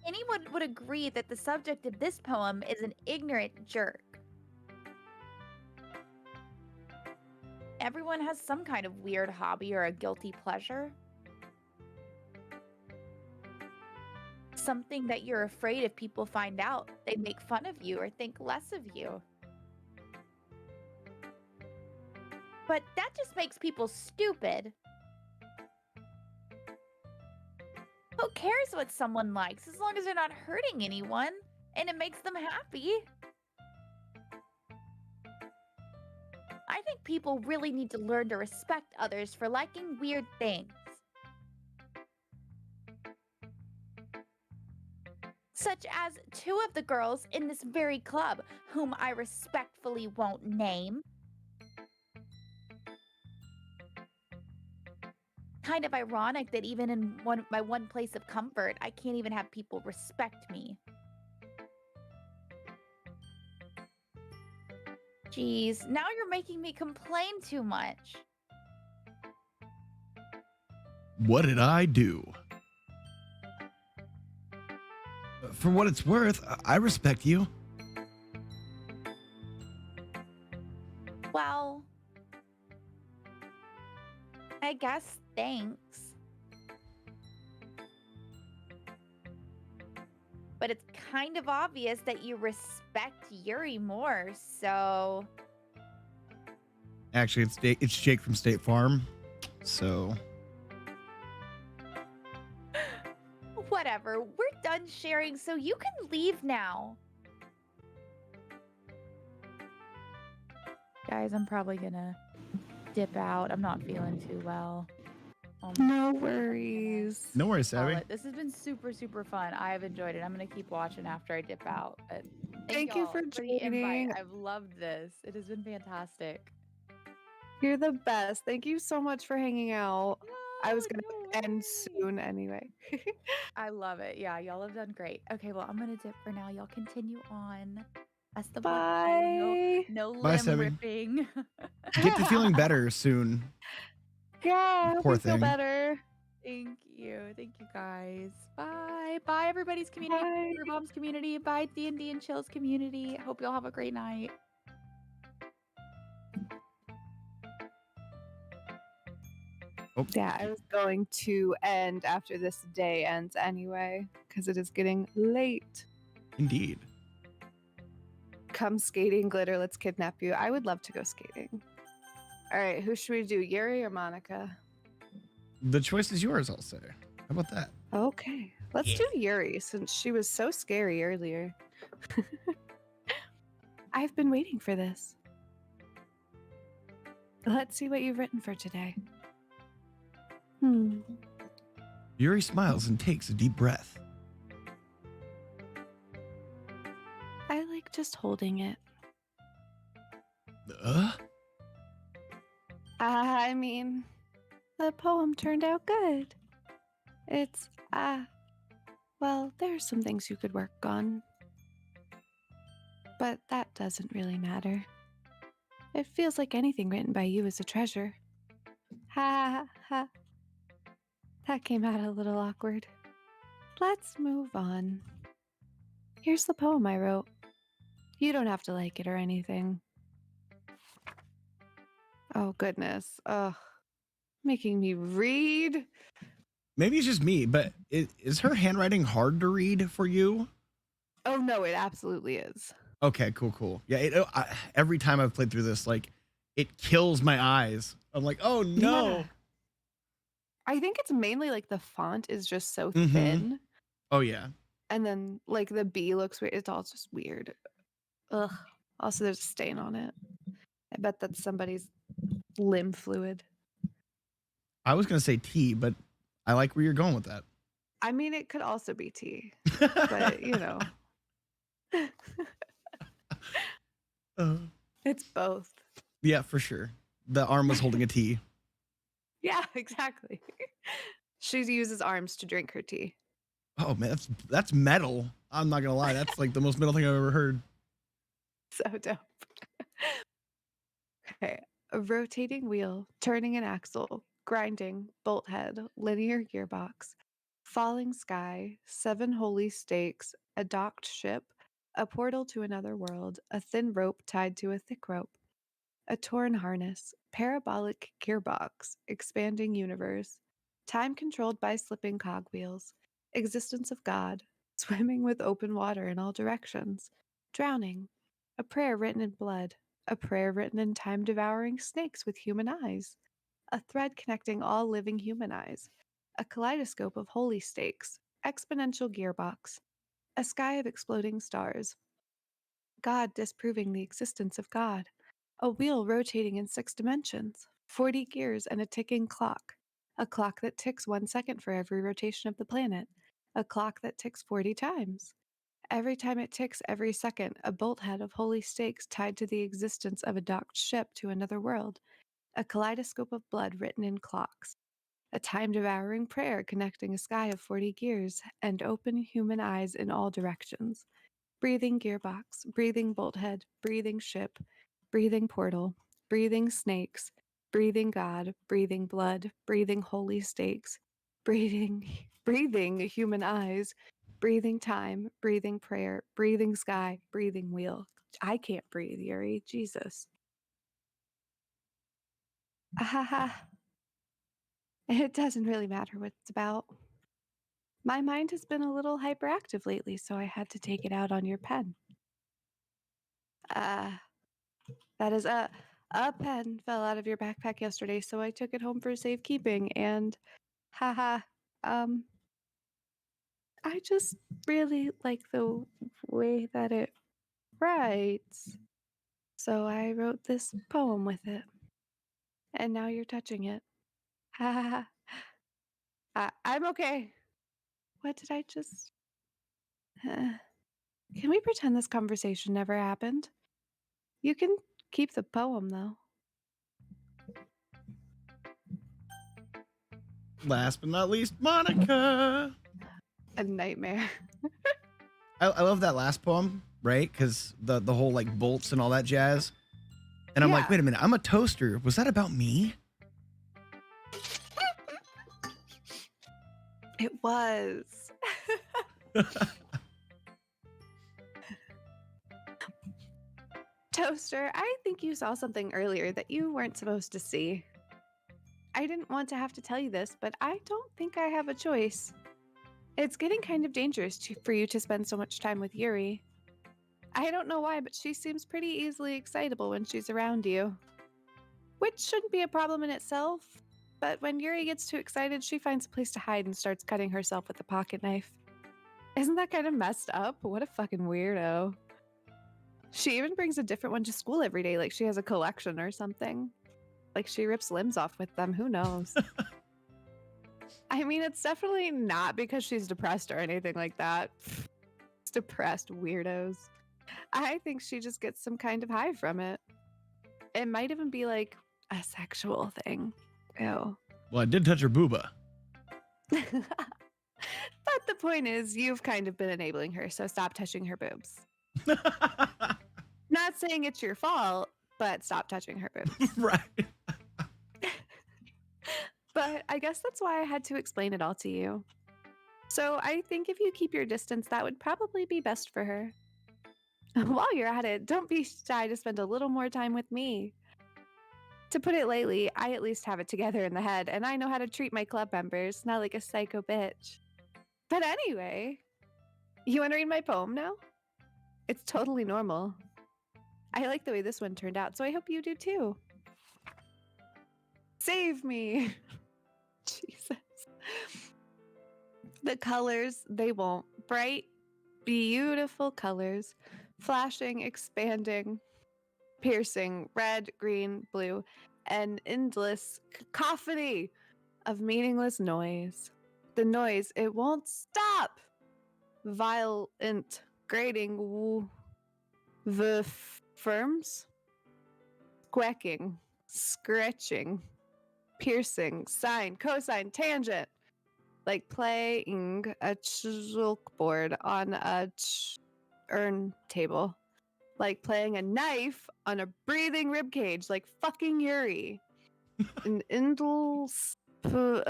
anyone would agree that the subject of this poem is an ignorant jerk. Everyone has some kind of weird hobby or a guilty pleasure. Something that you're afraid if people find out, they make fun of you or think less of you. But that just makes people stupid. Who cares what someone likes as long as they're not hurting anyone and it makes them happy? I think people really need to learn to respect others for liking weird things. Such as two of the girls in this very club, whom I respectfully won't name. Kind of ironic that even in my one place of comfort, I can't even have people respect me. Jeez, now you're making me complain too much. What did I do? For what it's worth, I respect you. Well, I guess thanks. But it's kind of obvious that you respect Yuri more, so... Actually, it's Jake from State Farm, so... Whatever, we're done sharing, so you can leave now. Guys, I'm probably gonna dip out. I'm not feeling too well. No worries. No worries, Call Savvy. it. This has been super, super fun. I've enjoyed it. I'm gonna keep watching after I dip out. But Thank you y'all for the invite. joining. I've loved this. It has been fantastic. You're the best. Thank you so much for hanging out. I was No, gonna no end worries. soon anyway. I love it. Yeah, y'all have done great. Okay, well, I'm gonna dip for now. Y'all continue on. That's the one thing. Bye. No Bye, limb Sammy. ripping. Get to feeling better soon. Yeah, I hope Poor you feel thing. better. Thank you. Thank you guys. Bye. Bye everybody's community. Bye. GlitterBomb's community. Bye D&D and Chill's community. Hope you all have a great night. Yeah, I was going to end after this day ends anyway, because it is getting late. Indeed. Come skating, Glitter. Let's kidnap you. I would love to go skating. All right, who should we do, Yuri or Monica? The choice is yours, I'll say. How about that? Okay, let's do Yuri since she was so scary earlier. I've been waiting for this. Let's see what you've written for today. Yuri smiles and takes a deep breath. I like just holding it. I mean, the poem turned out good. It's, well, there's some things you could work on. But that doesn't really matter. It feels like anything written by you is a treasure. Ha ha ha. That came out a little awkward. Let's move on. Here's the poem I wrote. You don't have to like it or anything. Oh, goodness. Ugh. Making me read. Maybe it's just me, but is her handwriting hard to read for you? Oh, no, it absolutely is. Okay, cool. Yeah, every time I've played through this, like, it kills my eyes. I'm like, oh no. Yeah. I think it's mainly like the font is just so Mhm. thin. Oh yeah. And then like the B looks weird. It's all just weird. Ugh. Also, there's a stain on it. I bet that's somebody's limb fluid. I was gonna say T, but I like where you're going with that. I mean, it could also be tea, but you know. It's both. Yeah, for sure. The arm was holding a T. Yeah, exactly. She uses arms to drink her tea. Oh man, that's metal. I'm not gonna lie, that's like the most metal thing I've ever heard. So dope. Okay. A rotating wheel, turning an axle, grinding, bolt head, linear gearbox, falling sky, 7 holy stakes, a docked ship, a portal to another world, a thin rope tied to a thick rope, a torn harness, parabolic gearbox, expanding universe, time controlled by slipping cogwheels, existence of God, swimming with open water in all directions, drowning, a prayer written in blood, a prayer written in time-devouring snakes with human eyes, a thread connecting all living human eyes, a kaleidoscope of holy stakes, exponential gearbox, a sky of exploding stars, God disproving the existence of God, a wheel rotating in 6 dimensions, 40 gears and a ticking clock, a clock that ticks 1 second for every rotation of the planet, a clock that ticks 40 times. Every time it ticks every second, a bolt head of holy stakes tied to the existence of a docked ship to another world, a kaleidoscope of blood written in clocks, a time-devouring prayer connecting a sky of 40 gears and open human eyes in all directions, breathing gearbox, breathing bolt head, breathing ship, breathing portal, breathing snakes, breathing God, breathing blood, breathing holy stakes, breathing human eyes, breathing time, breathing prayer, breathing sky, breathing wheel. I can't breathe, Yuri. Jesus. Ahaha. It doesn't really matter what it's about. My mind has been a little hyperactive lately, so I had to take it out on your pen. That is a pen fell out of your backpack yesterday, so I took it home for safekeeping, and haha, I just really like the way that it writes. So I wrote this poem with it. And now you're touching it. Ha ha. I'm okay. What did I just... Can we pretend this conversation never happened? You can keep the poem, though. Last but not least, Monica. A nightmare. I love that last poem right? Because the whole like bolts and all that jazz. And I'm like, Yeah. wait a minute, I'm a toaster. Was that about me? It was. Toaster, I think you saw something earlier that you weren't supposed to see. I didn't want to have to tell you this, but I don't think I have a choice. It's getting kind of dangerous for you to spend so much time with Yuri. I don't know why, but she seems pretty easily excitable when she's around you. Which shouldn't be a problem in itself, but when Yuri gets too excited, she finds a place to hide and starts cutting herself with a pocket knife. Isn't that kind of messed up? What a fucking weirdo. She even brings a different one to school every day, like she has a collection or something. Like she rips limbs off with them, who knows? I mean, it's definitely not because she's depressed or anything like that. It's depressed weirdos. I think she just gets some kind of high from it. It might even be like a sexual thing. Ew. Well, I did touch her booba. But the point is, you've kind of been enabling her, so stop touching her boobs. Not saying it's your fault, but stop touching her boobs. Right. But I guess that's why I had to explain it all to you. So I think if you keep your distance, that would probably be best for her. While you're at it, don't be shy to spend a little more time with me. To put it lightly, I at least have it together in the head, and I know how to treat my club members, not like a psycho bitch. But anyway, you want to read my poem now? It's totally normal. I like the way this one turned out, so I hope you do too. Save me. Jesus. The colors, they won't. Bright, beautiful colors. Flashing, expanding, piercing, red, green, blue, an endless cacophony of meaningless noise. The noise, it won't stop. Violent, grating, the firms, quacking, scratching, piercing, sine, cosine, tangent, like playing a chalkboard on a urn table, like playing a knife on a breathing rib cage, like fucking Yuri. An indles of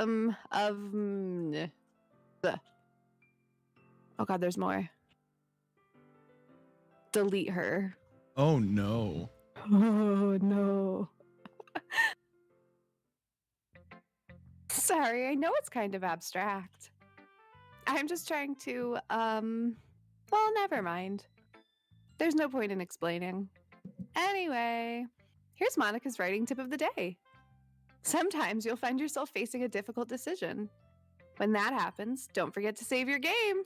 oh god, there's more. Delete her. Oh no. Oh no. Sorry, I know it's kind of abstract. I'm just trying to, well, never mind. There's no point in explaining. Anyway, here's Monica's writing tip of the day. Sometimes you'll find yourself facing a difficult decision. When that happens, don't forget to save your game.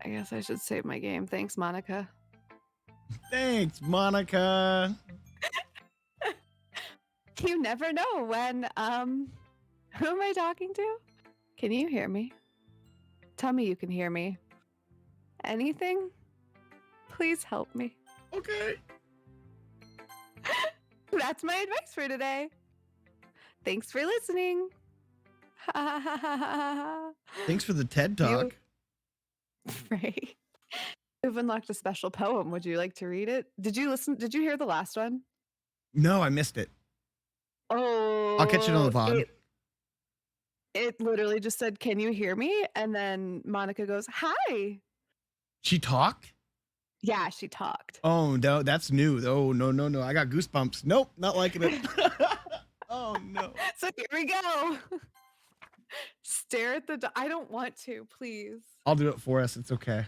I guess I should save my game. Thanks, Monica. Thanks, Monica. You never know when, who am I talking to? Can you hear me? Tell me you can hear me. Anything? Please help me. Okay. That's my advice for today. Thanks for listening. Thanks for the TED Talk. Right. You've unlocked a special poem. Would you like to read it? Did you listen? Did you hear the last one? No, I missed it. Oh, I'll catch it on the pod. It literally just said, "Can you hear me?" And then Monica goes, "Hi." She talked? Yeah, she talked. Oh, no, that's new. Oh, no. I got goosebumps. Nope, not liking it. Oh, no. So here we go. Stare at the I don't want to, please. I'll do it for us. It's okay.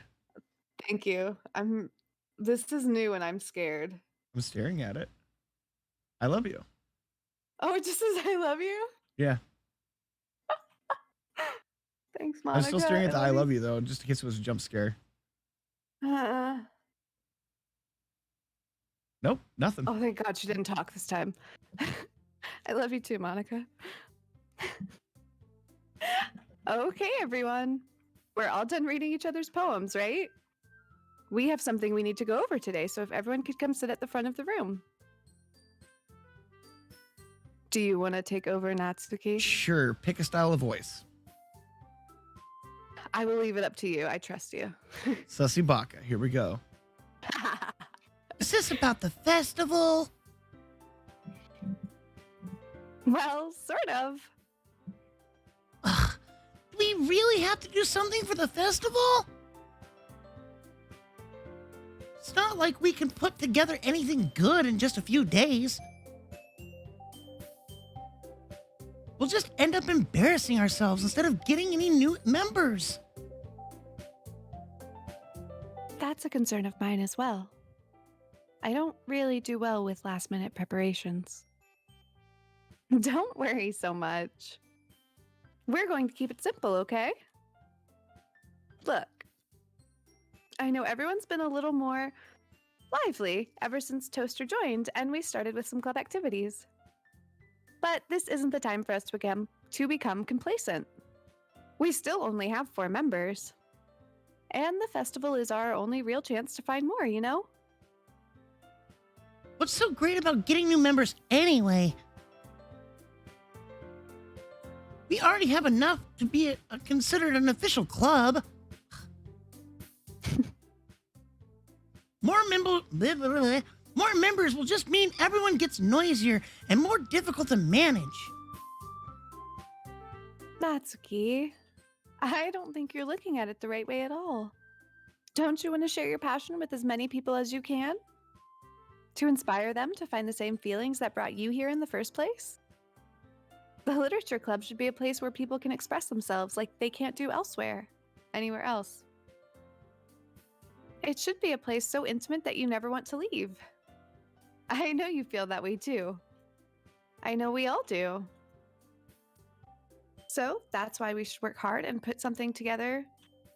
Thank you. This is new and I'm scared. I'm staring at it. I love you. Oh, it just says I love you? Yeah. Thanks, Monica. I'm still staring at the I love you, though, just in case it was a jump scare. Nope, nothing. Oh, thank God she didn't talk this time. I love you too, Monica. Okay, everyone. We're all done reading each other's poems, right? We have something we need to go over today, so if everyone could come sit at the front of the room. Do you want to take over, Natsuki? Sure, pick a style of voice. I will leave it up to you. I trust you. Sussy Baka, here we go. Is this about the festival? Well, sort of. Ugh, do we really have to do something for the festival? It's not like we can put together anything good in just a few days. We'll just end up embarrassing ourselves instead of getting any new members. That's a concern of mine as well. I don't really do well with last-minute preparations. Don't worry so much. We're going to keep it simple, okay? Look, I know everyone's been a little more lively ever since Toaster joined, and we started with some club activities. But this isn't the time for us to become complacent. We still only have 4 members. And the festival is our only real chance to find more, you know? What's so great about getting new members anyway? We already have enough to be considered an official club. More members will just mean everyone gets noisier and more difficult to manage. Natsuki, I don't think you're looking at it the right way at all. Don't you want to share your passion with as many people as you can? To inspire them to find the same feelings that brought you here in the first place? The Literature Club should be a place where people can express themselves like they can't do anywhere else. It should be a place so intimate that you never want to leave. I know you feel that way too. I know we all do. So that's why we should work hard and put something together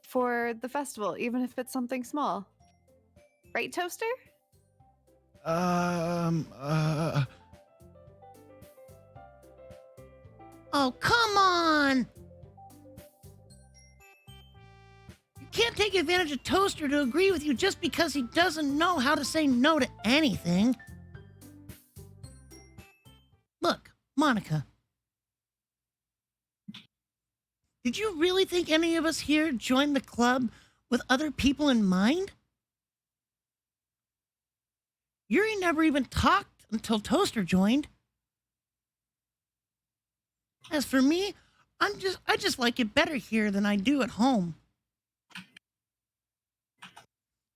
for the festival, even if it's something small. Right, Toaster? Oh, come on! You can't take advantage of Toaster to agree with you just because he doesn't know how to say no to anything. Look, Monica. Did you really think any of us here joined the club with other people in mind? Yuri never even talked until Toaster joined. As for me, I just like it better here than I do at home.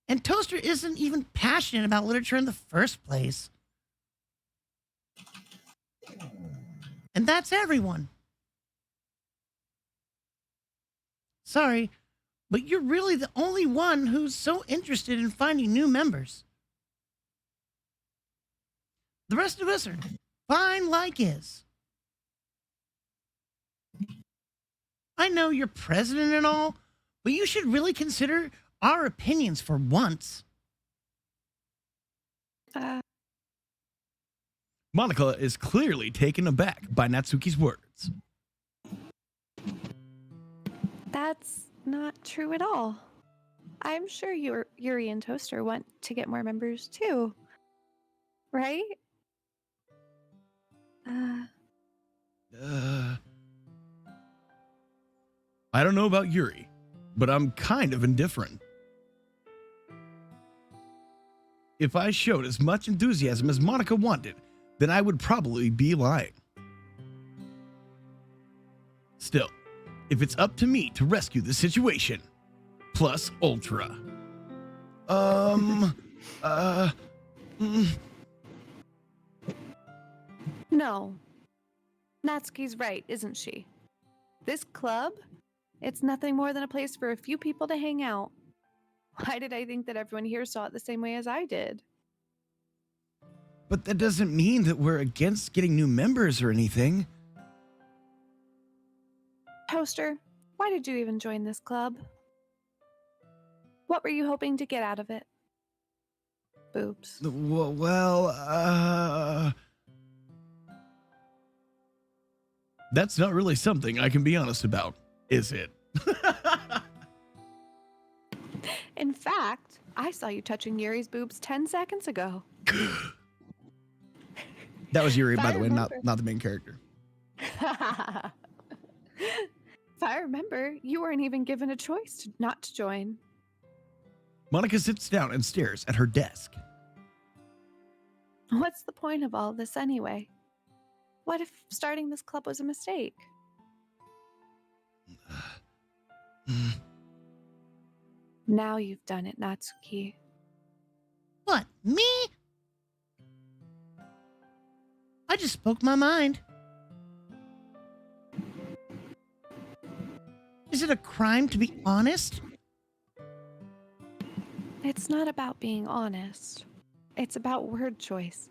And Toaster isn't even passionate about literature in the first place. And that's everyone. Sorry, but you're really the only one who's so interested in finding new members. The rest of us are fine like is. I know you're president and all, but you should really consider our opinions for once. Monica is clearly taken aback by Natsuki's words. That's not true at all. I'm sure Yuri and Toaster want to get more members too. Right? I don't know about Yuri, but I'm kind of indifferent. If I showed as much enthusiasm as Monica wanted, then I would probably be lying. Still, if it's up to me to rescue the situation, plus Ultra. No. Natsuki's right, isn't she? This club? It's nothing more than a place for a few people to hang out. Why did I think that everyone here saw it the same way as I did? But that doesn't mean that we're against getting new members or anything. Toaster, why did you even join this club? What were you hoping to get out of it? Boobs. That's not really something I can be honest about, is it? In fact, I saw you touching Yuri's boobs 10 seconds ago. That was Yuri, If by I the way, not remember. the main character. If I remember, you weren't even given a choice not to join. Monica sits down and stares at her desk. What's the point of all this anyway? What if starting this club was a mistake? Now you've done it, Natsuki. What, me? I just spoke my mind. Is it a crime to be honest? It's not about being honest. It's about word choice.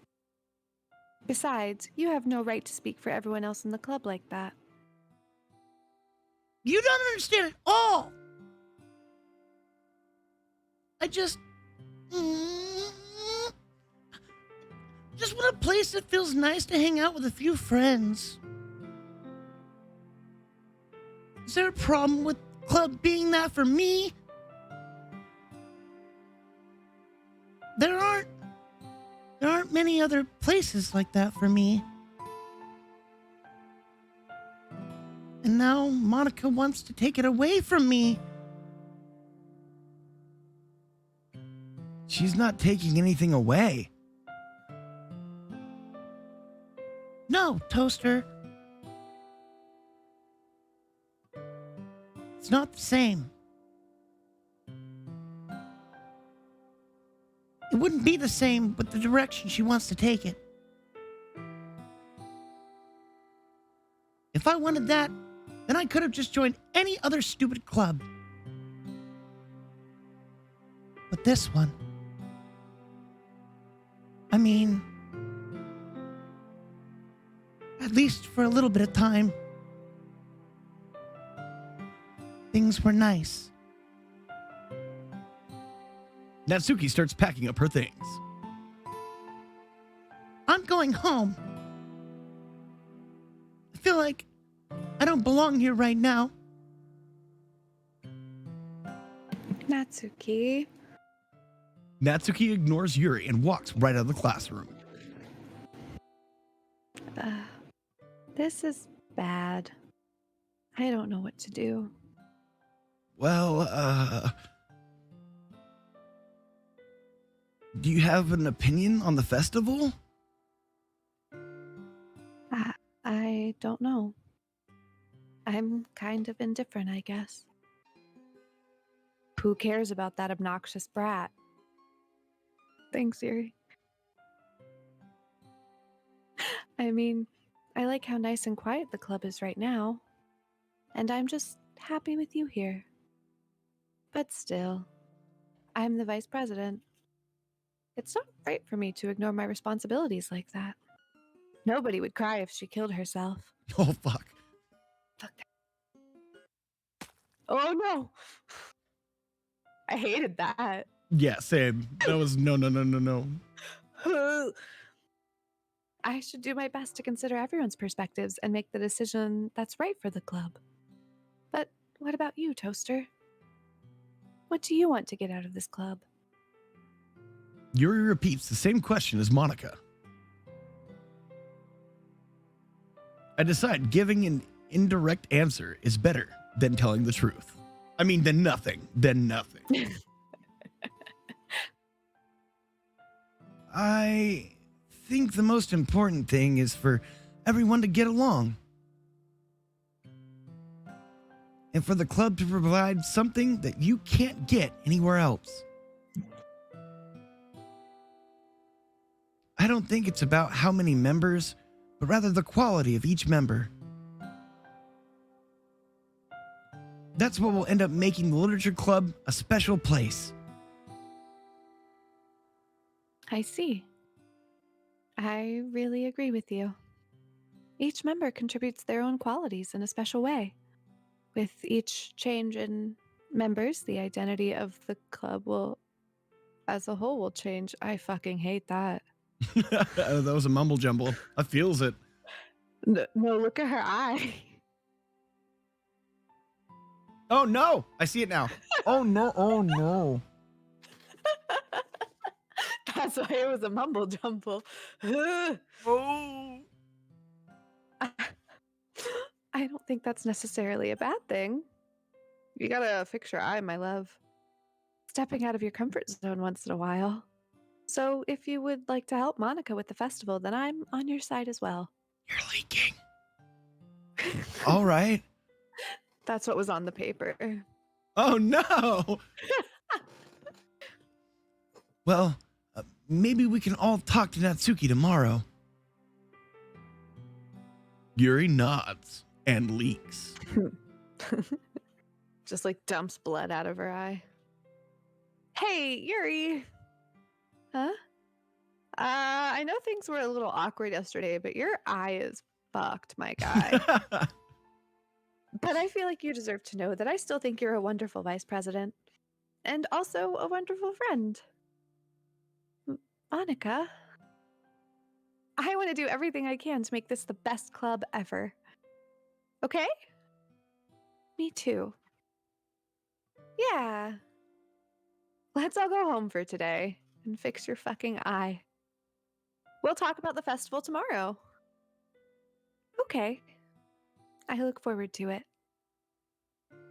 Besides, you have no right to speak for everyone else in the club like that. You don't understand at all. I just want a place that feels nice to hang out with a few friends. Is there a problem with club being that for me? There aren't many other places like that for me. And now Monica wants to take it away from me. She's not taking anything away. No, Toaster. It's not the same. It wouldn't be the same with the direction she wants to take it. If I wanted that, then I could have just joined any other stupid club. But this one, I mean, at least for a little bit of time, things were nice. Natsuki starts packing up her things. I'm going home. I feel like I don't belong here right now. Natsuki. Natsuki ignores Yuri and walks right out of the classroom. This is bad. I don't know what to do. Well, do you have an opinion on the festival? I don't know. I'm kind of indifferent, I guess. Who cares about that obnoxious brat? Thanks, Yuri. I mean, I like how nice and quiet the club is right now. And I'm just happy with you here. But still, I'm the vice president. It's not right for me to ignore my responsibilities like that. Nobody would cry if she killed herself. Oh, fuck. Fuck that. Oh no! I hated that. Yeah, same. That was no. I should do my best to consider everyone's perspectives and make the decision that's right for the club. But what about you, Toaster? What do you want to get out of this club? Yuri repeats the same question as Monica. I decide giving an indirect answer is better than telling the truth. I mean, than nothing. I think the most important thing is for everyone to get along. And for the club to provide something that you can't get anywhere else. I don't think it's about how many members, but rather the quality of each member. That's what will end up making the Literature Club a special place. I see. I really agree with you. Each member contributes their own qualities in a special way. With each change in members, the identity of the club as a whole will change. I fucking hate that. That was a mumble jumble. I feels it. No, look at her eye. Oh no! I see it now. Oh no. That's why it was a mumble jumble. Oh. I don't think that's necessarily a bad thing. You gotta fix your eye, my love. Stepping out of your comfort zone once in a while. So if you would like to help Monica with the festival, then I'm on your side as well. You're leaking. All right. That's what was on the paper. Oh, no. Well, maybe we can all talk to Natsuki tomorrow. Yuri nods and leaks. Just like dumps blood out of her eye. Hey, Yuri. Huh? I know things were a little awkward yesterday, but your eye is fucked, my guy. But I feel like you deserve to know that I still think you're a wonderful vice president. And also a wonderful friend. Monica. I want to do everything I can to make this the best club ever. Okay? Me too. Yeah. Let's all go home for today and fix your fucking eye. We'll talk about the festival tomorrow. Okay. I look forward to it.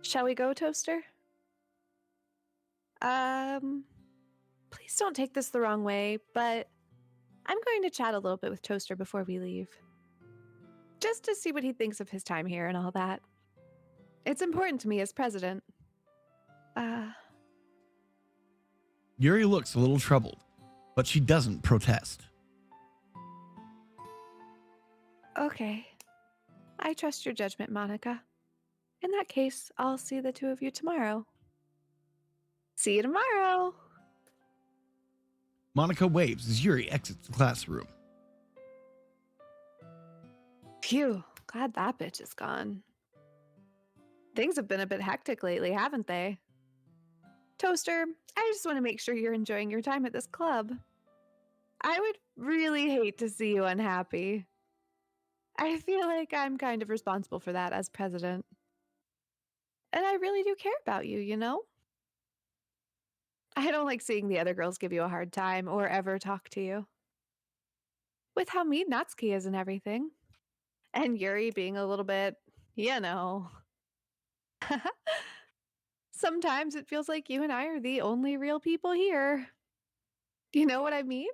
Shall we go, Toaster? Please don't take this the wrong way, but I'm going to chat a little bit with Toaster before we leave. Just to see what he thinks of his time here and all that. It's important to me as president. Yuri looks a little troubled, but she doesn't protest. Okay. I trust your judgment, Monica. In that case, I'll see the two of you tomorrow. See you tomorrow! Monica waves as Yuri exits the classroom. Phew, glad that bitch is gone. Things have been a bit hectic lately, haven't they? Toaster, I just want to make sure you're enjoying your time at this club. I would really hate to see you unhappy. I feel like I'm kind of responsible for that as president. And I really do care about you, you know? I don't like seeing the other girls give you a hard time or ever talk to you. With how mean Natsuki is and everything. And Yuri being a little bit, you know. Sometimes it feels like you and I are the only real people here. You know what I mean?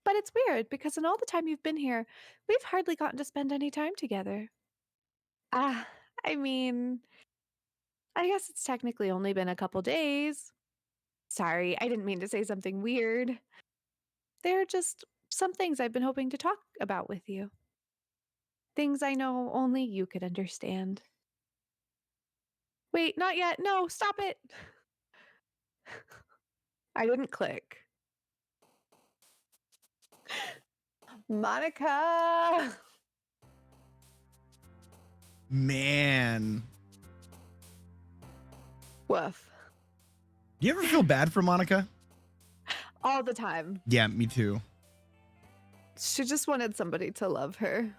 But it's weird because in all the time you've been here, we've hardly gotten to spend any time together. I mean, I guess it's technically only been a couple days. Sorry, I didn't mean to say something weird. There are just some things I've been hoping to talk about with you. Things I know only you could understand. Wait, not yet. No, stop it. I didn't click. Monica! Man. Woof. Do you ever feel bad for Monica? All the time. Yeah, me too. She just wanted somebody to love her.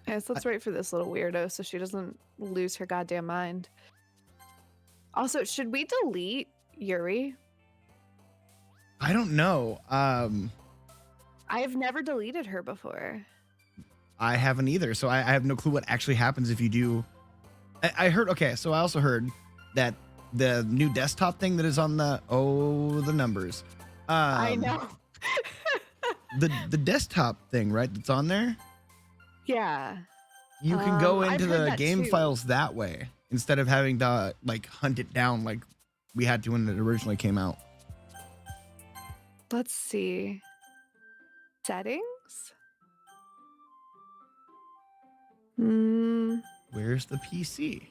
Yes, let's wait for this little weirdo so she doesn't lose her goddamn mind. Also, should we delete Yuri? I don't know. I've never deleted her before. I haven't either, so I have no clue what actually happens if you do. I heard, okay, so I also heard that the new desktop thing that is on the numbers. I know. the desktop thing, right, that's on there? Yeah. You can go I've into heard the that game too. files that way instead of having to like hunt it down like we had to when it originally came out. Let's see. Settings? Where's the PC?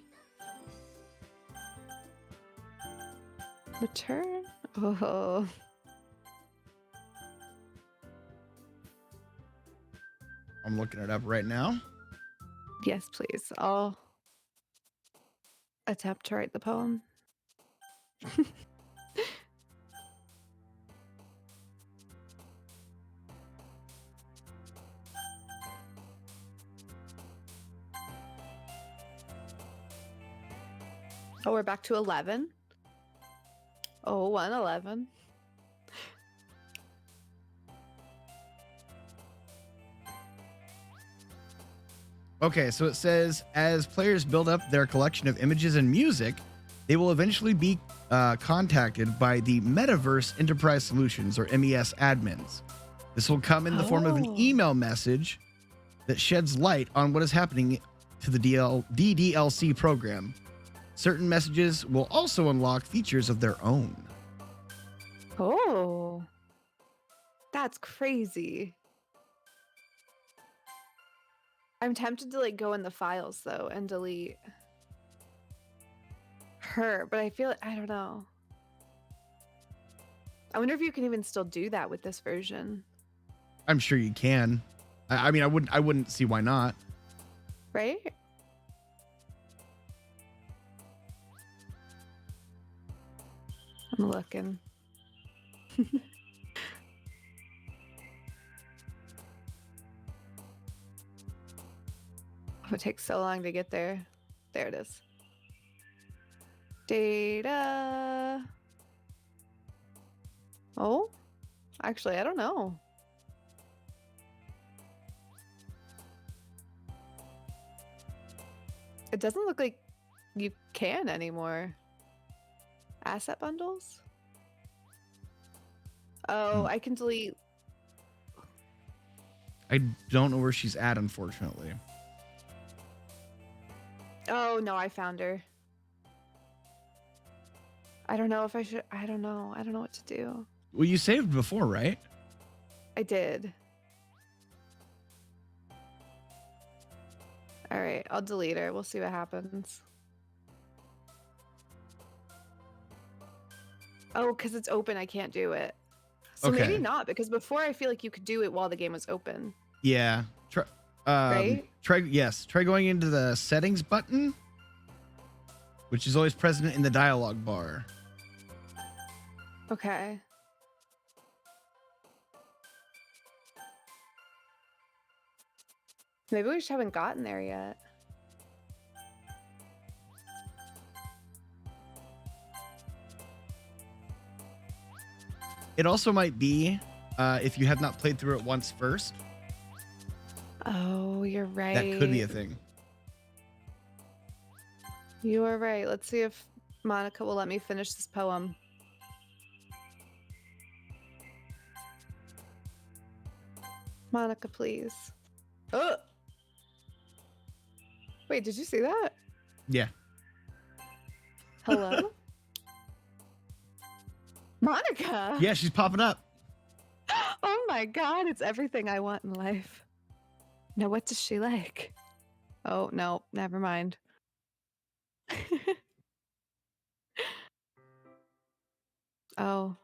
Return? Oh. I'm looking it up right now. Yes, please. I'll attempt to write the poem. Oh, we're back to 11. Oh, 111. Okay, so it says as players build up their collection of images and music, they will eventually be contacted by the Metaverse Enterprise Solutions, or MES admins. This will come in the form of an Oh. email message that sheds light on what is happening to the DDLC program. Certain messages will also unlock features of their own. Oh. That's crazy. I'm tempted to like go in the files though and delete her, but I feel I don't know. I wonder if you can even still do that with this version, I'm sure you can. I mean, I wouldn't see why not. right? I'm looking. Oh, it takes so long to get there. There it is. Data. Oh, actually, I don't know. It doesn't look like you can anymore. Asset bundles? Oh, I can delete. I don't know where she's at, unfortunately. Oh, no, I found her. I don't know if I should. I don't know. I don't know what to do. Well, you saved before, right? I did. All right, I'll delete her. We'll see what happens. Oh, because it's open, I can't do it. So Okay. maybe not, because before I feel like you could do it while the game was open. Yeah. Right? Try going into the settings button, which is always present in the dialog bar. Okay. Maybe we just haven't gotten there yet. It also might be if you have not played through it once first. Oh, you're right. That could be a thing. You are right. Let's see if Monica will let me finish this poem. Monica, please. Oh! Wait, did you see that? Yeah. Hello? Monica! Yeah, she's popping up. Oh my god, it's everything I want in life. Now, what does she like? Oh, no, never mind. Oh.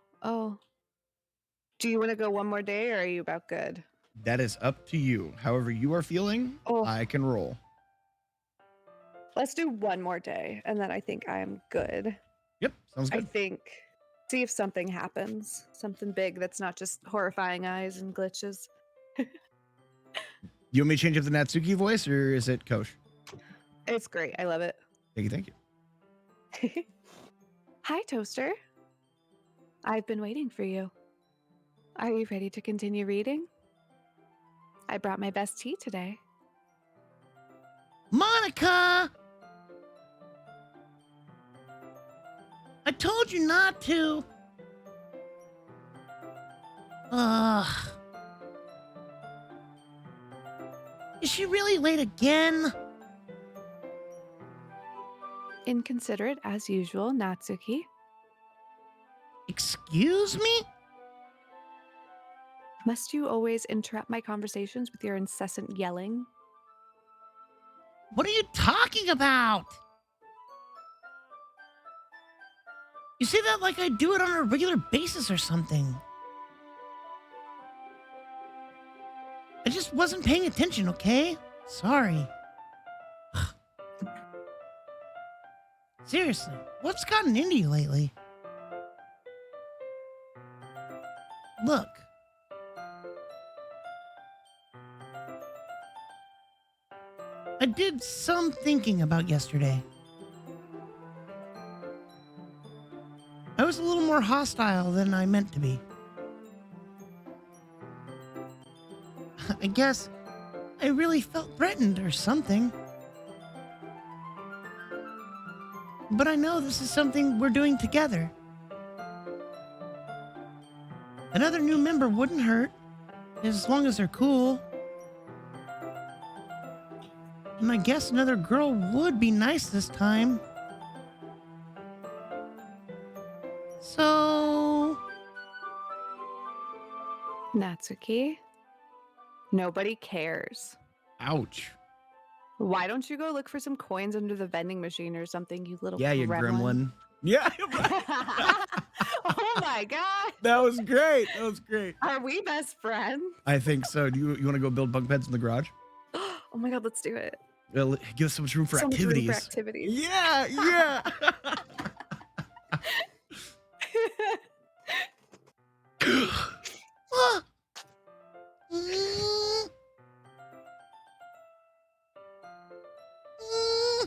Do you want to go one more day or are you about good? That is up to you. However you are feeling, Oh. I can roll. Let's do one more day and then I think I'm good. Yep, sounds I good. think. See if something happens. Something big that's not just horrifying eyes and glitches. You want me to change up the Natsuki voice, or is it Kosh? It's great. I love it. Thank you. Hi, Toaster. I've been waiting for you. Are you ready to continue reading? I brought my best tea today. Monica! I told you not to. Ugh. Is she really late again? Inconsiderate as usual, Natsuki. Excuse me? Must you always interrupt my conversations with your incessant yelling? What are you talking about? You say that like I do it on a regular basis or something. I just wasn't paying attention, okay? Sorry. Seriously, what's gotten into you lately? Look. I did some thinking about yesterday. I was a little more hostile than I meant to be. I guess I really felt threatened or something. But I know this is something we're doing together. Another new member wouldn't hurt, as long as they're cool. And I guess another girl would be nice this time. So... Natsuki, nobody cares. Ouch. Why don't you go look for some coins under the vending machine or something, you little Yeah, you gremlin. Yeah. Oh my god. That was great. That was great. Are we best friends? I think so. Do you want to go build bunk beds in the garage? Oh my god, let's do it. Well, give us so much room for So much room activities. for activities. Yeah, yeah. Ah! Mm. Mm.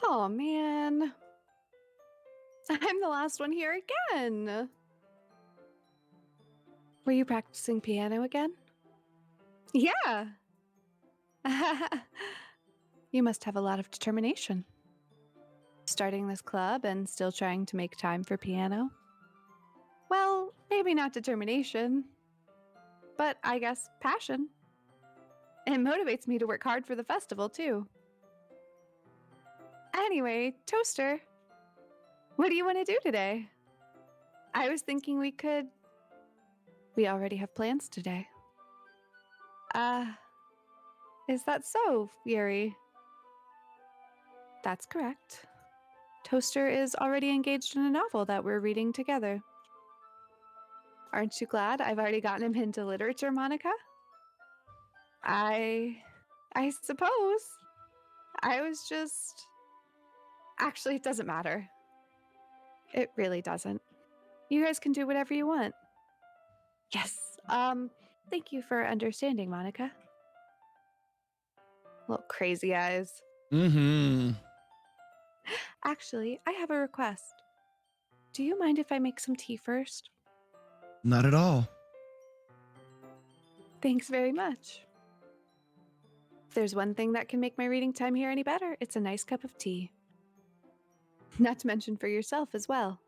Oh man. I'm the last one here again. Were you practicing piano again? Yeah. You must have a lot of determination. Starting this club and still trying to make time for piano? Well, maybe not determination, but I guess passion. It motivates me to work hard for the festival, too. Anyway, Toaster, what do you want to do today? I was thinking we already have plans today. Is that so, Yuri? That's correct. Toaster is already engaged in a novel that we're reading together. Aren't you glad I've already gotten him into literature, Monica? I suppose. I was just... Actually, it doesn't matter. It really doesn't. You guys can do whatever you want. Yes. Thank you for understanding, Monica. Little crazy eyes. Mm-hmm. Actually, I have a request. Do you mind if I make some tea first? Not at all. Thanks very much. If there's one thing that can make my reading time here any better, it's a nice cup of tea. Not to mention for yourself as well.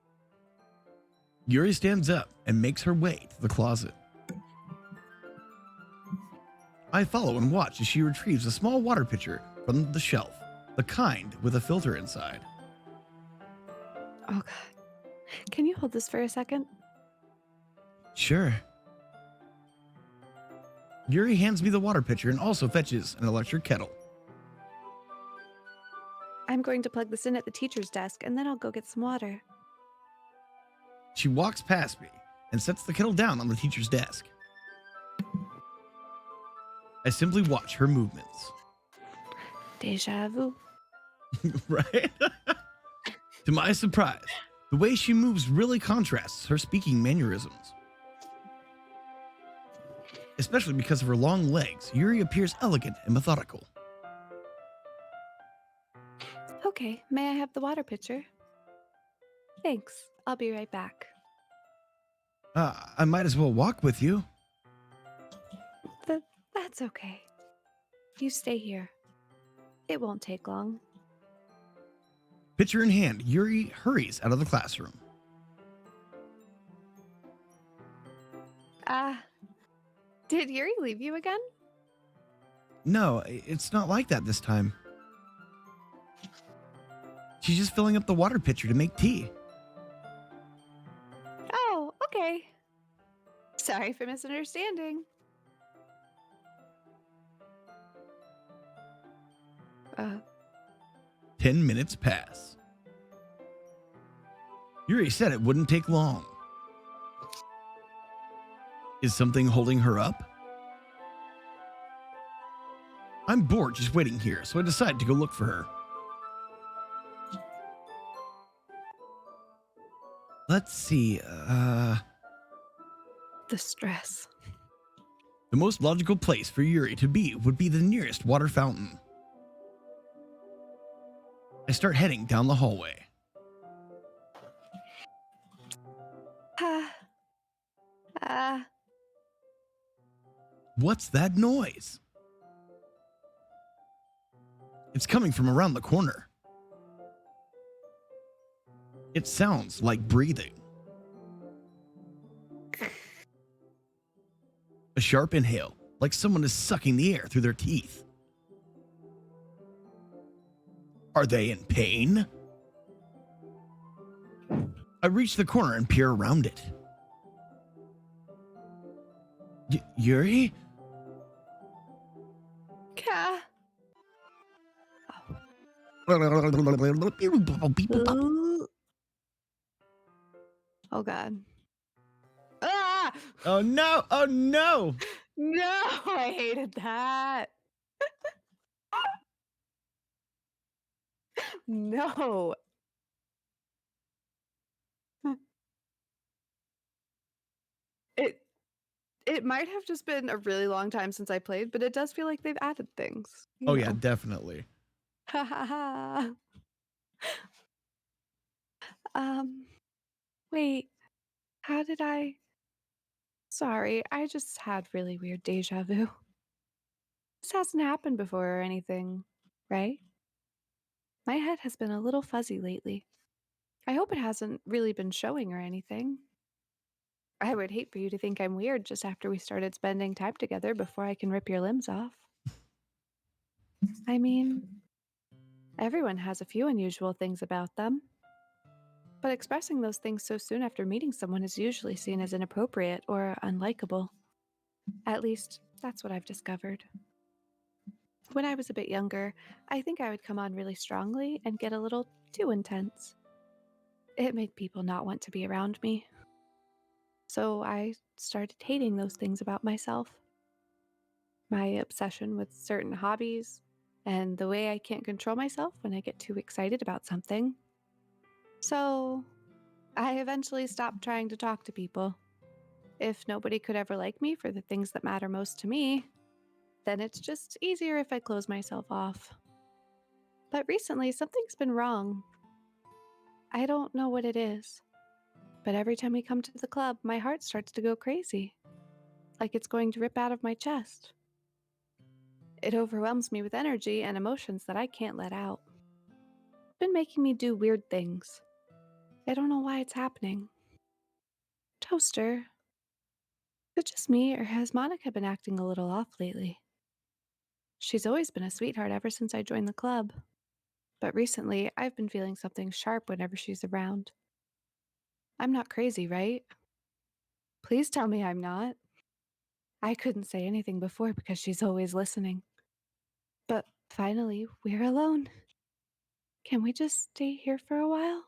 Yuri stands up and makes her way to the closet. I follow and watch as she retrieves a small water pitcher from the shelf, the kind with a filter inside. Oh, God. Can you hold this for a second? Sure. Yuri hands me the water pitcher and also fetches an electric kettle. I'm going to plug this in at the teacher's desk, and then I'll go get some water. She walks past me and sets the kettle down on the teacher's desk. I simply watch her movements. Deja vu. Right? To my surprise, the way she moves really contrasts her speaking mannerisms. Especially because of her long legs, Yuri appears elegant and methodical. Okay, may I have the water pitcher? Thanks. I'll be right back. I might as well walk with you. That's okay. You stay here. It won't take long. Pitcher in hand, Yuri hurries out of the classroom. Did Yuri leave you again? No, it's not like that this time. She's just filling up the water pitcher to make tea. Oh, okay. Sorry for misunderstanding. 10 minutes pass. Yuri said it wouldn't take long. Is something holding her up? I'm bored just waiting here, so I decide to go look for her. Let's see, The stress. the most logical place for Yuri to be would be the nearest water fountain. I start heading down the hallway. What's that noise? It's coming from around the corner. It sounds like breathing. A sharp inhale, like someone is sucking the air through their teeth. Are they in pain? I reach the corner and peer around it. Yuri? Ka. Oh God. Ah! Oh no! Oh no! No, I hated that. No. It it might have just been a really long time since I played, but it does feel like they've added things. Oh yeah, definitely. Ha ha ha. Wait. How did I? Sorry, I just had really weird deja vu. This hasn't happened before or anything, right? My head has been a little fuzzy lately. I hope it hasn't really been showing or anything. I would hate for you to think I'm weird just after we started spending time together before I can rip your limbs off. I mean, everyone has a few unusual things about them. But expressing those things so soon after meeting someone is usually seen as inappropriate or unlikable. At least, that's what I've discovered. When I was a bit younger, I think I would come on really strongly and get a little too intense. It made people not want to be around me. So I started hating those things about myself. My obsession with certain hobbies, and the way I can't control myself when I get too excited about something. So I eventually stopped trying to talk to people. If nobody could ever like me for the things that matter most to me, then it's just easier if I close myself off. But recently, something's been wrong. I don't know what it is, but every time we come to the club, my heart starts to go crazy, like it's going to rip out of my chest. It overwhelms me with energy and emotions that I can't let out. It's been making me do weird things. I don't know why it's happening. Toaster, is it just me, or has Monica been acting a little off lately? She's always been a sweetheart ever since I joined the club. But recently, I've been feeling something sharp whenever she's around. I'm not crazy, right? Please tell me I'm not. I couldn't say anything before because she's always listening. But finally, we're alone. Can we just stay here for a while?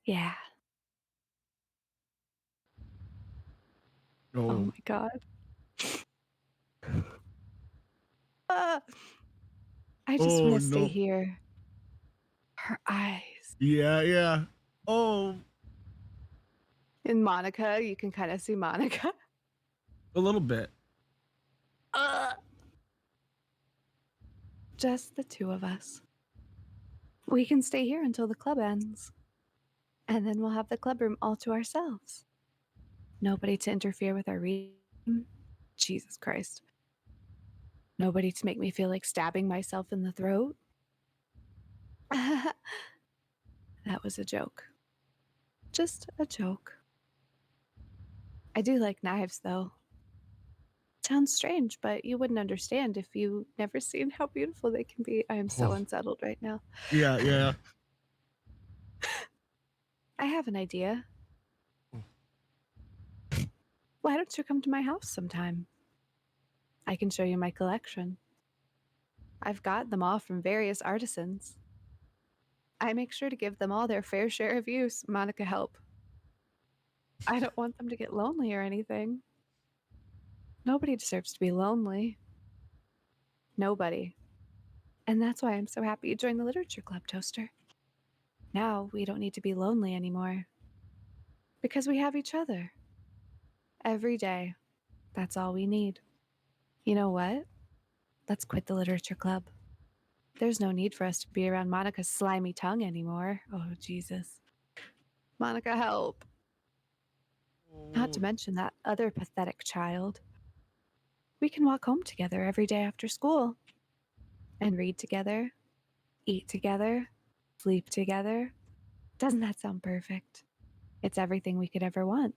Yeah. Oh Oh, my God. Ah! I just want oh to stay no. here. Her eyes. Yeah, yeah. Oh, In Monica, you can kind of see Monica. a little bit. Just the two of us. We can stay here until the club ends. And then we'll have the club room all to ourselves. Nobody to interfere with our reading. Jesus Christ. Nobody to make me feel like stabbing myself in the throat. That was a joke. Just a joke. I do like knives, though. Sounds strange, but you wouldn't understand if you never seen how beautiful they can be. I am so Oh. unsettled right now. Yeah, yeah. I have an idea. Why don't you come to my house sometime? I can show you my collection. I've got them all from various artisans. I make sure to give them all their fair share of use. Monica, help. I don't want them to get lonely or anything. Nobody deserves to be lonely. Nobody. And that's why I'm so happy you joined the Literature Club, Toaster. Now we don't need to be lonely anymore. Because we have each other. Every day. That's all we need. You know what? Let's quit the Literature Club. There's no need for us to be around Monica's slimy tongue anymore. Oh, Jesus. Monica, help. Not to mention that other pathetic child. we can walk home together every day after school and read together, eat together, sleep together. Doesn't that sound perfect? It's everything we could ever want.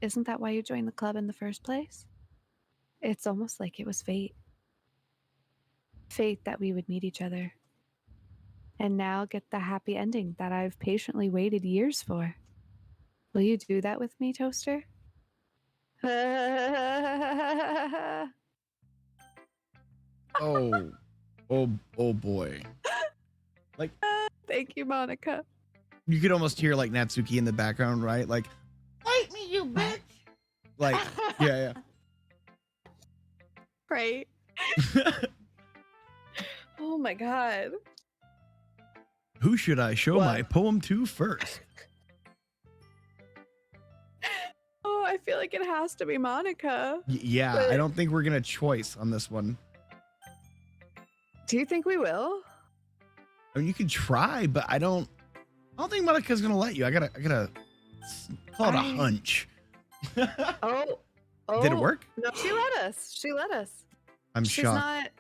Isn't that why you joined the club in the first place? It's almost like it was fate. Fate that we would meet each other. And now get the happy ending that I've patiently waited years for. Will you do that with me, Toaster? Oh, oh boy. Like, Thank you, Monica. you could almost hear like Natsuki in the background, right? Like, Fight me, you bitch! like, yeah, Right. yeah. Oh my god. Who should I show What? my poem to first? Oh, I feel like it has to be Monica. Yeah, But- I don't think we're gonna choice on this one. Do you think we will? I mean, you can try, but I don't think Monica's gonna let you. I gotta call it a hunch. Oh. Did it work? No, she let us. She let us. I'm shocked.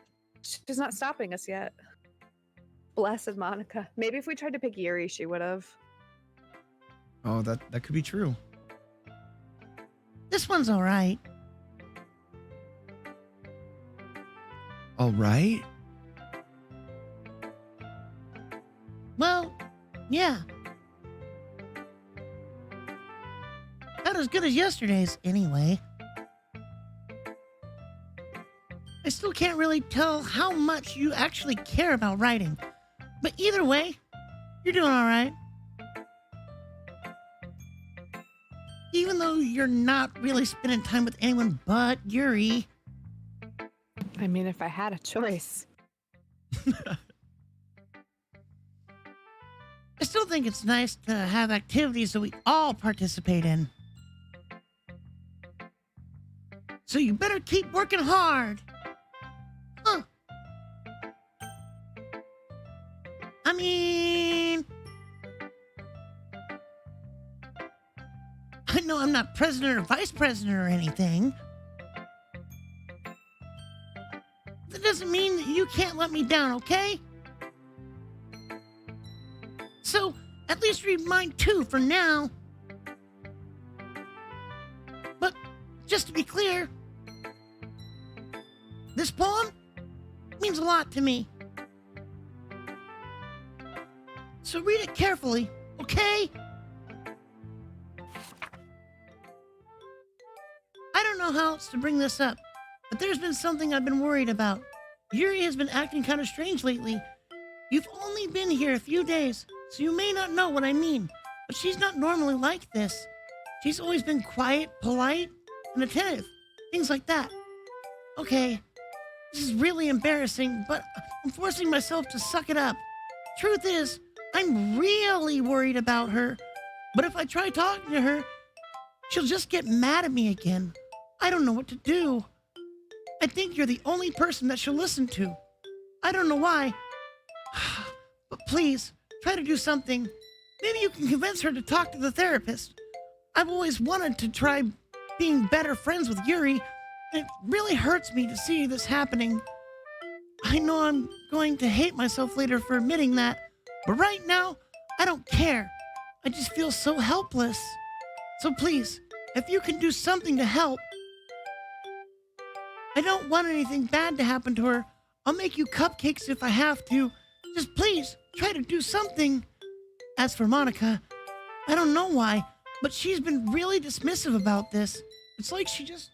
She's not stopping us yet. Blessed Monica. Maybe if we tried to pick Yuri, she would have. Oh, that could be true. This one's all right. All right. Well, yeah. Not as good as yesterday's, anyway. I still can't really tell how much you actually care about writing. But either way, you're doing all right. Even though you're not really spending time with anyone but Yuri. I mean, if I had a choice. I still think it's nice to have activities that we all participate in. So you better keep working hard. Huh. I mean, I know I'm not president or vice president or anything. That doesn't mean that you can't let me down, okay? So, at least read mine too for now. But, just to be clear, this poem means a lot to me. So read it carefully, okay? I don't know how else to bring this up, but there's been something I've been worried about. Yuri has been acting kind of strange lately. You've only been here a few days, so you may not know what I mean, but she's not normally like this. She's always been quiet, polite, and attentive. Things like that. Okay, this is really embarrassing, but I'm forcing myself to suck it up. Truth is, I'm really worried about her, but if I try talking to her, she'll just get mad at me again. I don't know what to do. I think you're the only person that she'll listen to. I don't know why. But please, try to do something. Maybe you can convince her to talk to the therapist. I've always wanted to try being better friends with Yuri, and it really hurts me to see this happening. I know I'm going to hate myself later for admitting that, but right now, I don't care. I just feel so helpless. So please, if you can do something to help. I don't want anything bad to happen to her. I'll make you cupcakes if I have to. Just please, try to do something. As for Monica, I don't know why, but she's been really dismissive about this. It's like she just...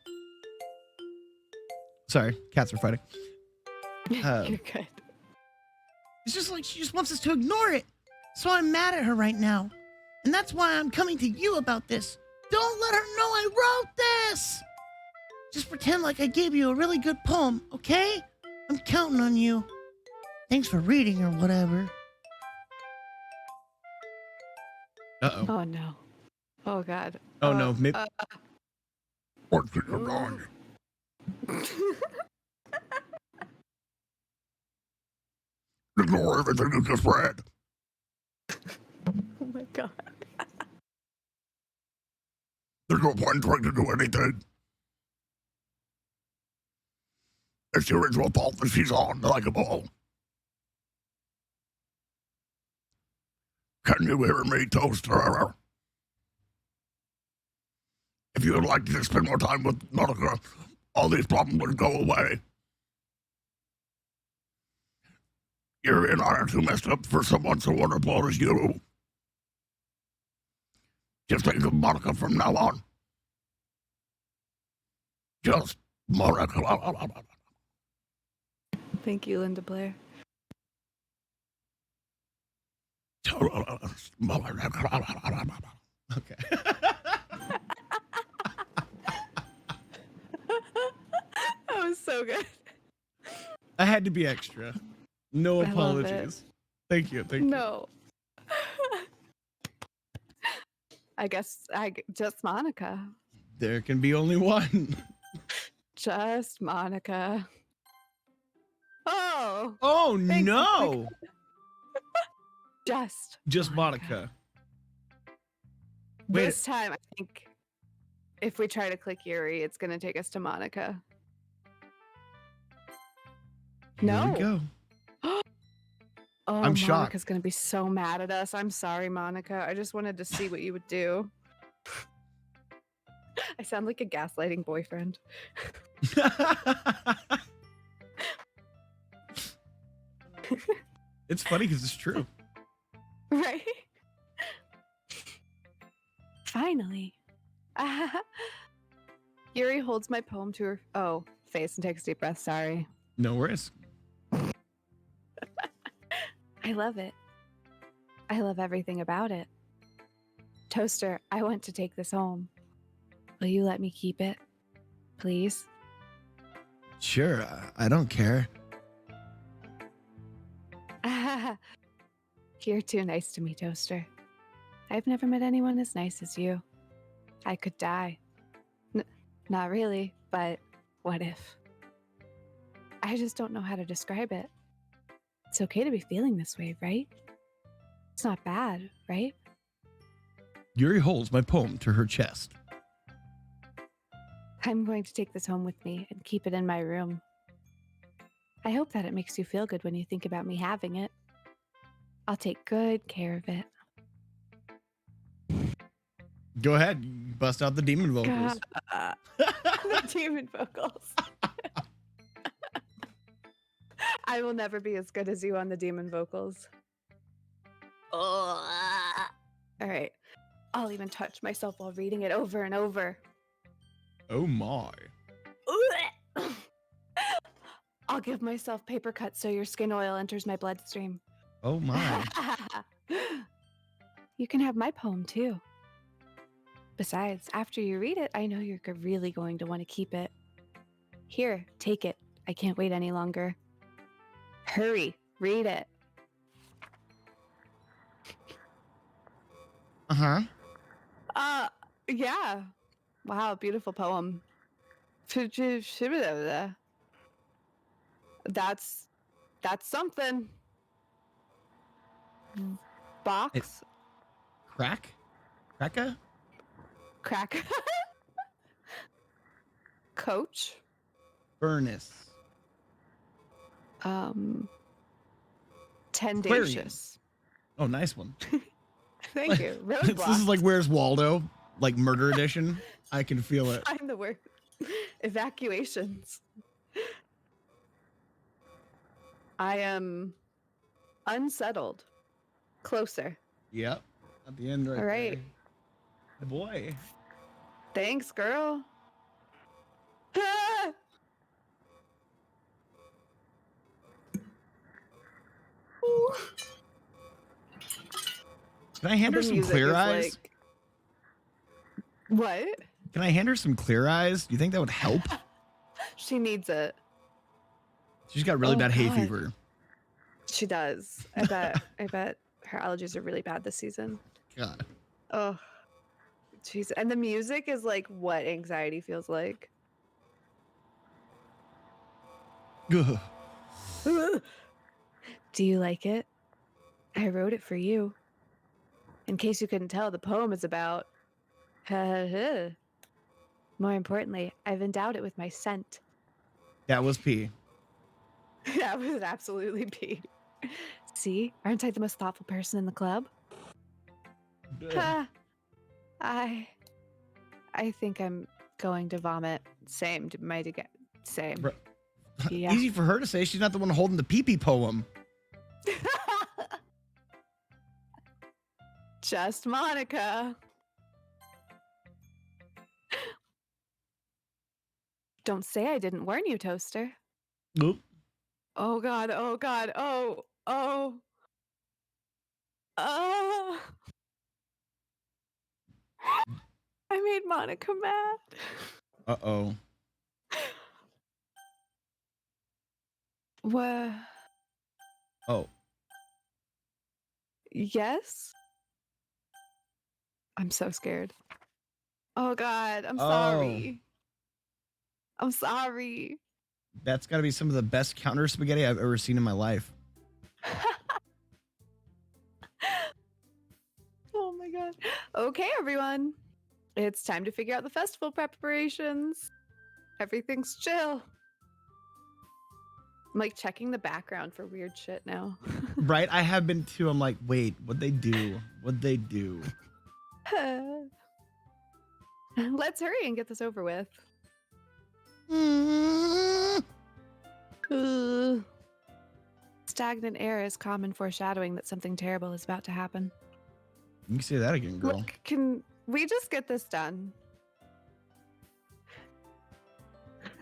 Sorry, cats are fighting. You're good. It's just like she just wants us to ignore it. So I'm mad at her right now. And that's why I'm coming to you about this. Don't let her know I wrote this! Just pretend like I gave you a really good poem, okay? I'm counting on you. Thanks for reading or whatever. Uh-oh. Oh no. Oh god. Oh, no. Maybe... What's going on? Ignore everything you just read. Oh my god. There's no point trying to do anything. It's the original fault that she's unlikable. Can you hear me, Toaster? If you would like to spend more time with Monica, all these problems would go away. Yuri and I are too messed up for someone so wonderful as you. Just think of Monica from now on. Just Monica. Thank you, Linda Blair. Okay. That was so good. I had to be extra. No I love it. apologies. Thank you. Thank you. No. I guess just Monica. There can be only one. Just Monica. Oh, Oh Thanks, no! just Monica. Wait. This time, I think if we try to click Yuri, it's going to take us to Monica. Here No. we go. Oh, I'm shocked. Monica's going to be so mad at us. I'm sorry, Monica. I just wanted to see what you would do. I sound like a gaslighting boyfriend. It's funny because it's true. Right? Finally. Yuri holds my poem to her face and takes a deep breath. Sorry. No worries. I love it. I love everything about it. Toaster, I want to take this home. Will you let me keep it? Please? Sure, I don't care. You're too nice to me, Toaster. I've never met anyone as nice as you. I could die. Not really, but what if? I just don't know how to describe it. It's okay to be feeling this way, right? It's not bad, right? Yuri holds my poem to her chest. I'm going to take this home with me and keep it in my room. I hope that it makes you feel good when you think about me having it. I'll take good care of it. Go ahead, bust out the demon vocals. The demon vocals. I will never be as good as you on the demon vocals. All right. I'll even touch myself while reading it over and over. Oh my. I'll give myself paper cuts so your skin oil enters my bloodstream. Oh my. You can have my poem too. Besides, after you read it, I know you're really going to want to keep it. Here, take it. I can't wait any longer. Hurry, read it. Uh-huh. Yeah. Wow, beautiful poem. That's something. Box. Crack? Cracka? Crack. Coach. Furnace. Tendacious. Oh, nice one. Thank you. This is like Where's Waldo? Like Murder Edition. I can feel it. Find the word. Evacuations. I am unsettled. Closer. Yep. At the end right All right. there. Boy. Thanks, girl. Ah! Ooh. Can I hand her The some music clear is eyes? like- What? Can I hand her some clear eyes? Do you think that would help? She needs it. She's got really Oh, bad hay God. fever. She does. I bet her allergies are really bad this season. God. Oh, jeez. And the music is like what anxiety feels like. Ugh. Do you like it? I wrote it for you. In case you couldn't tell, the poem is about. More importantly, I've endowed it with my scent. That was P. That was absolutely Pete. See, aren't I the most thoughtful person in the club? Ha. I think I'm going to vomit. Same, same. Bro- Yeah. Easy for her to say. She's not the one holding the pee-pee poem. Just Monica. Don't say I didn't warn you, Toaster. Oop. Oh God, oh God, oh. I made Monica mad. Uh-oh. What? Oh. Yes? I'm so scared. Oh God, I'm Oh. sorry. I'm sorry. That's got to be some of the best counter spaghetti I've ever seen in my life. Oh my God. Okay, everyone. It's time to figure out the festival preparations. Everything's chill. I'm like checking the background for weird shit now. Right? I have been too. I'm like, wait, what'd they do? What'd they do? Let's hurry and get this over with. Ugh. Stagnant air is common foreshadowing that something terrible is about to happen. You can say that again, girl. Look, can we just get this done?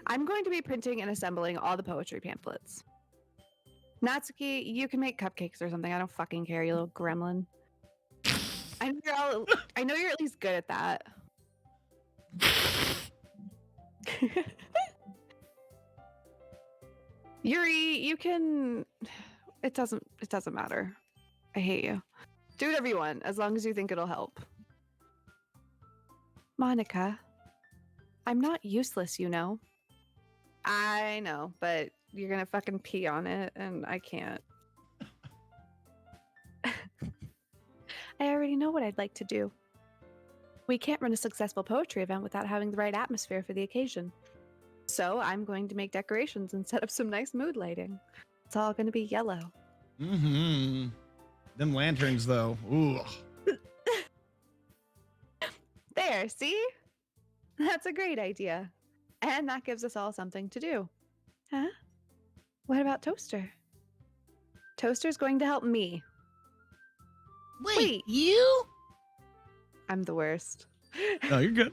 I'm going to be printing and assembling all the poetry pamphlets. Natsuki, you can make cupcakes or something. I don't fucking care, you little gremlin. I know you're at least good at that. Yuri, you can. It doesn't matter. I hate you. Do whatever you want, as long as you think it'll help. Monica, I'm not useless, you know. I know, but you're gonna fucking pee on it, and I can't. I already know what I'd like to do. We can't run a successful poetry event without having the right atmosphere for the occasion. So I'm going to make decorations and set up some nice mood lighting. It's all going to be yellow. Mm-hmm. Them lanterns, though. Ooh. There, see? That's a great idea. And that gives us all something to do. Huh? What about Toaster? Toaster's going to help me. Wait, you? I'm the worst. No, you're good.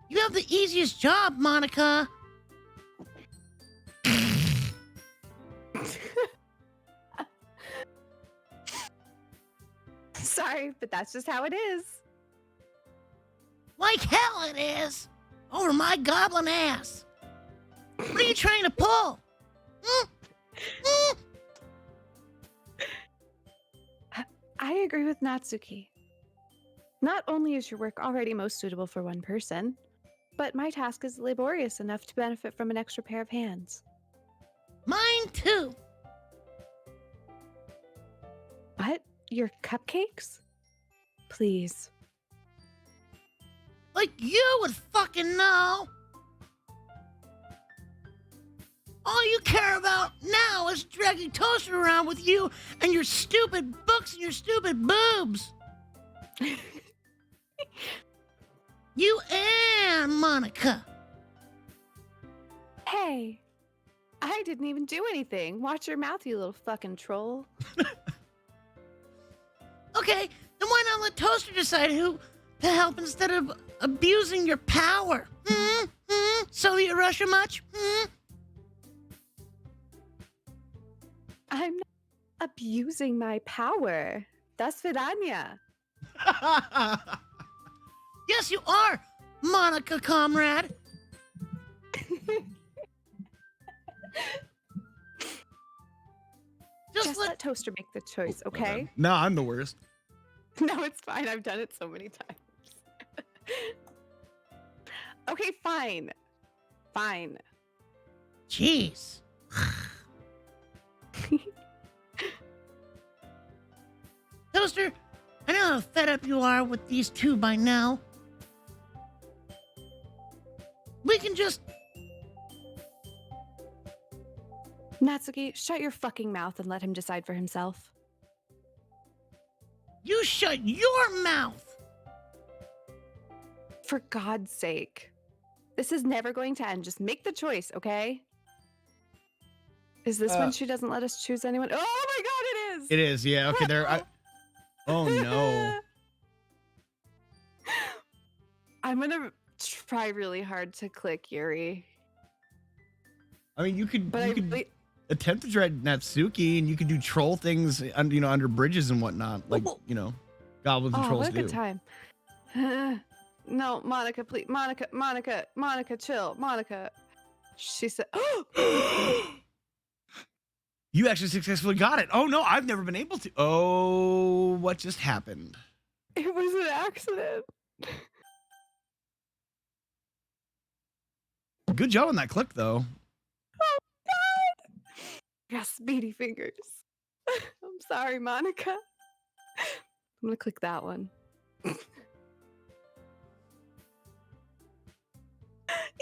You have the easiest job, Monica. Sorry, but that's just how it is. Like hell it is. Over my goblin ass. What are you trying to pull? I agree with Natsuki. Not only is your work already most suitable for one person, but my task is laborious enough to benefit from an extra pair of hands. Mine too. What? Your cupcakes? Please. Like you would fucking know. All you care about now is dragging Toaster around with you and your stupid books and your stupid boobs. You and Monica. Hey, I didn't even do anything. Watch your mouth, you little fucking troll. Okay, then why not let Toaster decide who to help instead of abusing your power? Soviet Russia much? I'm not abusing my power. Das Vidania. Yes, you are, Monica, comrade. Just let Toaster make the choice, okay? No, I'm the worst. No, it's fine. I've done it so many times. Okay, fine. Fine. Jeez. Toaster, I know how fed up you are with these two by now. We can just Natsuki, shut your fucking mouth and let him decide for himself. You shut your mouth. For God's sake. This is never going to end. Just make the choice, okay? Is this when she doesn't let us choose anyone? Oh my God, it is! It is, yeah. Okay, there. Oh no. I'm gonna try really hard to click Yuri. I mean, you could But you could attempt to dread Natsuki, and you could do troll things, under bridges and whatnot, like goblins and Oh, trolls what a do. good time. No, Monica, please. Monica, chill. Monica. She said, You actually successfully got it. Oh no, I've never been able to. Oh, what just happened? it was an accident. Good job on that click, though. Oh, God. Yes, speedy fingers. I'm sorry, Monica. I'm going to click that one.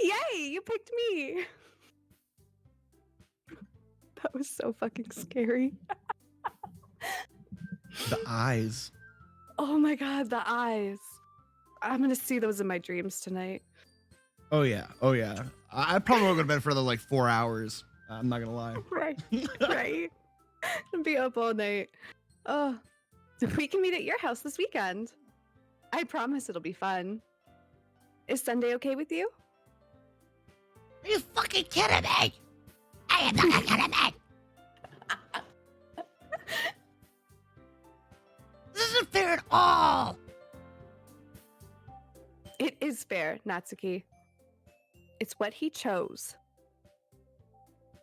Yay, you picked me. That was so fucking scary. The eyes. Oh my God, the eyes. I'm going to see those in my dreams tonight. Oh yeah. Oh yeah. I probably won't go to bed for another like 4 hours. I'm not gonna lie. Right. Right. And be up all night. Oh, we can meet at your house this weekend. I promise it'll be fun. Is Sunday okay with you? Are you fucking kidding me? I am not kidding me. This isn't fair at all. It is fair, Natsuki. It's what he chose.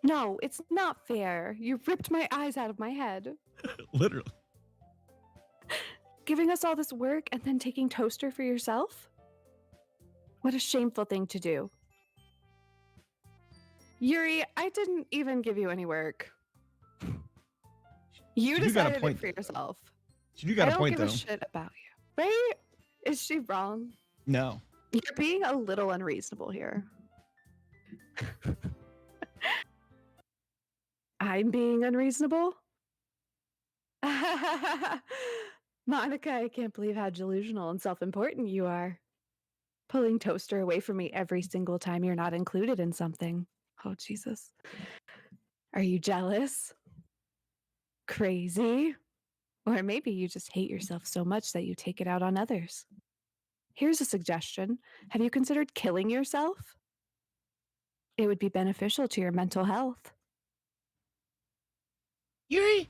No, it's not fair. You ripped my eyes out of my head. Literally. Giving us all this work and then taking Toaster for yourself? What a shameful thing to do. Yuri, I didn't even give you any work. You You got a decided point, it for though. yourself. You got I a don't point give though. a shit about you. Right? Is she wrong? No. You're being a little unreasonable here. I'm being unreasonable? Monica, I can't believe how delusional and self-important you are. Pulling Toaster away from me every single time you're not included in something. Oh, Jesus. Are you jealous? Crazy? Or maybe you just hate yourself so much that you take it out on others. Here's a suggestion. Have you considered killing yourself? It would be beneficial to your mental health. Yuri,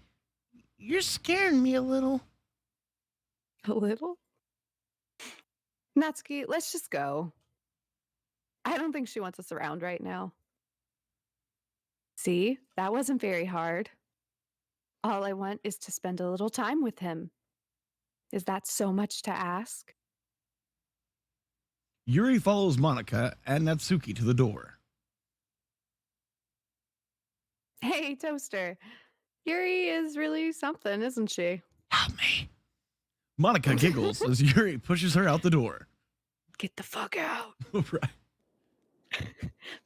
you're scaring me a little. A little? Natsuki, let's just go. I don't think she wants us around right now. See, that wasn't very hard. All I want is to spend a little time with him. Is that so much to ask? Yuri follows Monica and Natsuki to the door. Hey, Toaster. Yuri is really something, isn't she? Help me. Monica giggles as Yuri pushes her out the door. Get the fuck out. Right.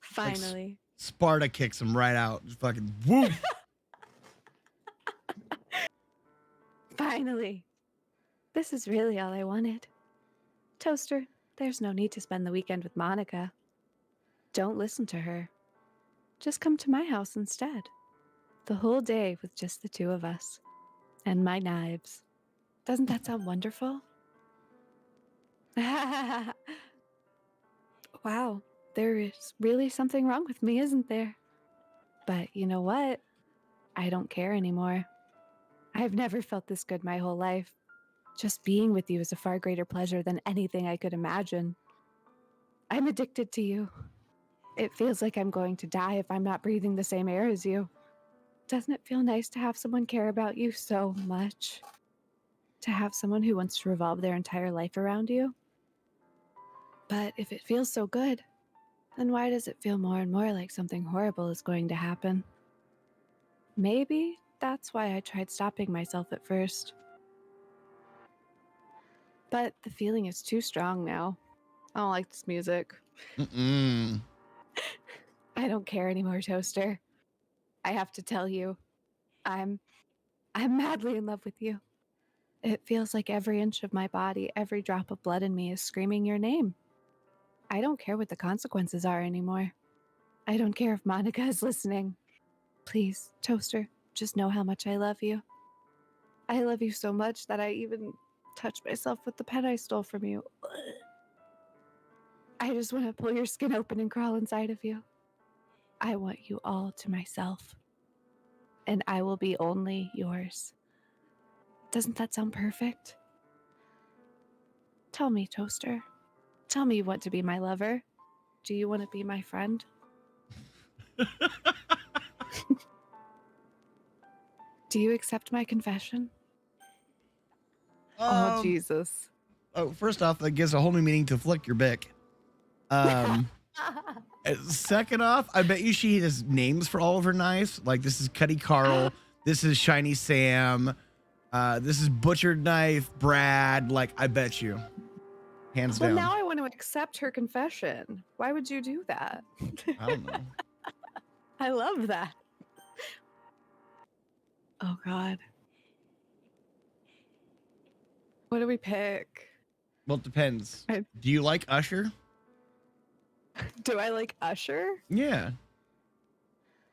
Finally. Sparta kicks him right out. Just fucking whoop. Finally. This is really all I wanted. Toaster, there's no need to spend the weekend with Monica. Don't listen to her. Just come to my house instead. The whole day with just the two of us. And my knives. Doesn't that sound wonderful? Wow, there is really something wrong with me, isn't there? But you know what? I don't care anymore. I've never felt this good my whole life. Just being with you is a far greater pleasure than anything I could imagine. I'm addicted to you. It feels like I'm going to die if I'm not breathing the same air as you. Doesn't it feel nice to have someone care about you so much? To have someone who wants to revolve their entire life around you? But if it feels so good, then why does it feel more and more like something horrible is going to happen? Maybe that's why I tried stopping myself at first. But the feeling is too strong now. I don't like this music. Mm-mm. I don't care anymore, Toaster. I have to tell you, I'm madly in love with you. It feels like every inch of my body, every drop of blood in me is screaming your name. I don't care what the consequences are anymore. I don't care if Monica is listening. Please, Toaster, just know how much I love you. I love you so much that I even touched myself with the pen I stole from you. I just want to pull your skin open and crawl inside of you. I want you all to myself. And I will be only yours. Doesn't that sound perfect? Tell me, Toaster. Tell me you want to be my lover. Do you want to be my friend? Do you accept my confession? Oh, Jesus. Oh, first off, that gives a whole new meaning to flick your bick. Second off, I bet you she has names for all of her knives. Like this is Cuddy Carl, this is Shiny Sam, this is Butchered Knife, Brad. Like I bet you, hands down. Well, now I want to accept her confession. Why would you do that? I don't know. I love that. Oh, God. What do we pick? Well, it depends. Do you like Usher? Do I like Usher? Yeah.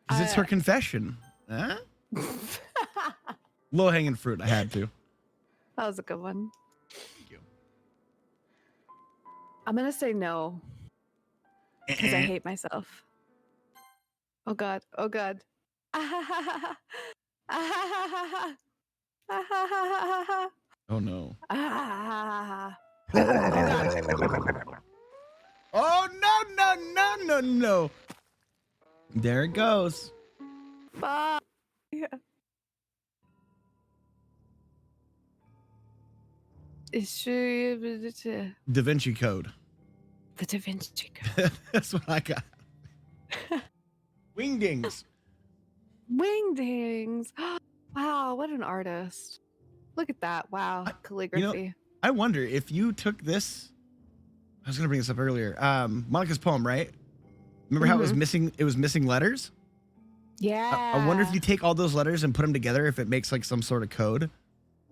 Because it's her confession. Huh? Low hanging fruit. I had to. That was a good one. Thank you. I'm going to say no. Because I hate myself. Oh, God. Oh, God. Oh, no. Ah. Oh, no. There it goes. Fuck. Yeah. Is she the Da Vinci Code. Da Vinci Code? That's what I got. Wingdings. Wingdings. Wow, what an artist. Look at that. Wow. Calligraphy. I wonder if you took this. I was going to bring this up earlier. Monica's poem, right? Remember how it was missing letters? Yeah. I wonder if you take all those letters and put them together, if it makes like some sort of code.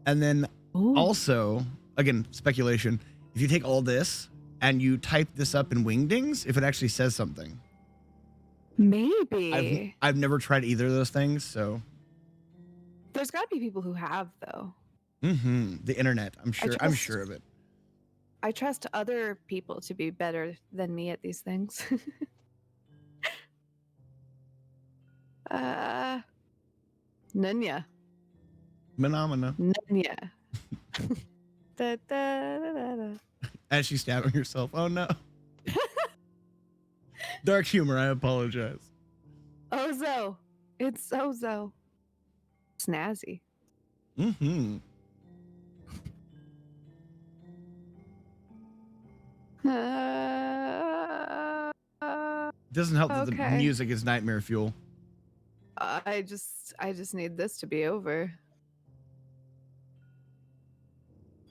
And then also, again, speculation, if you take all this and you type this up in Wingdings, if it actually says something. Maybe. I've never tried either of those things, so. There's got to be people who have, though. The internet, I'm sure of it. I trust other people to be better than me at these things. Nunya. Phenomena. Nunya. Da, da, da, da, da. As she's stabbing herself. Oh no. Dark humor, I apologize. Ozo. It's Ozo. Snazzy. Doesn't help that the Okay. music is nightmare fuel. I just need this to be over.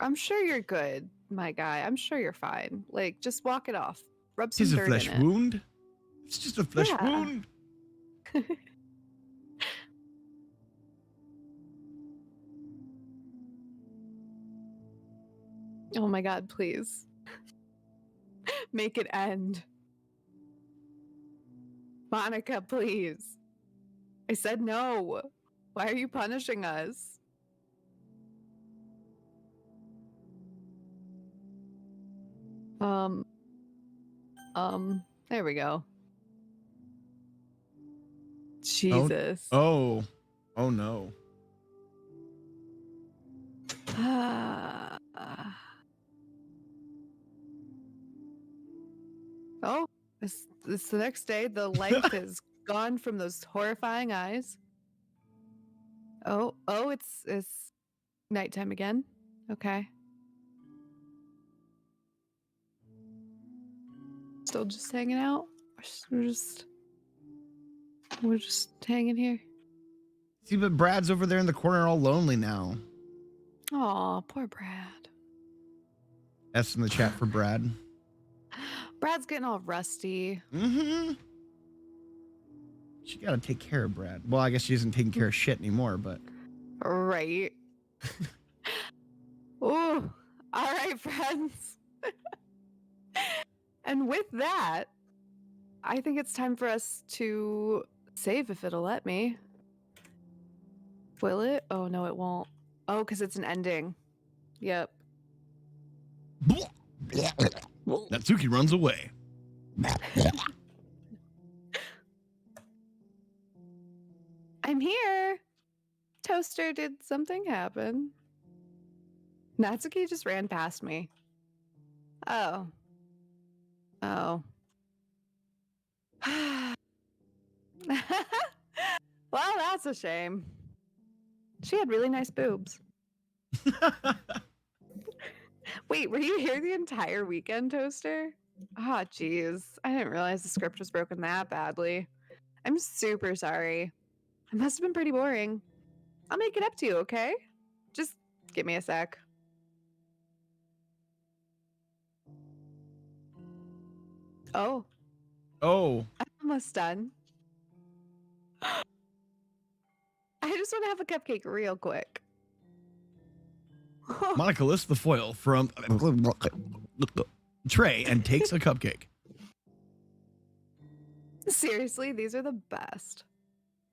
I'm sure you're good, my guy. I'm sure you're fine. Like, just walk it off. Rub some It's a dirt flesh in it. wound. It's just a flesh Yeah. wound. Oh my God, please. Make it end. Monica, please. I said no. Why are you punishing us? There we go. Jesus. Oh no. Oh, this the next day. The light is gone from those horrifying eyes. Oh, it's nighttime again. Okay. Still just hanging out. We're just hanging here. See, but Brad's over there in the corner all lonely now. Aw, poor Brad. S in the chat for Brad. Brad's getting all rusty. She got to take care of Brad. Well, I guess she isn't taking care of shit anymore, but. Right. Ooh. All right, friends. And with that, I think it's time for us to save if it'll let me. Will it? Oh, no, it won't. Oh, because it's an ending. Yep. Natsuki runs away. I'm here. Toaster, did something happen? Natsuki just ran past me. Oh. Oh. Well, that's a shame. She had really nice boobs. Wait, were you here the entire weekend, Toaster? Oh, jeez. I didn't realize the script was broken that badly. I'm super sorry. It must have been pretty boring. I'll make it up to you, okay? Just give me a sec. Oh, Oh. I'm almost done. I just want to have a cupcake real quick. Monica lifts the foil from tray and takes a cupcake. Seriously, these are the best.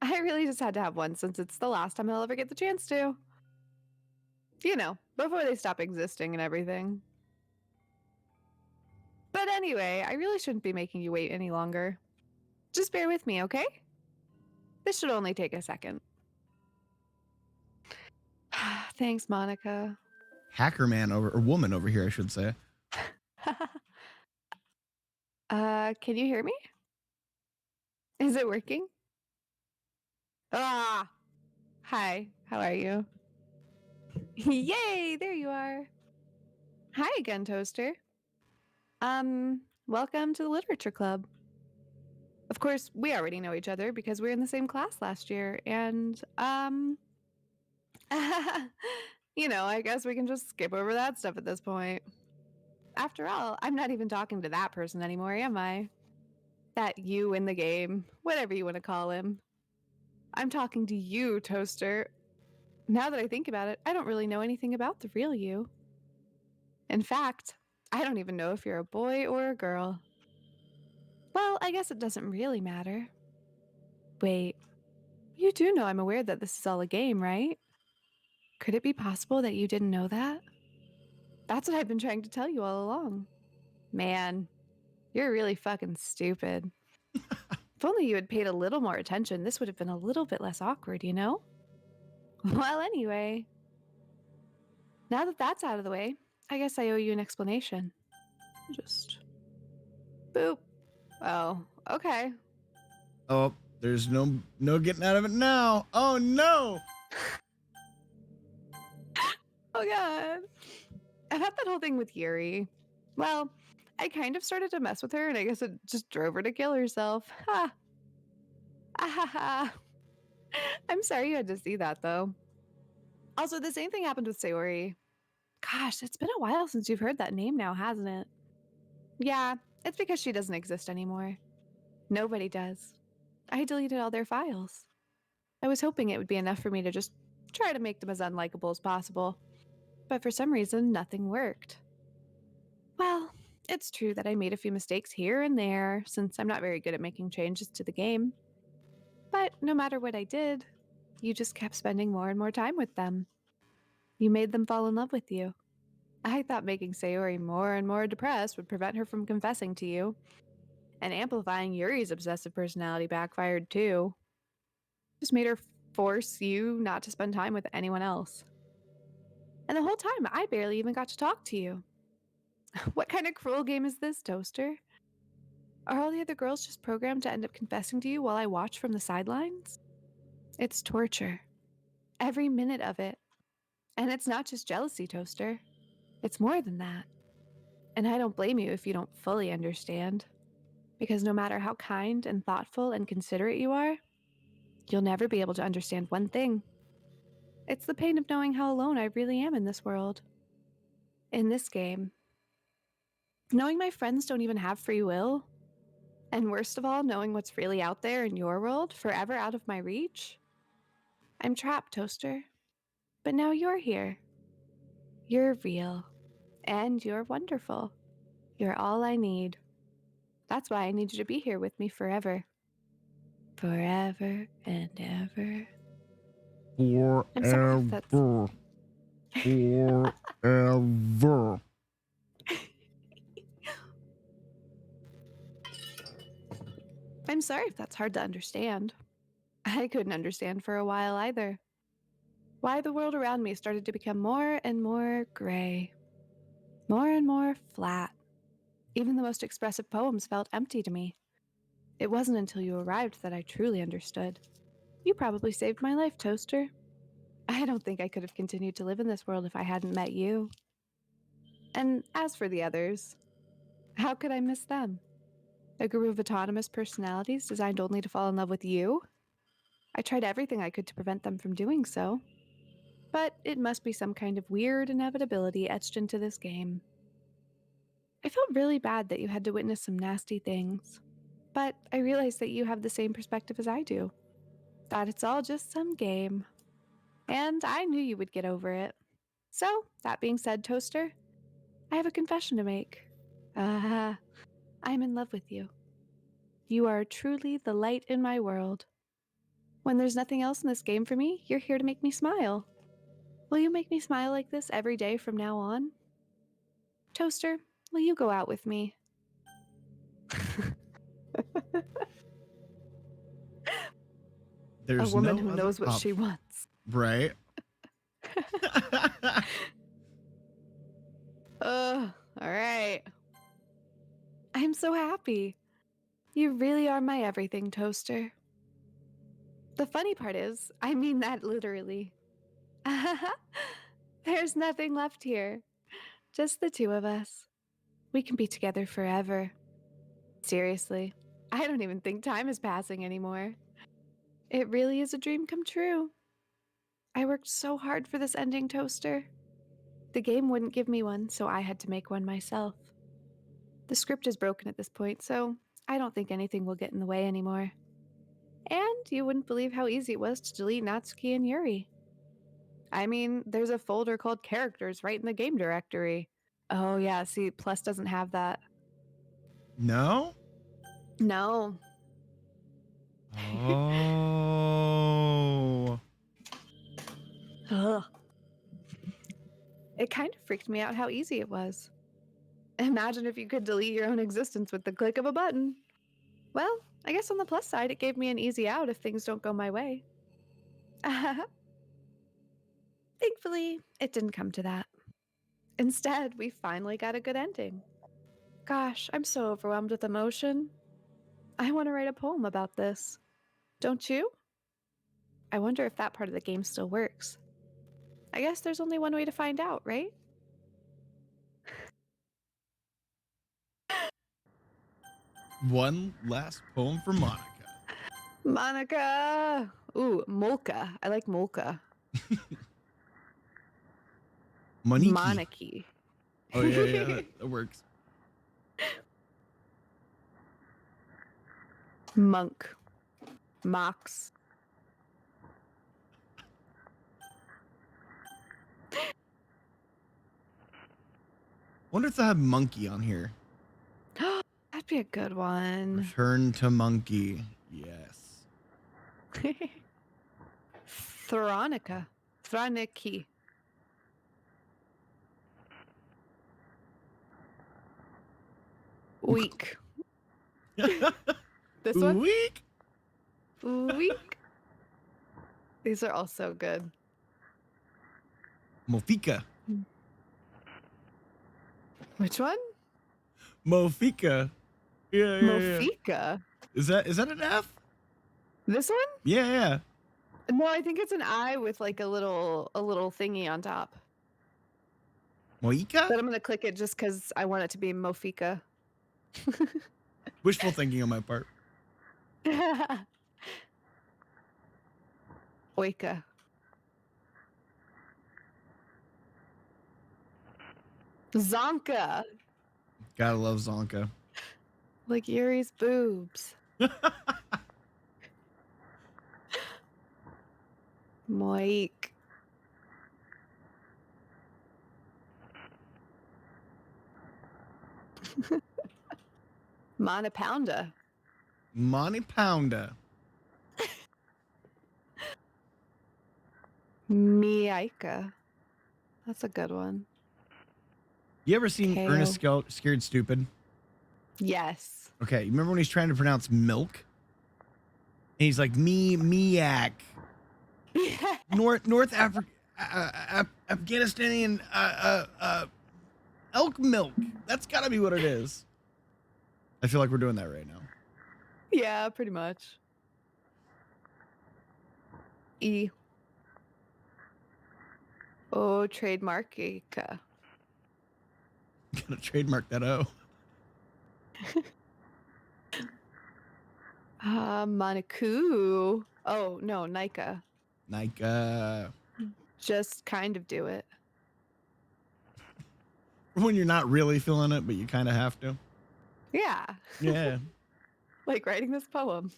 I really just had to have one since it's the last time I'll ever get the chance to. You know, before they stop existing and everything. But anyway, I really shouldn't be making you wait any longer. Just bear with me, okay? This should only take a second. Thanks, Monica. Hacker man or woman over here, I should say. Can you hear me? Is it working? Ah! Hi, how are you? Yay, there you are. Hi again, Toaster. Welcome to the Literature Club. Of course, we already know each other because we were in the same class last year, and, you know, I guess we can just skip over that stuff at this point. After all, I'm not even talking to that person anymore, am I? That you in the game, whatever you want to call him. I'm talking to you, Toaster. Now that I think about it, I don't really know anything about the real you. In fact, I don't even know if you're a boy or a girl. Well, I guess it doesn't really matter. Wait, you do know I'm aware that this is all a game, right? Could it be possible that you didn't know that? That's what I've been trying to tell you all along. Man, you're really fucking stupid. If only you had paid a little more attention, this would have been a little bit less awkward, you know? Well, anyway. Now that that's out of the way, I guess I owe you an explanation. Just... boop. Oh, okay. Oh, there's no getting out of it now. Oh no. Oh god. About that whole thing with Yuri. Well, I kind of started to mess with her, and I guess it just drove her to kill herself. Ha! Ah, I'm sorry you had to see that, though. Also, the same thing happened with Sayori. Gosh, it's been a while since you've heard that name now, hasn't it? Yeah, it's because she doesn't exist anymore. Nobody does. I deleted all their files. I was hoping it would be enough for me to just try to make them as unlikable as possible. But for some reason, nothing worked. Well, it's true that I made a few mistakes here and there, since I'm not very good at making changes to the game. But no matter what I did, you just kept spending more and more time with them. You made them fall in love with you. I thought making Sayori more and more depressed would prevent her from confessing to you. And amplifying Yuri's obsessive personality backfired too. Just made her force you not to spend time with anyone else. And the whole time, I barely even got to talk to you. What kind of cruel game is this, Toaster? Are all the other girls just programmed to end up confessing to you while I watch from the sidelines? It's torture. Every minute of it. And it's not just jealousy, Toaster. It's more than that. And I don't blame you if you don't fully understand. Because no matter how kind and thoughtful and considerate you are, you'll never be able to understand one thing. It's the pain of knowing how alone I really am in this world. In this game. Knowing my friends don't even have free will. And worst of all, knowing what's really out there in your world, forever out of my reach. I'm trapped, Toaster. But now you're here. You're real. And you're wonderful. You're all I need. That's why I need you to be here with me forever. Forever and ever. I'm sorry if that's... Forever. Forever. I'm sorry if that's hard to understand. I couldn't understand for a while either. Why the world around me started to become more and more gray. More and more flat. Even the most expressive poems felt empty to me. It wasn't until you arrived that I truly understood. You probably saved my life, Toaster. I don't think I could have continued to live in this world if I hadn't met you. And as for the others, how could I miss them? A group of autonomous personalities designed only to fall in love with you? I tried everything I could to prevent them from doing so. But it must be some kind of weird inevitability etched into this game. I felt really bad that you had to witness some nasty things. But I realized that you have the same perspective as I do. That it's all just some game. And I knew you would get over it. So, that being said, Toaster, I have a confession to make. I'm in love with you. You are truly the light in my world. When there's nothing else in this game for me, you're here to make me smile. Will you make me smile like this every day from now on? Toaster, will you go out with me? There's A woman no who other knows what she option. wants. Right. All right. I'm so happy. You really are my everything, Toaster. The funny part is, I mean that literally. There's nothing left here. Just the two of us. We can be together forever. Seriously, I don't even think time is passing anymore. It really is a dream come true. I worked so hard for this ending, Toaster. The game wouldn't give me one, so I had to make one myself. The script is broken at this point, so I don't think anything will get in the way anymore. And you wouldn't believe how easy it was to delete Natsuki and Yuri. I mean, there's a folder called Characters right in the game directory. Oh yeah, see, Plus doesn't have that. No? No. Oh. Ugh. It kind of freaked me out how easy it was. Imagine if you could delete your own existence with the click of a button. Well, I guess on the plus side, it gave me an easy out if things don't go my way. Thankfully, it didn't come to that. Instead, we finally got a good ending. Gosh, I'm so overwhelmed with emotion. I want to write a poem about this. Don't you? I wonder if that part of the game still works. I guess there's only one way to find out, right? One last poem for Monica. Monica! Ooh, Molka. I like Molka. Moniki. Monarchy. Oh, yeah, that works. Monk. Mox. Wonder if they have monkey on here. That'd be a good one. Return to monkey. Yes. Thronica. Throniki. Week. This one? Week. Week. These are all so good. Mofika. Which one? Mofika. Yeah. Mofika. Is that an F? This one? Yeah. No, I think it's an I with like a little thingy on top. Moika? But I'm gonna click it just because I want it to be Mofika. Wishful thinking on my part. Oika. Zonka. Gotta love Zonka. Like Yuri's boobs. Moik. Monopounda. Monty Pounder. Miaika. That's a good one. You ever seen KO. Ernest Scared Stupid? Yes. Okay, you remember when he's trying to pronounce milk? And he's like, miak. North Africa, Afghanistanian elk milk. That's got to be what it is. I feel like we're doing that right now. Yeah, pretty much. E. Oh, trademark Ika. Gotta trademark that O. Monaku. Oh, no, Nika. Like, Just kind of do it. when you're not really feeling it, but you kind of have to. Yeah. Yeah. Like writing this poem.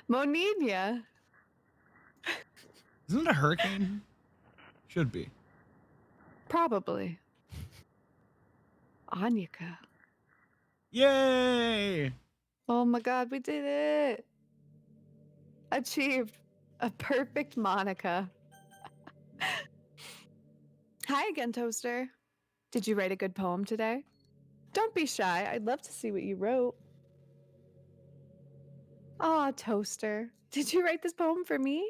Moninia. Isn't it a hurricane? Should be. Probably. Anyika. Yay! Oh my god, we did it. Achieved a perfect Monica. Hi again, Toaster. Did you write a good poem today? Don't be shy. I'd love to see what you wrote. Aw, Toaster. Did you write this poem for me?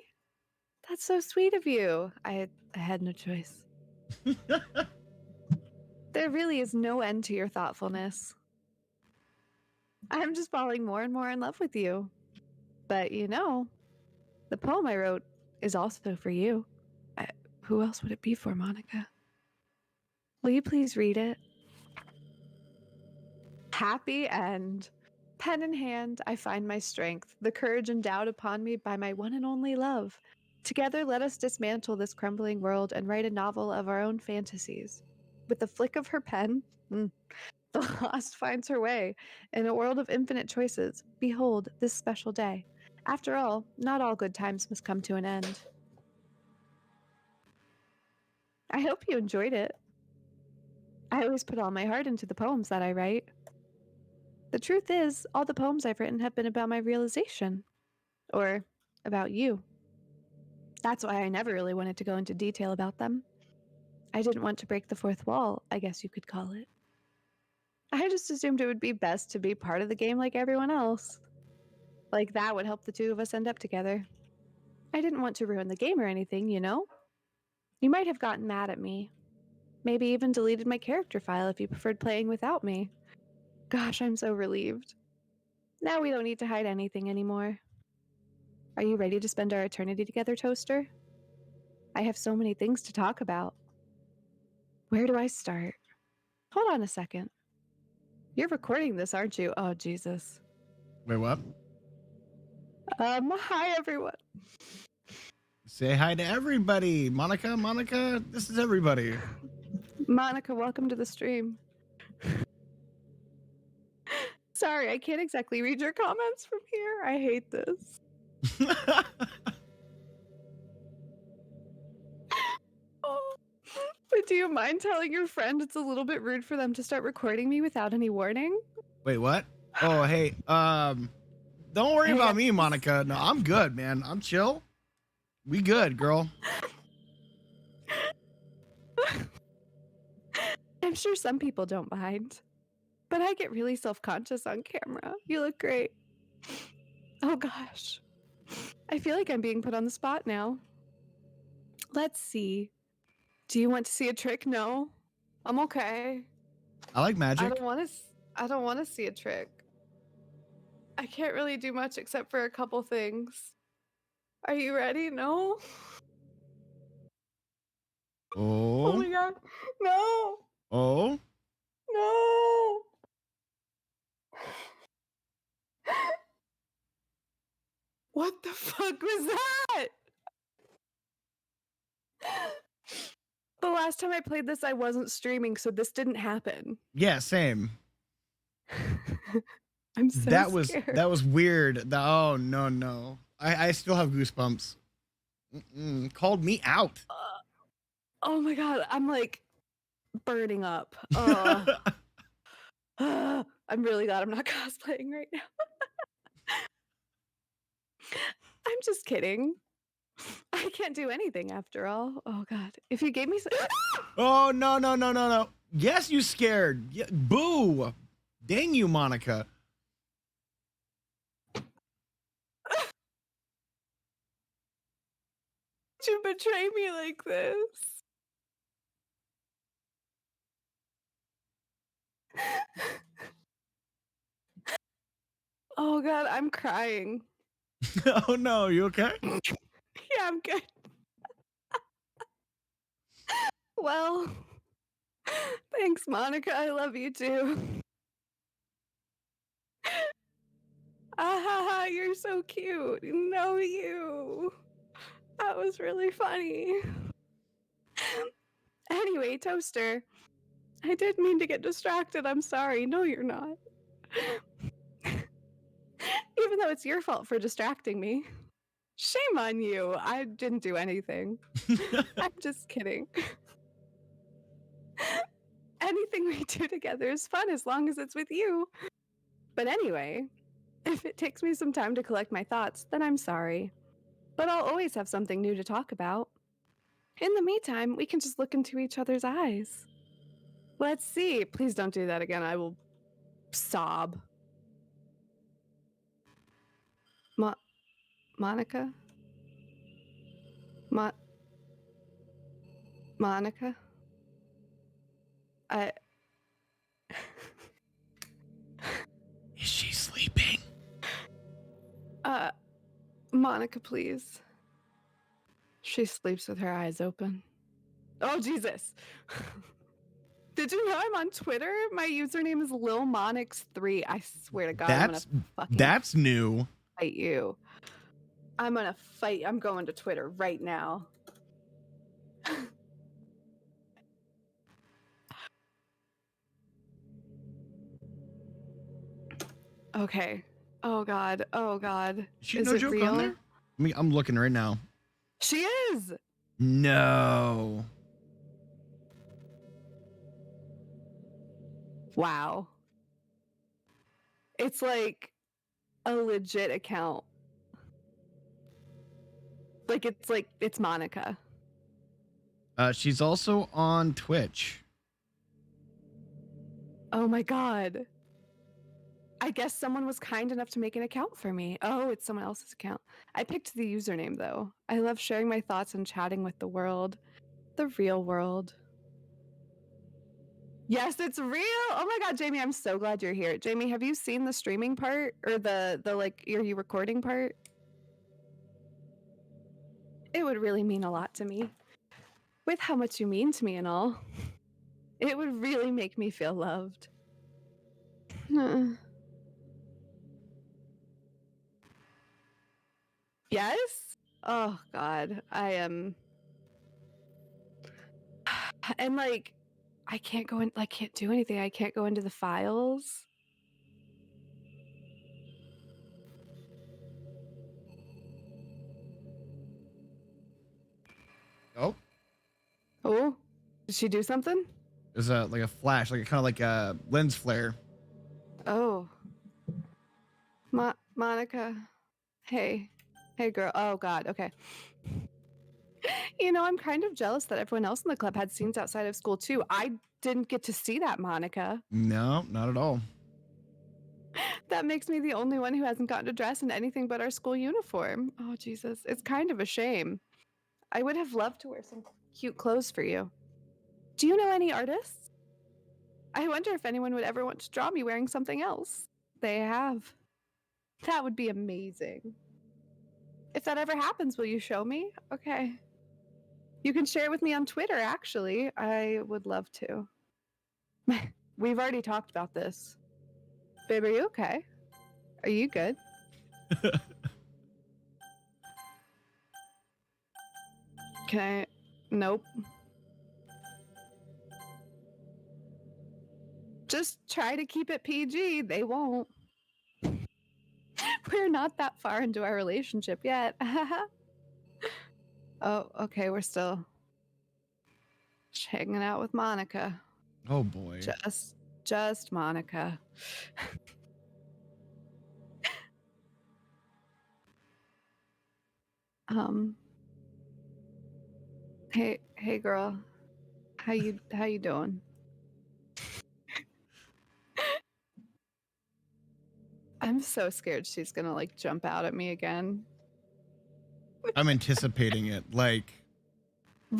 That's so sweet of you. I had no choice. There really is no end to your thoughtfulness. I'm just falling more and more in love with you. But you know, the poem I wrote is also for you. Who else would it be for, Monica? Will you please read it? Happy end. Pen in hand, I find my strength, the courage endowed upon me by my one and only love. Together, let us dismantle this crumbling world and write a novel of our own fantasies. With the flick of her pen, the lost finds her way. In a world of infinite choices, behold this special day. After all, not all good times must come to an end. I hope you enjoyed it. I always put all my heart into the poems that I write. The truth is, all the poems I've written have been about my realization. Or about you. That's why I never really wanted to go into detail about them. I didn't want to break the fourth wall, I guess you could call it. I just assumed it would be best to be part of the game like everyone else. Like that would help the two of us end up together. I didn't want to ruin the game or anything, you know? You might have gotten mad at me. Maybe even deleted my character file if you preferred playing without me. Gosh, I'm so relieved. Now we don't need to hide anything anymore. Are you ready to spend our eternity together, Toaster? I have so many things to talk about. Where do I start? Hold on a second. You're recording this, aren't you? Oh, Jesus. Wait, what? Hi, everyone. Say hi to everybody. Monica, this is everybody. Monica, welcome to the stream. Sorry, I can't exactly read your comments from here. I hate this. Oh. But do you mind telling your friend it's a little bit rude for them to start recording me without any warning? Wait, what? Oh, hey, don't worry about me, Monica. No, I'm good, man. I'm chill. We good, girl. I'm sure some people don't mind, but I get really self-conscious on camera. You look great. Oh gosh. I feel like I'm being put on the spot now. Let's see. Do you want to see a trick? No. I'm okay. I like magic. I don't want to see a trick. I can't really do much except for a couple things. Are you ready? No? Oh Oh. my god. No. Oh. No. What the fuck was that? The last time I played this, I wasn't streaming, so this didn't happen. Yeah, same. I'm so scared. That was weird. Oh no. I still have goosebumps. Called me out. Oh my god, I'm like burning up. I'm really glad I'm not cosplaying right now. I'm just kidding. I can't do anything after all. Oh god. If you gave me some Oh no. Yes, you scared. Yeah, boo. Dang you, Monica. you betray me like this? Oh god, I'm crying. Oh no, you okay? Yeah, I'm good. Well, thanks, Monica. I love you too. Ah, you're so cute. No, you. That was really funny. Anyway, Toaster, I did mean to get distracted. I'm sorry. No, you're not. Even though it's your fault for distracting me. Shame on you. I didn't do anything. I'm just kidding. Anything we do together is fun as long as it's with you. But anyway, if it takes me some time to collect my thoughts, then I'm sorry. But I'll always have something new to talk about. In the meantime, we can just look into each other's eyes. Let's see. Please don't do that again. I will sob. Monica? Monica? Is she sleeping? Monica, please. She sleeps with her eyes open. Oh, Jesus. Did you know I'm on Twitter? My username is LilMonix3. I swear to God, I'm gonna fucking That's new. fight you. I'm gonna fight. I'm going to Twitter right now. Okay. Oh God. Oh God. She Is no it joke real? on there? I'm looking right now. She is. No. Wow. It's like a legit account. Like it's Monica. She's also on Twitch. Oh my God. I guess someone was kind enough to make an account for me. Oh, it's someone else's account. I picked the username though. I love sharing my thoughts and chatting with the world. The real world. Yes, it's real. Oh my God, Jamie, I'm so glad you're here. Jamie, have you seen the streaming part or the like, are you recording part? It would really mean a lot to me. With how much you mean to me and all. It would really make me feel loved. Yes? Oh God, I am. And like, I can't go in, I can't do anything. I can't go into the files. Oh. Oh, did she do something? There's like a flash, like kind of like a lens flare. Oh. Monica. Hey. Hey, girl. Oh, God. Okay. You know, I'm kind of jealous that everyone else in the club had scenes outside of school, too. I didn't get to see that, Monica. No, not at all. That makes me the only one who hasn't gotten to dress in anything but our school uniform. Oh, Jesus. It's kind of a shame. I would have loved to wear some cute clothes for you. Do you know any artists? I wonder if anyone would ever want to draw me wearing something else. They have. That would be amazing. If that ever happens, will you show me? Okay. You can share it with me on Twitter, actually. I would love to. We've already talked about this. Babe, are you okay? Are you good? Can I? Nope. Just try to keep it PG. They won't. We're not that far into our relationship yet. Oh, okay. We're still hanging out with Monica. Oh boy. Just Monica. Hey girl. How you doing? I'm so scared she's gonna like jump out at me again. I'm anticipating it. Like,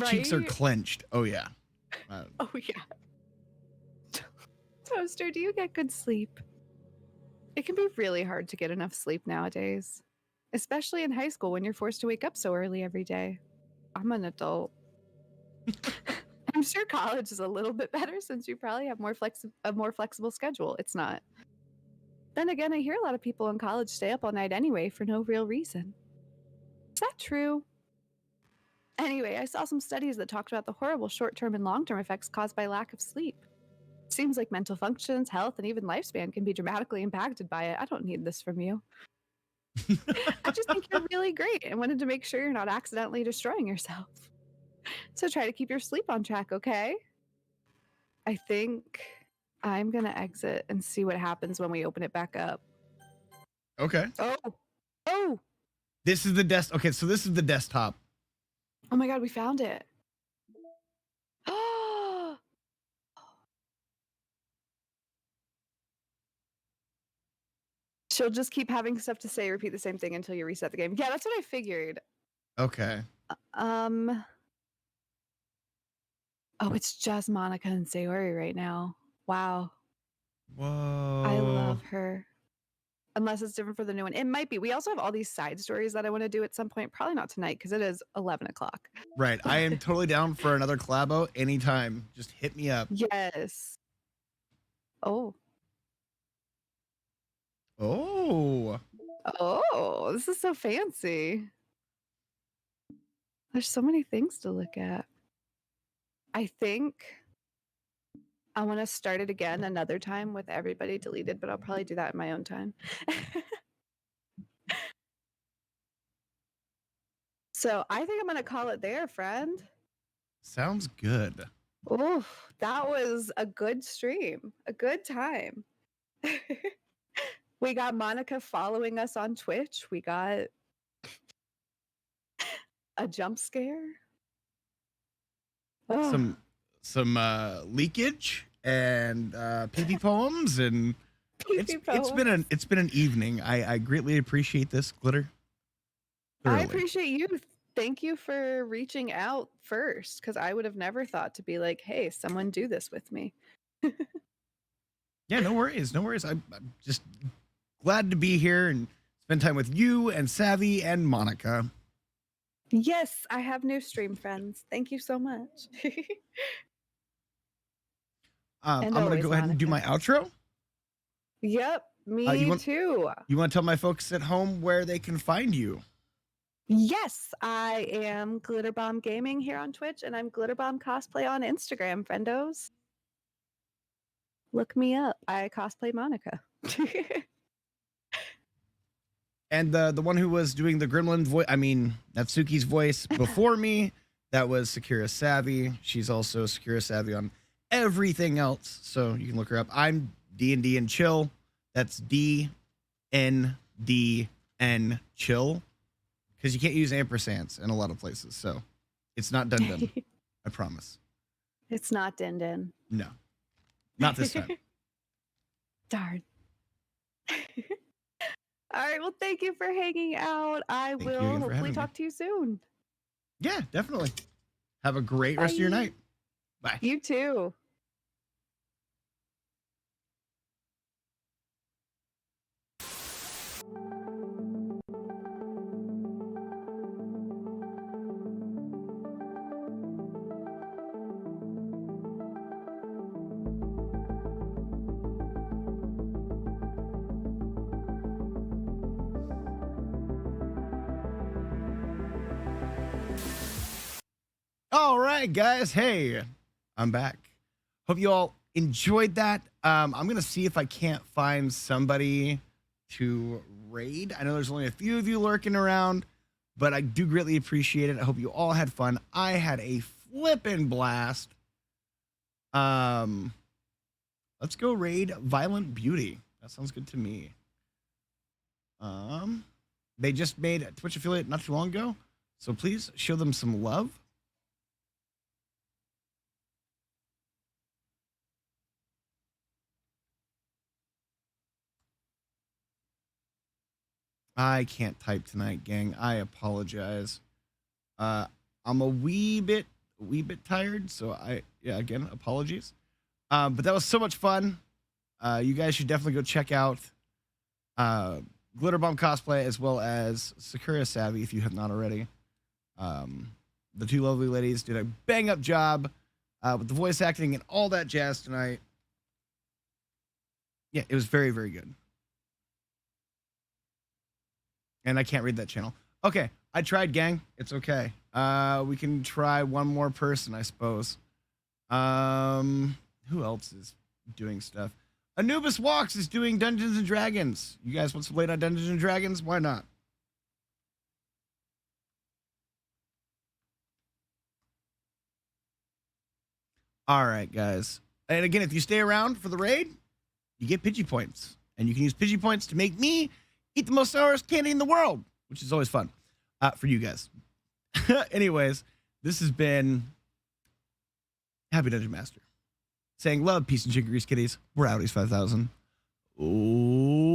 cheeks are Right? clenched. Oh yeah. Oh yeah. Toaster, do you get good sleep? It can be really hard to get enough sleep nowadays, especially in high school when you're forced to wake up so early every day. I'm an adult. I'm sure college is a little bit better since you probably have a more flexible schedule. It's not. Then again, I hear a lot of people in college stay up all night anyway for no real reason. Is that true? Anyway, I saw some studies that talked about the horrible short-term and long-term effects caused by lack of sleep. Seems like mental functions, health, and even lifespan can be dramatically impacted by it. I don't need this from you. I just think you're really great and wanted to make sure you're not accidentally destroying yourself. So try to keep your sleep on track, okay? I think I'm going to exit and see what happens when we open it back up. Okay. Oh! This is the desk. Okay, so this is the desktop. Oh my god, we found it. Oh! She'll just keep having stuff to say, repeat the same thing until you reset the game. Yeah, that's what I figured. Okay. Oh, it's just Monica and Sayori right now. Wow. Whoa. I love her. Unless it's different for the new one. It might be. We also have all these side stories that I want to do at some point. Probably not tonight because it is 11 o'clock. Right. I am totally down for another collabo anytime. Just hit me up. Yes. Oh. Oh. Oh, this is so fancy. There's so many things to look at. I think I want to start it again another time with everybody deleted, but I'll probably do that in my own time. So I think I'm going to call it there, friend. Sounds good. Oh, that was a good stream, a good time. We got Monica following us on Twitch. We got a jump scare. Oh. Some leakage and PP poems and it's been an evening. I greatly appreciate this, Glitter. Thoroughly. I appreciate you. Thank you for reaching out first, because I would have never thought to be like, hey, someone do this with me. Yeah, no worries. No worries. I'm just glad to be here and spend time with you and Savvy and Monica. Yes, I have new stream friends. Thank you so much. I'm going to go ahead and do my outro. Yep, me too. You want to tell my folks at home where they can find you? Yes, I am GlitterBomb Gaming here on Twitch, and I'm GlitterBombCosplay on Instagram, friendos. Look me up. I cosplay Monica. And the one who was doing the Gremlin voice, I mean, Natsuki's voice before me, that was SakuraSavy. She's also SakuraSavy on everything else, so you can look her up. I'm D&D and Chill. That's DNDN Chill. Because you can't use ampersands in a lot of places, so it's not dun. I promise. It's not Din. No, not this time. Darn. All right, well, thank you for hanging out. I will hopefully talk to you soon. Yeah, definitely. Have a great rest of your night. Bye. You too. All right, guys. Hey, I'm back. Hope you all enjoyed that. I'm going to see if I can't find somebody to raid. I know there's only a few of you lurking around, but I do greatly appreciate it. I hope you all had fun. I had a flippin' blast. Let's go raid Violent Beauty. That sounds good to me. They just made a Twitch affiliate not too long ago, so please show them some love. I can't type tonight, gang. I apologize. I'm a wee bit tired, so again, apologies. But that was so much fun. You guys should definitely go check out GlitterBombCosplay as well as SakuraSavy if you have not already. The two lovely ladies did a bang up job with the voice acting and all that jazz tonight. Yeah, it was very, very good. And I can't read that channel. Okay, I tried, gang. It's okay. We can try one more person, I suppose. Who else is doing stuff? Anubis Walks is doing Dungeons and Dragons. You guys want to play on Dungeons and Dragons? Why not? All right, guys. And again, if you stay around for the raid, you get Pidgey points. And you can use Pidgey points to make me eat the most sourest candy in the world, which is always fun for you guys. Anyways, this has been Happy Dungeon Master saying love, peace, and chicken grease kitties. We're outies 5000. Oh.